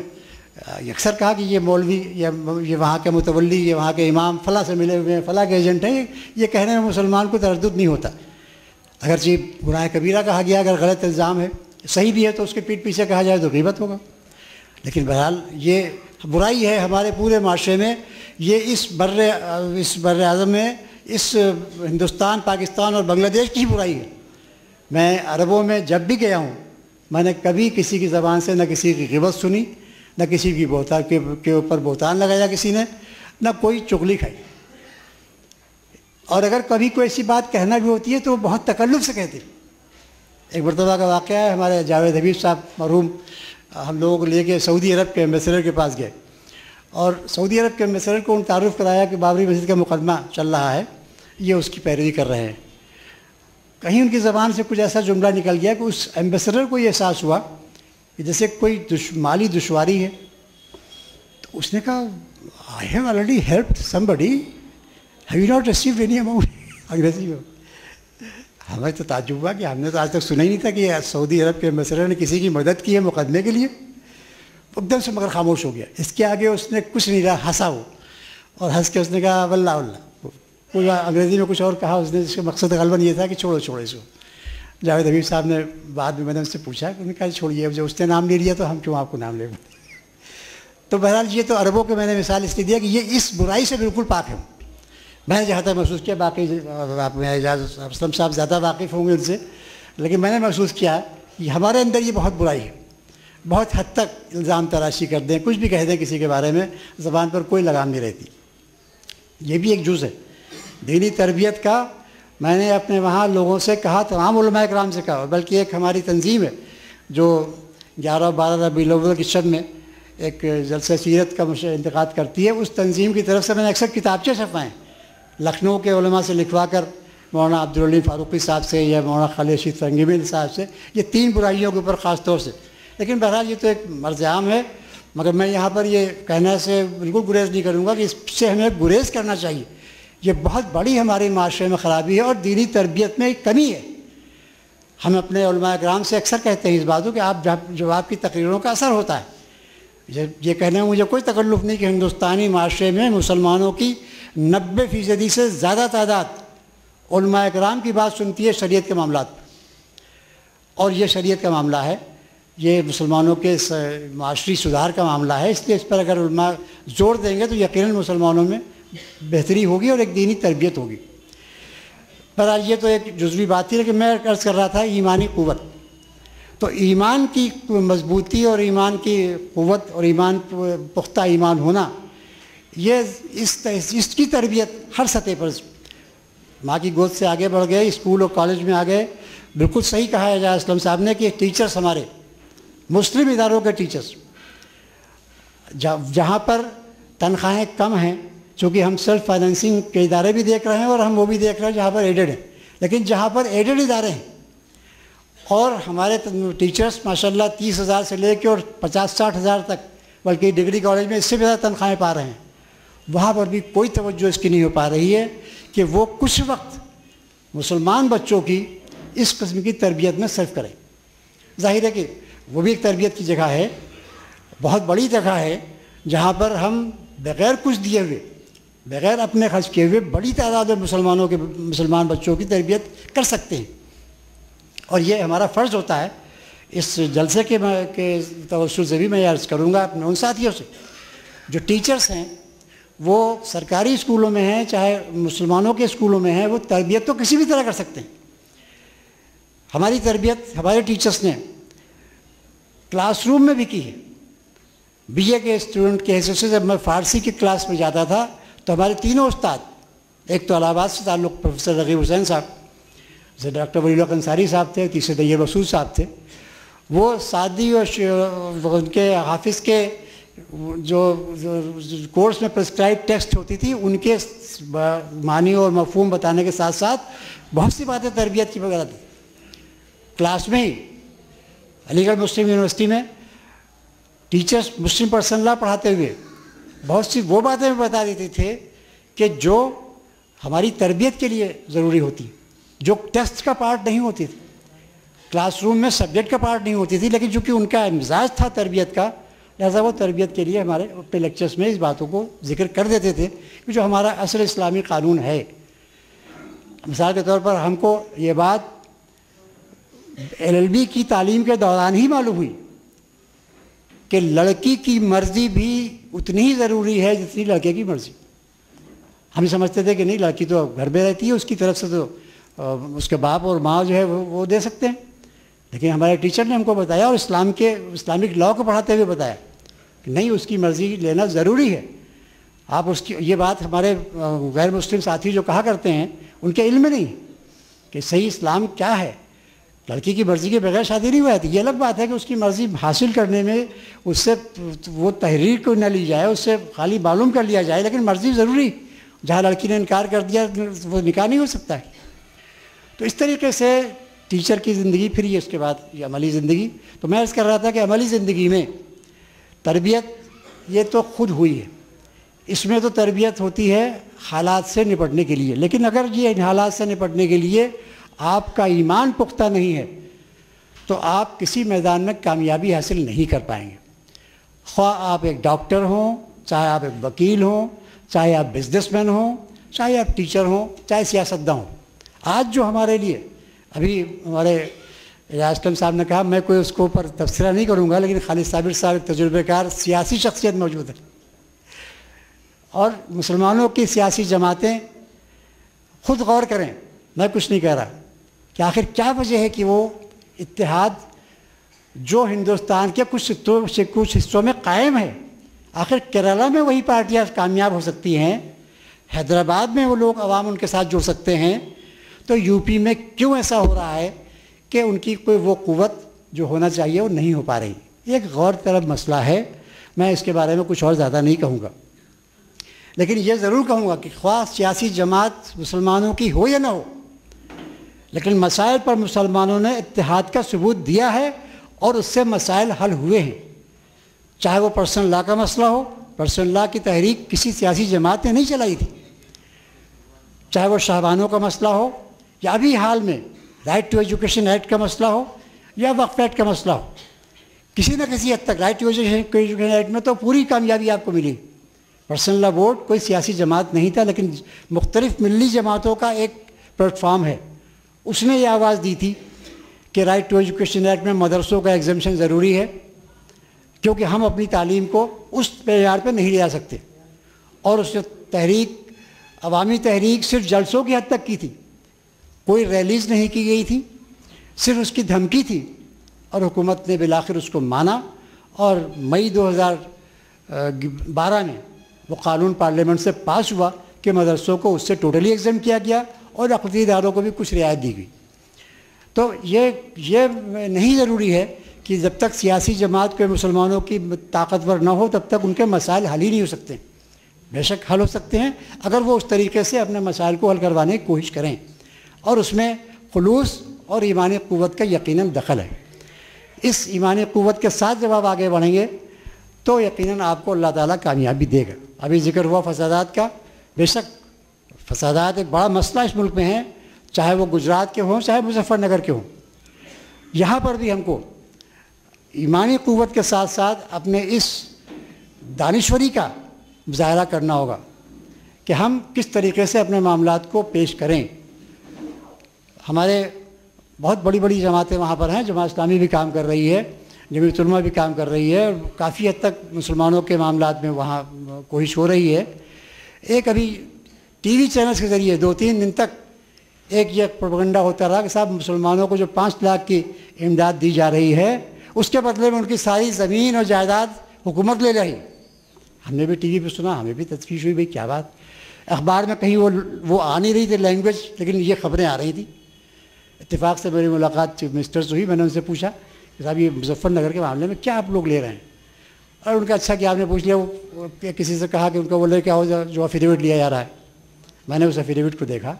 اکثر کہا کہ یہ مولوی یا یہ وہاں کے متولی، یہ وہاں کے امام فلاں سے ملے ہوئے ہیں، فلاں کے ایجنٹ ہیں، یہ کہنے میں مسلمان کو تردد نہیں ہوتا. اگرچہ گناہ کبیرہ کہا گیا، اگر غلط الزام ہے صحیح بھی ہے تو اس کے پیٹھ پیچھے کہا جائے تو غیبت ہوگا. لیکن بہرحال یہ برائی ہے ہمارے پورے معاشرے میں، یہ اس بر اعظم میں، اس ہندوستان، پاکستان اور بنگلہ دیش کی ہی برائی ہے. میں عربوں میں جب بھی گیا ہوں، میں نے کبھی کسی کی زبان سے نہ کسی کی غیبت سنی، نہ کسی کی بہتان کے اوپر بہتان لگایا کسی نے، نہ کوئی چغلی کھائی. اور اگر کبھی کوئی ایسی بات کہنا بھی ہوتی ہے تو وہ بہت تکلف سے کہتے ہیں. ایک مرتبہ کا واقعہ ہے، ہمارے جاوید حبیب صاحب مرحوم ہم لوگوں کو لے کے سعودی عرب کے ایمبیسڈر کے پاس گئے، اور سعودی عرب کے ایمبیسڈر کو ان تعارف کرایا کہ بابری مسجد کا مقدمہ چل رہا ہے، یہ اس کی پیروی کر رہے ہیں. کہیں ان کی زبان سے کچھ ایسا جملہ نکل گیا کہ اس ایمبیسڈر کو یہ احساس ہوا کہ جیسے کوئی مالی دشواری ہے. تو اس نے کہا I have already helped some buddy, have you not received any amount. انگریزی میں ہمیں تو تعجب ہوا کہ ہم نے تو آج تک سنا ہی نہیں تھا کہ سعودی عرب کے ایمبیسڈر نے کسی کی مدد کی ہے مقدمے کے لیے. ایک دم سے مگر خاموش ہو گیا. اس کے آگے اس نے کچھ نہیں رہا، ہنسا وہ، اور ہنس کے اس نے کہا واللہ واللہ. کوئی انگریزی میں کچھ اور کہا اس نے، جس کا مقصد غالباً یہ تھا کہ چھوڑو اس کو. جاوید حبیب صاحب نے بعد میں نے ان سے پوچھا کہ انہوں نے کہا چھوڑیے، جب اس نے نام لے لیا تو ہم کیوں آپ کو نام لیں. تو بہرحال یہ تو عربوں کے میں نے مثال اس لیے دیا کہ یہ اس برائی سے بالکل پاک ہے. میں نے جہاں تک محسوس کیا، باقی آپ میں اعجاز اسلم صاحب زیادہ واقف ہوں گے ان سے، لیکن میں نے محسوس کیا کہ ہمارے اندر یہ بہت برائی ہے. بہت حد تک الزام تراشی کر دیں، کچھ بھی کہہ دیں کسی کے بارے میں، زبان پر کوئی لگام نہیں رہتی. یہ بھی ایک جز ہے دینی تربیت کا. میں نے اپنے وہاں لوگوں سے کہا، تمام علماء اکرام سے کہا، بلکہ ایک ہماری تنظیم ہے جو 11 اور 12 ربیع الاول کی شب میں ایک جلسہ سیرت کا انعقاد کرتی ہے. اس تنظیم کی طرف سے میں نے اکثر کتابچے چھپائے ہیں لکھنؤ کے علماء سے لکھوا کر، مولانا عبدالعلی فاروقی صاحب سے یا مولانا خالد رشید فرنگی صاحب سے، یہ 3 برائیوں کے اوپر خاص طور سے. لیکن بہرحال یہ تو ایک مرز عام ہے، مگر میں یہاں پر یہ کہنے سے بالکل گریز نہیں کروں گا کہ اس سے ہمیں گریز کرنا چاہیے. یہ بہت بڑی ہمارے معاشرے میں خرابی ہے اور دینی تربیت میں ایک کمی ہے. ہم اپنے علماء اکرام سے اکثر کہتے ہیں اس بات کو کہ آپ جو آپ کی تقریروں کا اثر ہوتا ہے. یہ کہنے میں مجھے کوئی تکلف نہیں کہ ہندوستانی معاشرے میں مسلمانوں کی 90% سے زیادہ تعداد علماء اکرام کی بات سنتی ہے شریعت کے معاملات پر. اور یہ شریعت کا معاملہ ہے، یہ مسلمانوں کے معاشری سدھار کا معاملہ ہے. اس لیے اس پر اگر علماء زور دیں گے تو یقیناً مسلمانوں میں بہتری ہوگی اور ایک دینی تربیت ہوگی. پر یہ تو ایک جزوی بات تھی، لیکن میں عرض کر رہا تھا ایمانی قوت. تو ایمان کی مضبوطی اور ایمان کی قوت اور ایمان پختہ ایمان ہونا، یہ اس کی تربیت ہر سطح پر ماں کی گود سے آگے بڑھ گئے، اسکول اور کالج میں آ گئے. بالکل صحیح کہا ہے اعجاز اسلم صاحب نے کہ ٹیچرز ہمارے مسلم اداروں کے ٹیچرز، جہاں پر تنخواہیں کم ہیں، چونکہ ہم سیلف فائنینسنگ کے ادارے بھی دیکھ رہے ہیں اور ہم وہ بھی دیکھ رہے ہیں جہاں پر ایڈڈ ہیں، لیکن جہاں پر ایڈڈ ادارے ہیں اور ہمارے ٹیچرز ماشاءاللہ 30,000 سے لے کے اور 50-60 ہزار تک، بلکہ ڈگری کالج میں اس سے بھی زیادہ تنخواہیں پا رہے ہیں، وہاں پر بھی کوئی توجہ اس کی نہیں ہو پا رہی ہے کہ وہ کچھ وقت مسلمان بچوں کی اس قسم کی تربیت میں صرف کریں. ظاہر ہے کہ وہ بھی ایک تربیت کی جگہ ہے، بہت بڑی جگہ ہے، جہاں پر ہم بغیر کچھ دیے ہوئے، بغیر اپنے خرچ کیے ہوئے بڑی تعداد میں مسلمان بچوں کی تربیت کر سکتے ہیں. اور یہ ہمارا فرض ہوتا ہے. اس جلسے کے توسط سے بھی میں عرض کروں گا اپنے ان ساتھیوں سے جو ٹیچرز ہیں، وہ سرکاری اسکولوں میں ہیں چاہے مسلمانوں کے اسکولوں میں ہیں، وہ تربیت تو کسی بھی طرح کر سکتے ہیں. ہماری تربیت ہمارے ٹیچرز نے کلاس روم میں بھی کی ہے. بی اے کے اسٹوڈنٹ کے حیثیت سے جب میں فارسی کی کلاس میں جاتا تھا تو ہمارے تینوں استاد، ایک تو الہ آباد سے تعلق پروفیسر رغیب حسین صاحب، جیسے ڈاکٹر ولی اللہ انصاری صاحب تھے، تیسرے طیب رسول صاحب تھے، وہ سعدی اور ان کے حافظ کے جو کورس میں پرسکرائب ٹیکسٹ ہوتی تھی ان کے معنی اور مفہوم بتانے کے ساتھ ساتھ بہت سی باتیں تربیت کی وغیرہ تھی. کلاس میں ہی علی گڑھ مسلم یونیورسٹی میں ٹیچرز مسلم پرسنل لا پڑھاتے ہوئے بہت سی وہ باتیں بتا دیتے تھے کہ جو ہماری تربیت کے لیے ضروری ہوتی، جو ٹیسٹ کا پارٹ نہیں ہوتی تھی، کلاس روم میں سبجیکٹ کا پارٹ نہیں ہوتی تھی، لیکن چونکہ ان کا مزاج تھا تربیت کا، لہٰذا وہ تربیت کے لیے ہمارے اپنے لیکچرز میں اس باتوں کو ذکر کر دیتے تھے کہ جو ہمارا اصل اسلامی قانون ہے. مثال کے طور پر ہم کو یہ بات LLB کی تعلیم کے دوران ہی معلوم ہوئی کہ لڑکی کی مرضی بھی اتنی ہی ضروری ہے جتنی لڑکے کی مرضی. ہم سمجھتے تھے کہ نہیں، لڑکی تو گھر میں رہتی ہے، اس کی طرف سے تو اس کے باپ اور ماں جو ہے وہ دے سکتے ہیں. لیکن ہمارے ٹیچر نے ہم کو بتایا، اور اسلامک لاء کو پڑھاتے ہوئے بتایا کہ نہیں، اس کی مرضی لینا ضروری ہے. آپ اس کی یہ بات ہمارے غیر مسلم ساتھی جو کہا کرتے ہیں ان کے علم میں نہیں کہ صحیح اسلام کیا ہے. لڑکی کی مرضی کے بغیر شادی نہیں ہو جاتی. یہ الگ بات ہے کہ اس کی مرضی حاصل کرنے میں اس سے وہ تحریر کو نہ لی جائے، اس سے خالی معلوم کر لیا جائے، لیکن مرضی ضروری. جہاں لڑکی نے انکار کر دیا وہ نکاح نہیں ہو سکتا ہے. تو اس طریقے سے ٹیچر کی زندگی، پھر یہ اس کے بعد یہ عملی زندگی. تو میں عرض کر رہا تھا کہ عملی زندگی میں تربیت یہ تو خود ہوئی ہے. اس میں تو تربیت ہوتی ہے حالات سے نپٹنے کے لیے. لیکن اگر یہ ان حالات سے نپٹنے کے لیے آپ کا ایمان پختہ نہیں ہے تو آپ کسی میدان میں کامیابی حاصل نہیں کر پائیں گے. خواہ آپ ایک ڈاکٹر ہوں، چاہے آپ ایک وکیل ہوں، چاہے آپ بزنس مین ہوں، چاہے آپ ٹیچر ہوں، چاہے سیاستداں ہوں. آج جو ہمارے لیے ابھی ہمارے ریاض اسلم صاحب نے کہا، میں کوئی اس کو اوپر تبصرہ نہیں کروں گا، لیکن خالد صابر صاحب ایک تجربہ کار سیاسی شخصیت موجود ہے. اور مسلمانوں کی سیاسی جماعتیں خود غور کریں، میں کچھ نہیں کہہ رہا، کہ آخر کیا وجہ ہے کہ وہ اتحاد جو ہندوستان کے کچھ حصوں میں قائم ہے. آخر کیرالہ میں وہی پارٹیاں کامیاب ہو سکتی ہیں، حیدرآباد میں وہ لوگ عوام ان کے ساتھ جڑ سکتے ہیں، تو یو پی میں کیوں ایسا ہو رہا ہے کہ ان کی کوئی وہ قوت جو ہونا چاہیے وہ نہیں ہو پا رہی. ایک غور طلب مسئلہ ہے. میں اس کے بارے میں کچھ اور زیادہ نہیں کہوں گا، لیکن یہ ضرور کہوں گا کہ خواہ سیاسی جماعت مسلمانوں کی ہو یا نہ ہو، لیکن مسائل پر مسلمانوں نے اتحاد کا ثبوت دیا ہے اور اس سے مسائل حل ہوئے ہیں. چاہے وہ پرسنل لا کا مسئلہ ہو، پرسنل لا کی تحریک کسی سیاسی جماعت نے نہیں چلائی تھی، چاہے وہ شاہبانوں کا مسئلہ ہو، یا ابھی حال میں رائٹ ٹو ایجوکیشن ایکٹ کا مسئلہ ہو، یا وقف ایکٹ کا مسئلہ ہو. کسی نہ کسی حد تک رائٹ ٹو ایجوکیشن ایکٹ میں تو پوری کامیابی آپ کو ملی. پرسنل لا بورڈ کوئی سیاسی جماعت نہیں تھا، لیکن مختلف ملی جماعتوں کا ایک پلیٹ فارم ہے. اس نے یہ آواز دی تھی کہ رائٹ ٹو ایجوکیشن ایکٹ میں مدرسوں کا ایگزمپشن ضروری ہے، کیونکہ ہم اپنی تعلیم کو اس معیار پہ نہیں لے جا سکتے. اور اس تحریک، عوامی تحریک صرف جلسوں کی حد تک کی تھی، کوئی ریلیز نہیں کی گئی تھی، صرف اس کی دھمکی تھی. اور حکومت نے بالآخر اس کو مانا، اور مئی 2012 میں وہ قانون پارلیمنٹ سے پاس ہوا کہ مدرسوں کو اس سے ٹوٹلی ایگزم کیا گیا اور عقیدتی اداروں کو بھی کچھ رعایت دی گئی. تو یہ نہیں ضروری ہے کہ جب تک سیاسی جماعت کے مسلمانوں کی طاقتور نہ ہو تب تک ان کے مسائل حل ہی نہیں ہو سکتے. بے شک حل ہو سکتے ہیں اگر وہ اس طریقے سے اپنے مسائل کو حل کروانے کی کوشش کریں، اور اس میں خلوص اور ایمانی قوت کا یقیناً دخل ہے. اس ایمانی قوت کے ساتھ جب آپ آگے بڑھیں گے تو یقیناً آپ کو اللہ تعالیٰ کامیابی دے گا. ابھی ذکر ہوا فسادات کا. بے شک فسادات ایک بڑا مسئلہ اس ملک میں ہے، چاہے وہ گجرات کے ہوں چاہے مظفر نگر کے ہوں. یہاں پر بھی ہم کو ایمانی قوت کے ساتھ ساتھ اپنے اس دانشوری کا مظاہرہ کرنا ہوگا کہ ہم کس طریقے سے اپنے معاملات کو پیش کریں. ہمارے بہت بڑی بڑی جماعتیں وہاں پر ہیں. جماعت اسلامی بھی کام کر رہی ہے، جمعیت علماء بھی کام کر رہی ہے، کافی حد تک مسلمانوں کے معاملات میں وہاں کوشش ہو رہی ہے. ایک ابھی ٹی وی چینلز کے ذریعے 2-3 دن تک ایک یہ پروپیگنڈا ہوتا رہا کہ صاحب مسلمانوں کو جو 5 لاکھ کی امداد دی جا رہی ہے اس کے بدلے میں ان کی ساری زمین اور جائیداد حکومت لے رہی. ہم نے بھی ٹی وی پہ سنا، ہمیں بھی تشویش ہوئی، بھائی کیا بات. اخبار میں کہیں وہ آ نہیں رہی تھی لینگویج، لیکن یہ خبریں آ رہی تھیں. اتفاق سے میری ملاقات چیف منسٹر سے ہوئی. میں نے ان سے پوچھا کہ صاحب یہ مظفر نگر کے معاملے میں کیا آپ لوگ لے رہے ہیں؟ اور ان کا اچھا کہ آپ نے پوچھ لیا. وہ کسی سے کہا کہ ان کا وہ لے کے آؤ جو افیڈیوٹ لیا جا رہا ہے. میں نے اس افیڈیوٹ کو دیکھا،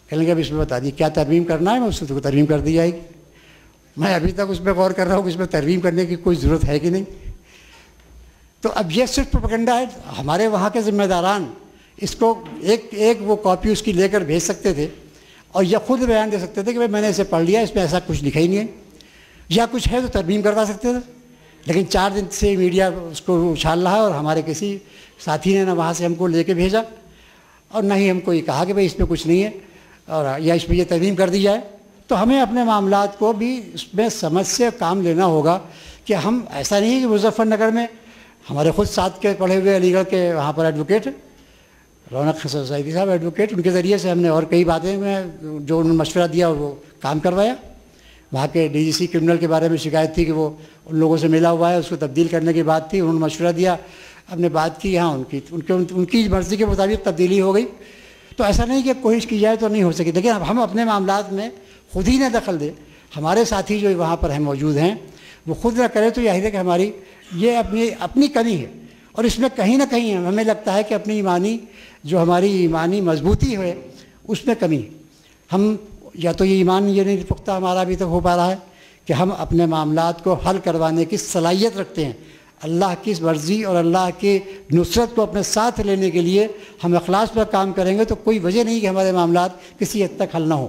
کہنے لگا اب اس میں بتا دیے کیا ترمیم کرنا ہے، میں اس کو ترمیم کر دی جائے گی. میں ابھی تک اس پہ غور کر رہا ہوں کہ اس میں ترمیم کرنے کی کوئی ضرورت ہے کہ نہیں. تو اب یہ صرف پروپیگنڈا ہے. ہمارے وہاں کے ذمہ داران اس کو ایک وہ کاپی اس کی لے کر بھیج سکتے تھے اور یہ خود بیان دے سکتے تھے کہ بھائی میں نے اسے پڑھ لیا، اس میں ایسا کچھ لکھا ہی نہیں ہے، یا کچھ ہے تو ترمیم کروا سکتے تھے. لیکن 4 دن سے میڈیا اس کو اچھال رہا ہے، اور ہمارے کسی ساتھی نے نہ وہاں سے ہم کو لے کے بھیجا اور نہ ہی ہم کو یہ کہا کہ بھئی اس میں کچھ نہیں ہے اور یا اس میں یہ ترمیم کر دی جائے۔ تو ہمیں اپنے معاملات کو بھی اس میں سمجھ سے کام لینا ہوگا کہ ہم ایسا نہیں کہ مظفر نگر میں ہمارے خود ساتھ کے پڑھے ہوئے علی گڑھ کے وہاں پر ایڈوکیٹ رونق سعیدی صاحب ایڈوکیٹ، ان کے ذریعے سے ہم نے اور کئی باتیں میں جو انہوں نے مشورہ دیا وہ کام کروایا۔ وہاں کے ڈی جی سی کرمنل کے بارے میں شکایت تھی کہ وہ ان لوگوں سے ملا ہوا ہے، اس کو تبدیل کرنے کی بات تھی، انہوں نے مشورہ دیا، ہم نے بات کی، ہاں ان کی مرضی کے مطابق تبدیلی ہو گئی۔ تو ایسا نہیں کہ کوشش کی جائے تو نہیں ہو سکی، لیکن اب ہم اپنے معاملات میں خود ہی نہ دخل دیں، ہمارے ساتھی جو وہاں پر ہیں موجود ہیں وہ خود نہ کرے، تو یہ ہے کہ ہماری یہ اپنی کمی ہے، اور اس میں کہیں نہ کہیں ہمیں لگتا ہے کہ اپنی ہماری ایمانی مضبوطی ہے اس میں کمی ہے۔ ہم یا تو یہ ایمان یہ نہیں پختہ ہمارا ابھی تک ہو پا رہا ہے کہ ہم اپنے معاملات کو حل کروانے کی صلاحیت رکھتے ہیں، اللہ کی مرضی اور اللہ کی نصرت کو اپنے ساتھ لینے کے لیے ہم اخلاص پر کام کریں گے تو کوئی وجہ نہیں کہ ہمارے معاملات کسی حد تک حل نہ ہوں،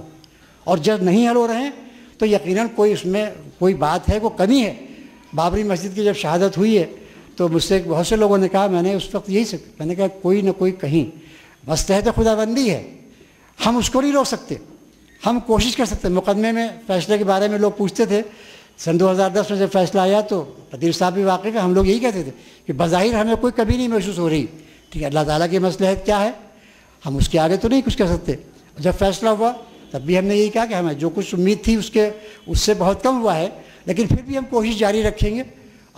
اور جب نہیں حل ہو رہے ہیں تو یقیناً کوئی اس میں کوئی بات ہے، کوئی کمی ہے۔ بابری مسجد کی جب شہادت ہوئی ہے تو مجھ سے بہت سے لوگوں نے کہا، میں نے اس وقت میں نے کہا کوئی نہ کوئی کہیں مستحق خدا بندی ہے، ہم اس کو نہیں روک سکتے، ہم کوشش کر سکتے ہیں۔ مقدمے میں فیصلے کے بارے میں لوگ پوچھتے تھے، سن 2010 میں جب فیصلہ آیا تو قدیر صاحب بھی واقعی کا ہم لوگ یہی کہتے تھے کہ بظاہر ہمیں کوئی کبھی نہیں محسوس ہو رہی، ٹھیک ہے، اللہ تعالیٰ کی مصلحت کیا ہے، ہم اس کے آگے تو نہیں کچھ کر سکتے۔ جب فیصلہ ہوا تب بھی ہم نے یہی کہا کہ ہمیں جو کچھ امید تھی اس سے بہت کم ہوا ہے، لیکن پھر بھی ہم کوشش جاری رکھیں گے۔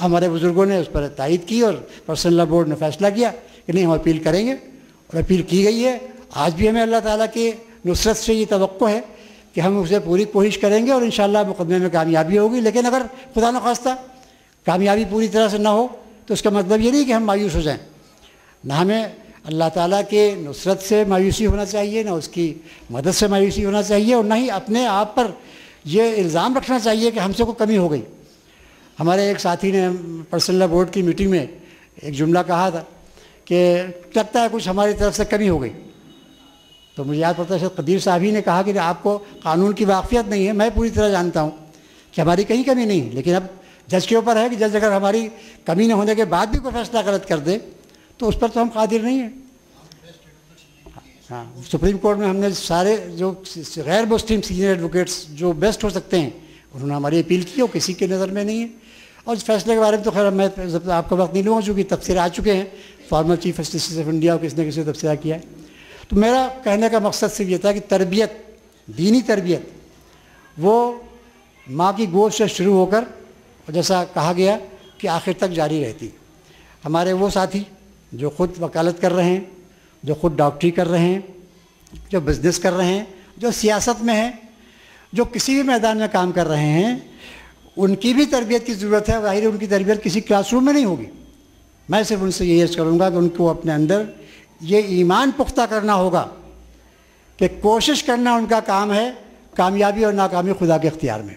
ہمارے بزرگوں نے اس پر تائید کی اور پرسنل لا بورڈ نے فیصلہ کیا کہ نہیں، ہم اپیل کریں گے، اور اپیل کی گئی ہے۔ آج بھی ہمیں اللہ تعالیٰ کی نصرت سے یہ توقع ہے کہ ہم اسے پوری کوشش کریں گے اور انشاءاللہ مقدمے میں کامیابی ہوگی، لیکن اگر خدا نخواستہ کامیابی پوری طرح سے نہ ہو تو اس کا مطلب یہ نہیں کہ ہم مایوس ہو جائیں۔ نہ ہمیں اللہ تعالیٰ کے نصرت سے مایوسی ہونا چاہیے، نہ اس کی مدد سے مایوسی ہونا چاہیے، اور نہ ہی اپنے آپ پر یہ الزام رکھنا چاہیے کہ ہم سے کوئی کمی ہو گئی۔ ہمارے ایک ساتھی نے پرسنل لا بورڈ کی میٹنگ میں ایک جملہ کہا تھا کہ لگتا ہے کچھ ہماری طرف سے کمی ہو گئی، تو مجھے یاد پڑتا ہے قدیر صاحب ہی نے کہا کہ آپ کو قانون کی واقفیت نہیں ہے، میں پوری طرح جانتا ہوں کہ ہماری کہیں کمی نہیں ہے، لیکن اب جج کے اوپر ہے کہ جج اگر ہماری کمی نہ ہونے کے بعد بھی کوئی فیصلہ غلط کر دے تو اس پر تو ہم قادر نہیں ہیں۔ ہاں، سپریم کورٹ میں ہم نے سارے جو غیر مسلم سینئر ایڈوکیٹس جو بیسٹ ہو سکتے ہیں انہوں نے ہماری اپیل کی، اور کسی کے نظر میں نہیں ہے۔ اور اس فیصلے کے بارے میں تو خیر میں آپ کا وقت نہیں لوں گا چونکہ تبصرے آ چکے ہیں، farmer chief justice of India اور کسی نے کسی نے تبصرہ کیا ہے۔ تو میرا کہنے کا مقصد صرف یہ تھا کہ تربیت، دینی تربیت وہ ماں کی گود سے شروع ہو کر جیسا کہا گیا کہ آخر تک جاری رہتی۔ ہمارے وہ ساتھی جو خود وکالت کر رہے ہیں، جو خود ڈاکٹری کر رہے ہیں، جو بزنس کر رہے ہیں، جو سیاست میں ہیں، جو کسی بھی میدان میں کام کر رہے ہیں، ان کی بھی تربیت کی ضرورت ہے۔ ظاہر ہے ان کی تربیت کسی کلاس روم میں نہیں ہوگی، میں صرف ان سے یہ عرض کروں گا کہ ان کو اپنے اندر یہ ایمان پختہ کرنا ہوگا کہ کوشش کرنا ان کا کام ہے، کامیابی اور ناکامی خدا کے اختیار میں،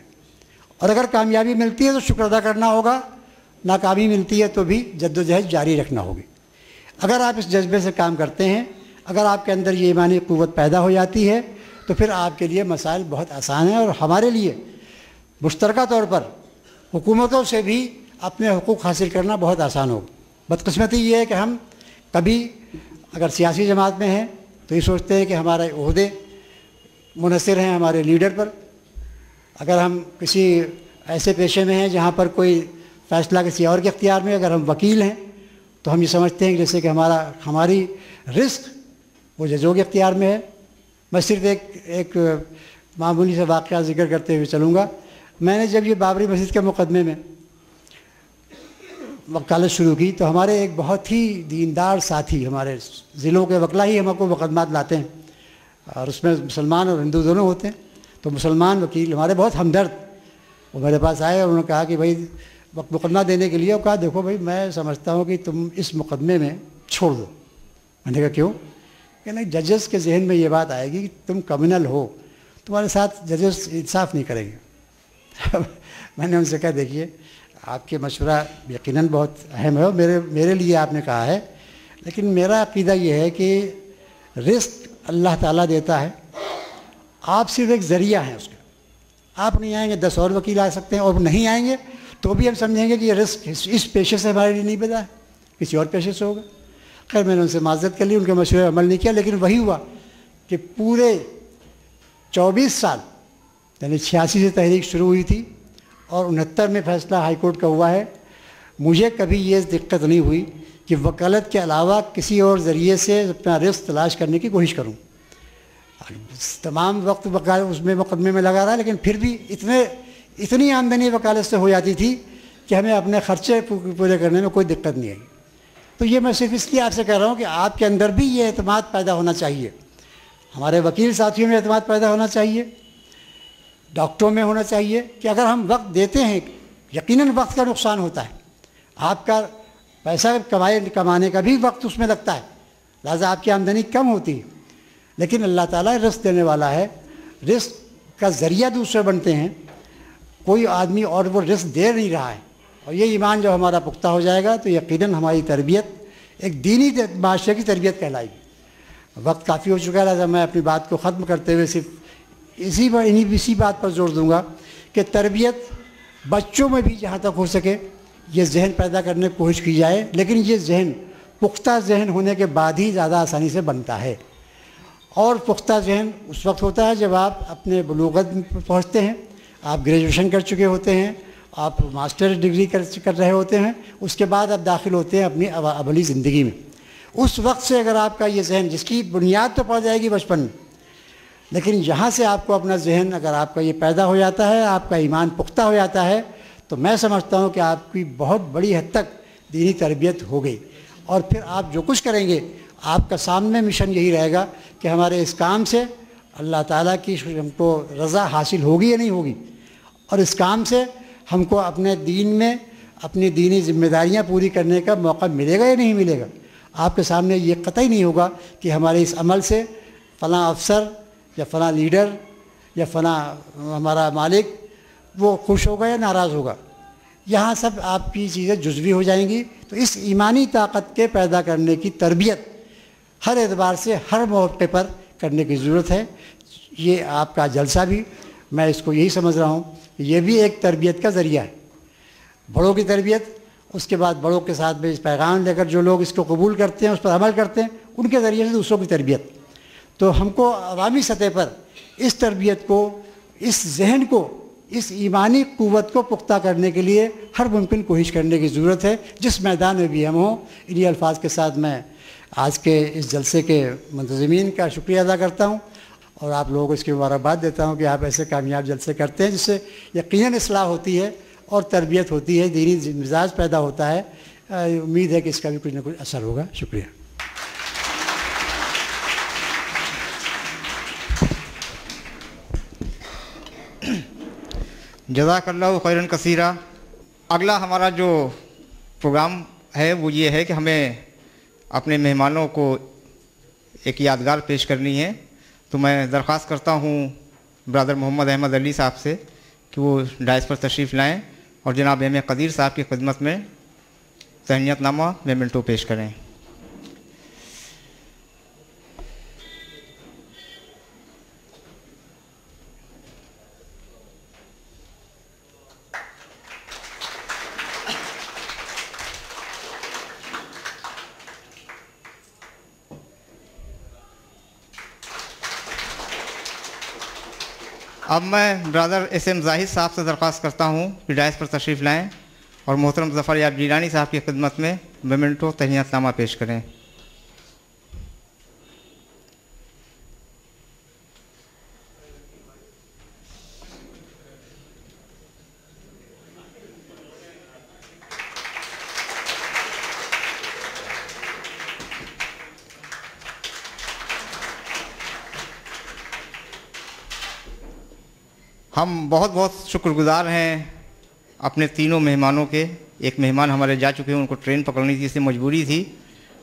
اور اگر کامیابی ملتی ہے تو شکر ادا کرنا ہوگا، ناکامی ملتی ہے تو بھی جد و جہد جاری رکھنا ہوگی۔ اگر آپ اس جذبے سے کام کرتے ہیں، اگر آپ کے اندر یہ ایمانی قوت پیدا ہو جاتی ہے تو پھر آپ کے لیے مسائل بہت آسان ہیں، اور ہمارے لیے مشترکہ طور پر حکومتوں سے بھی اپنے حقوق حاصل کرنا بہت آسان ہوگا۔ بدقسمتی یہ ہے کہ ہم کبھی اگر سیاسی جماعت میں ہیں تو یہ سوچتے ہیں کہ ہمارے عہدے منحصر ہیں ہمارے لیڈر پر، اگر ہم کسی ایسے پیشے میں ہیں جہاں پر کوئی فیصلہ کسی اور کے اختیار میں، اگر ہم وکیل ہیں تو ہم یہ سمجھتے ہیں کہ جیسے کہ ہماری رزق وہ ججوں کے اختیار میں ہے۔ میں صرف ایک معمولی سے واقعہ ذکر کرتے ہوئے چلوں گا۔ میں نے جب یہ بابری مسجد کے مقدمے میں وکالت شروع کی تو ہمارے ایک بہت ہی دیندار ساتھی، ہمارے ضلعوں کے وکلا ہی ہم کو مقدمات لاتے ہیں، اور اس میں مسلمان اور ہندو دونوں ہوتے ہیں، تو مسلمان وکیل ہمارے بہت ہمدرد وہ میرے پاس آئے اور انہوں نے کہا کہ بھائی مقدمہ دینے کے لیے، اور کہا دیکھو بھائی میں سمجھتا ہوں کہ تم اس مقدمے میں چھوڑ دو۔ میں نے کہا کیوں؟ کہ نہیں، ججز کے ذہن میں یہ بات آئے گی کہ تم کرمنل ہو، تمہارے ساتھ ججز انصاف نہیں کریں گے۔ میں نے ان سے کہا دیکھیے آپ کے مشورہ یقیناً بہت اہم ہے، میرے لیے آپ نے کہا ہے، لیکن میرا عقیدہ یہ ہے کہ رزق اللہ تعالیٰ دیتا ہے، آپ صرف ایک ذریعہ ہیں اس کا۔ آپ نہیں آئیں گے 10 اور وکیل آ سکتے ہیں، اور نہیں آئیں گے تو بھی ہم سمجھیں گے کہ یہ رزق اس پیشے سے ہمارے لیے نہیں بنا ہے، کسی اور پیشے سے ہوگا۔ خیر میں نے ان سے معذرت کر لی، ان کے مشورے عمل نہیں کیا، لیکن وہی ہوا کہ پورے 24 سال یعنی 86 سے تحریک شروع ہوئی تھی اور 69 میں فیصلہ ہائی کورٹ کا ہوا ہے، مجھے کبھی یہ دقت نہیں ہوئی کہ وکالت کے علاوہ کسی اور ذریعے سے اپنا رزق تلاش کرنے کی کوشش کروں۔ تمام وقت اس میں مقدمے میں لگا رہا، لیکن پھر بھی اتنی آمدنی وکالت سے ہو جاتی تھی کہ ہمیں اپنے خرچے پورے کرنے میں کوئی دقت نہیں آئی۔ تو یہ میں صرف اس لیے آپ سے کہہ رہا ہوں کہ آپ کے اندر بھی یہ اعتماد پیدا ہونا چاہیے، ہمارے وکیل ساتھیوں میں اعتماد پیدا ہونا چاہیے، ڈاکٹروں میں ہونا چاہیے کہ اگر ہم وقت دیتے ہیں، یقیناً وقت کا نقصان ہوتا ہے، آپ کا پیسہ کمانے کا بھی وقت اس میں لگتا ہے، لہٰذا آپ کی آمدنی کم ہوتی ہے، لیکن اللہ تعالیٰ رزق دینے والا ہے، رزق کا ذریعہ دوسرے بنتے ہیں، کوئی آدمی اور وہ رزق دے نہیں رہا ہے، اور یہ ایمان جب ہمارا پختہ ہو جائے گا تو یقیناً ہماری تربیت ایک دینی معاشرے کی تربیت کہلائے گی۔ وقت کافی ہو چکا ہے، لہٰذا میں اپنی بات کو ختم کرتے ہوئے صرف اسی بات پر زور دوں گا کہ تربیت بچوں میں بھی جہاں تک ہو سکے یہ ذہن پیدا کرنے کی کوشش کی جائے، لیکن یہ ذہن پختہ ذہن ہونے کے بعد ہی زیادہ آسانی سے بنتا ہے، اور پختہ ذہن اس وقت ہوتا ہے جب آپ اپنے بلوغت میں پہنچتے ہیں، آپ گریجویشن کر چکے ہوتے ہیں، آپ ماسٹر ڈگری کر رہے ہوتے ہیں، اس کے بعد آپ داخل ہوتے ہیں اپنی عملی زندگی میں۔ اس وقت سے اگر آپ کا یہ ذہن، جس کی بنیاد تو پڑ جائے گی بچپن میں، لیکن یہاں سے آپ کو اپنا ذہن اگر آپ کا یہ پیدا ہو جاتا ہے، آپ کا ایمان پختہ ہو جاتا ہے، تو میں سمجھتا ہوں کہ آپ کی بہت بڑی حد تک دینی تربیت ہو گئی، اور پھر آپ جو کچھ کریں گے آپ کا سامنے مشن یہی رہے گا کہ ہمارے اس کام سے اللہ تعالیٰ کی ہم کو رضا حاصل ہوگی یا نہیں ہوگی، اور اس کام سے ہم کو اپنے دین میں اپنی دینی ذمہ داریاں پوری کرنے کا موقع ملے گا یا نہیں ملے گا۔ آپ کے سامنے یہ قطعی نہیں ہوگا کہ ہمارے اس عمل سے فلاں افسر یا فلاں لیڈر یا فلاں ہمارا مالک وہ خوش ہوگا یا ناراض ہوگا، یہاں سب آپ کی چیزیں جزوی ہو جائیں گی۔ تو اس ایمانی طاقت کے پیدا کرنے کی تربیت ہر اعتبار سے ہر موقع پر کرنے کی ضرورت ہے۔ یہ آپ کا جلسہ بھی میں اس کو یہی سمجھ رہا ہوں کہ یہ بھی ایک تربیت کا ذریعہ ہے، بڑوں کی تربیت، اس کے بعد بڑوں کے ساتھ میں اس پیغام لے کر جو لوگ اس کو قبول کرتے ہیں، اس پر عمل کرتے ہیں، ان کے ذریعے سے دوسروں کی تربیت۔ تو ہم کو عوامی سطح پر اس تربیت کو، اس ذہن کو، اس ایمانی قوت کو پختہ کرنے کے لیے ہر ممکن کوشش کرنے کی ضرورت ہے، جس میدان میں بھی ہم ہوں۔ انہی الفاظ کے ساتھ میں آج کے اس جلسے کے منتظمین کا شکریہ ادا کرتا ہوں، اور آپ لوگوں کو اس کی مبارکباد دیتا ہوں کہ آپ ایسے کامیاب جلسے کرتے ہیں جس سے یقیناً اصلاح ہوتی ہے اور تربیت ہوتی ہے، دینی مزاج پیدا ہوتا ہے۔ امید ہے کہ اس کا بھی کچھ نہ کچھ اثر ہوگا۔ شکریہ۔ جزاک اللہ خیرن کثیرہ۔ اگلا ہمارا جو پروگرام ہے وہ یہ ہے کہ ہمیں اپنے مہمانوں کو ایک یادگار پیش کرنی ہے، تو میں درخواست کرتا ہوں برادر محمد احمد علی صاحب سے کہ وہ ڈائس پر تشریف لائیں اور جناب ایم قدیر صاحب کی خدمت میں تہنیت نامہ میمنٹو پیش کریں۔ اب میں برادر ایس ایم زاہد صاحب سے درخواست کرتا ہوں کہ ڈائس پر تشریف لائیں اور محترم ظفر یاب جیلانی صاحب کی خدمت میں میمنٹو تہنیت نامہ پیش کریں۔ ہم بہت بہت شکر گزار ہیں اپنے تینوں مہمانوں کے۔ ایک مہمان ہمارے جا چکے ہیں، ان کو ٹرین پکڑنی تھی، اس سے مجبوری تھی۔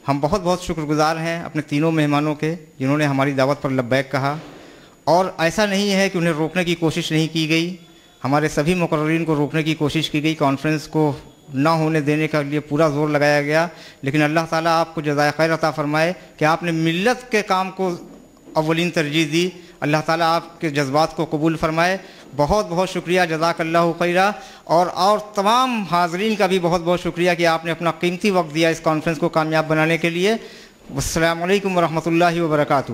ہم بہت بہت شکر گزار ہیں اپنے تینوں مہمانوں کے جنہوں نے ہماری دعوت پر لبیک کہا، اور ایسا نہیں ہے کہ انہیں روکنے کی کوشش نہیں کی گئی، ہمارے سبھی مقررین کو روکنے کی کوشش کی گئی، کانفرنس کو نہ ہونے دینے کے لیے پورا زور لگایا گیا، لیکن اللہ تعالیٰ آپ کو جزائے خیر عطا فرمائے کہ آپ نے ملت کے کام کو اولین ترجیح دی۔ اللہ تعالیٰ آپ کے جذبات کو قبول فرمائے۔ بہت بہت شکریہ، جزاک اللہ خیرہ. اور تمام حاضرین کا بھی بہت بہت شکریہ کہ آپ نے اپنا قیمتی وقت دیا اس کانفرنس کو کامیاب بنانے کے لیے. السلام علیکم ورحمۃ اللہ وبرکاتہ.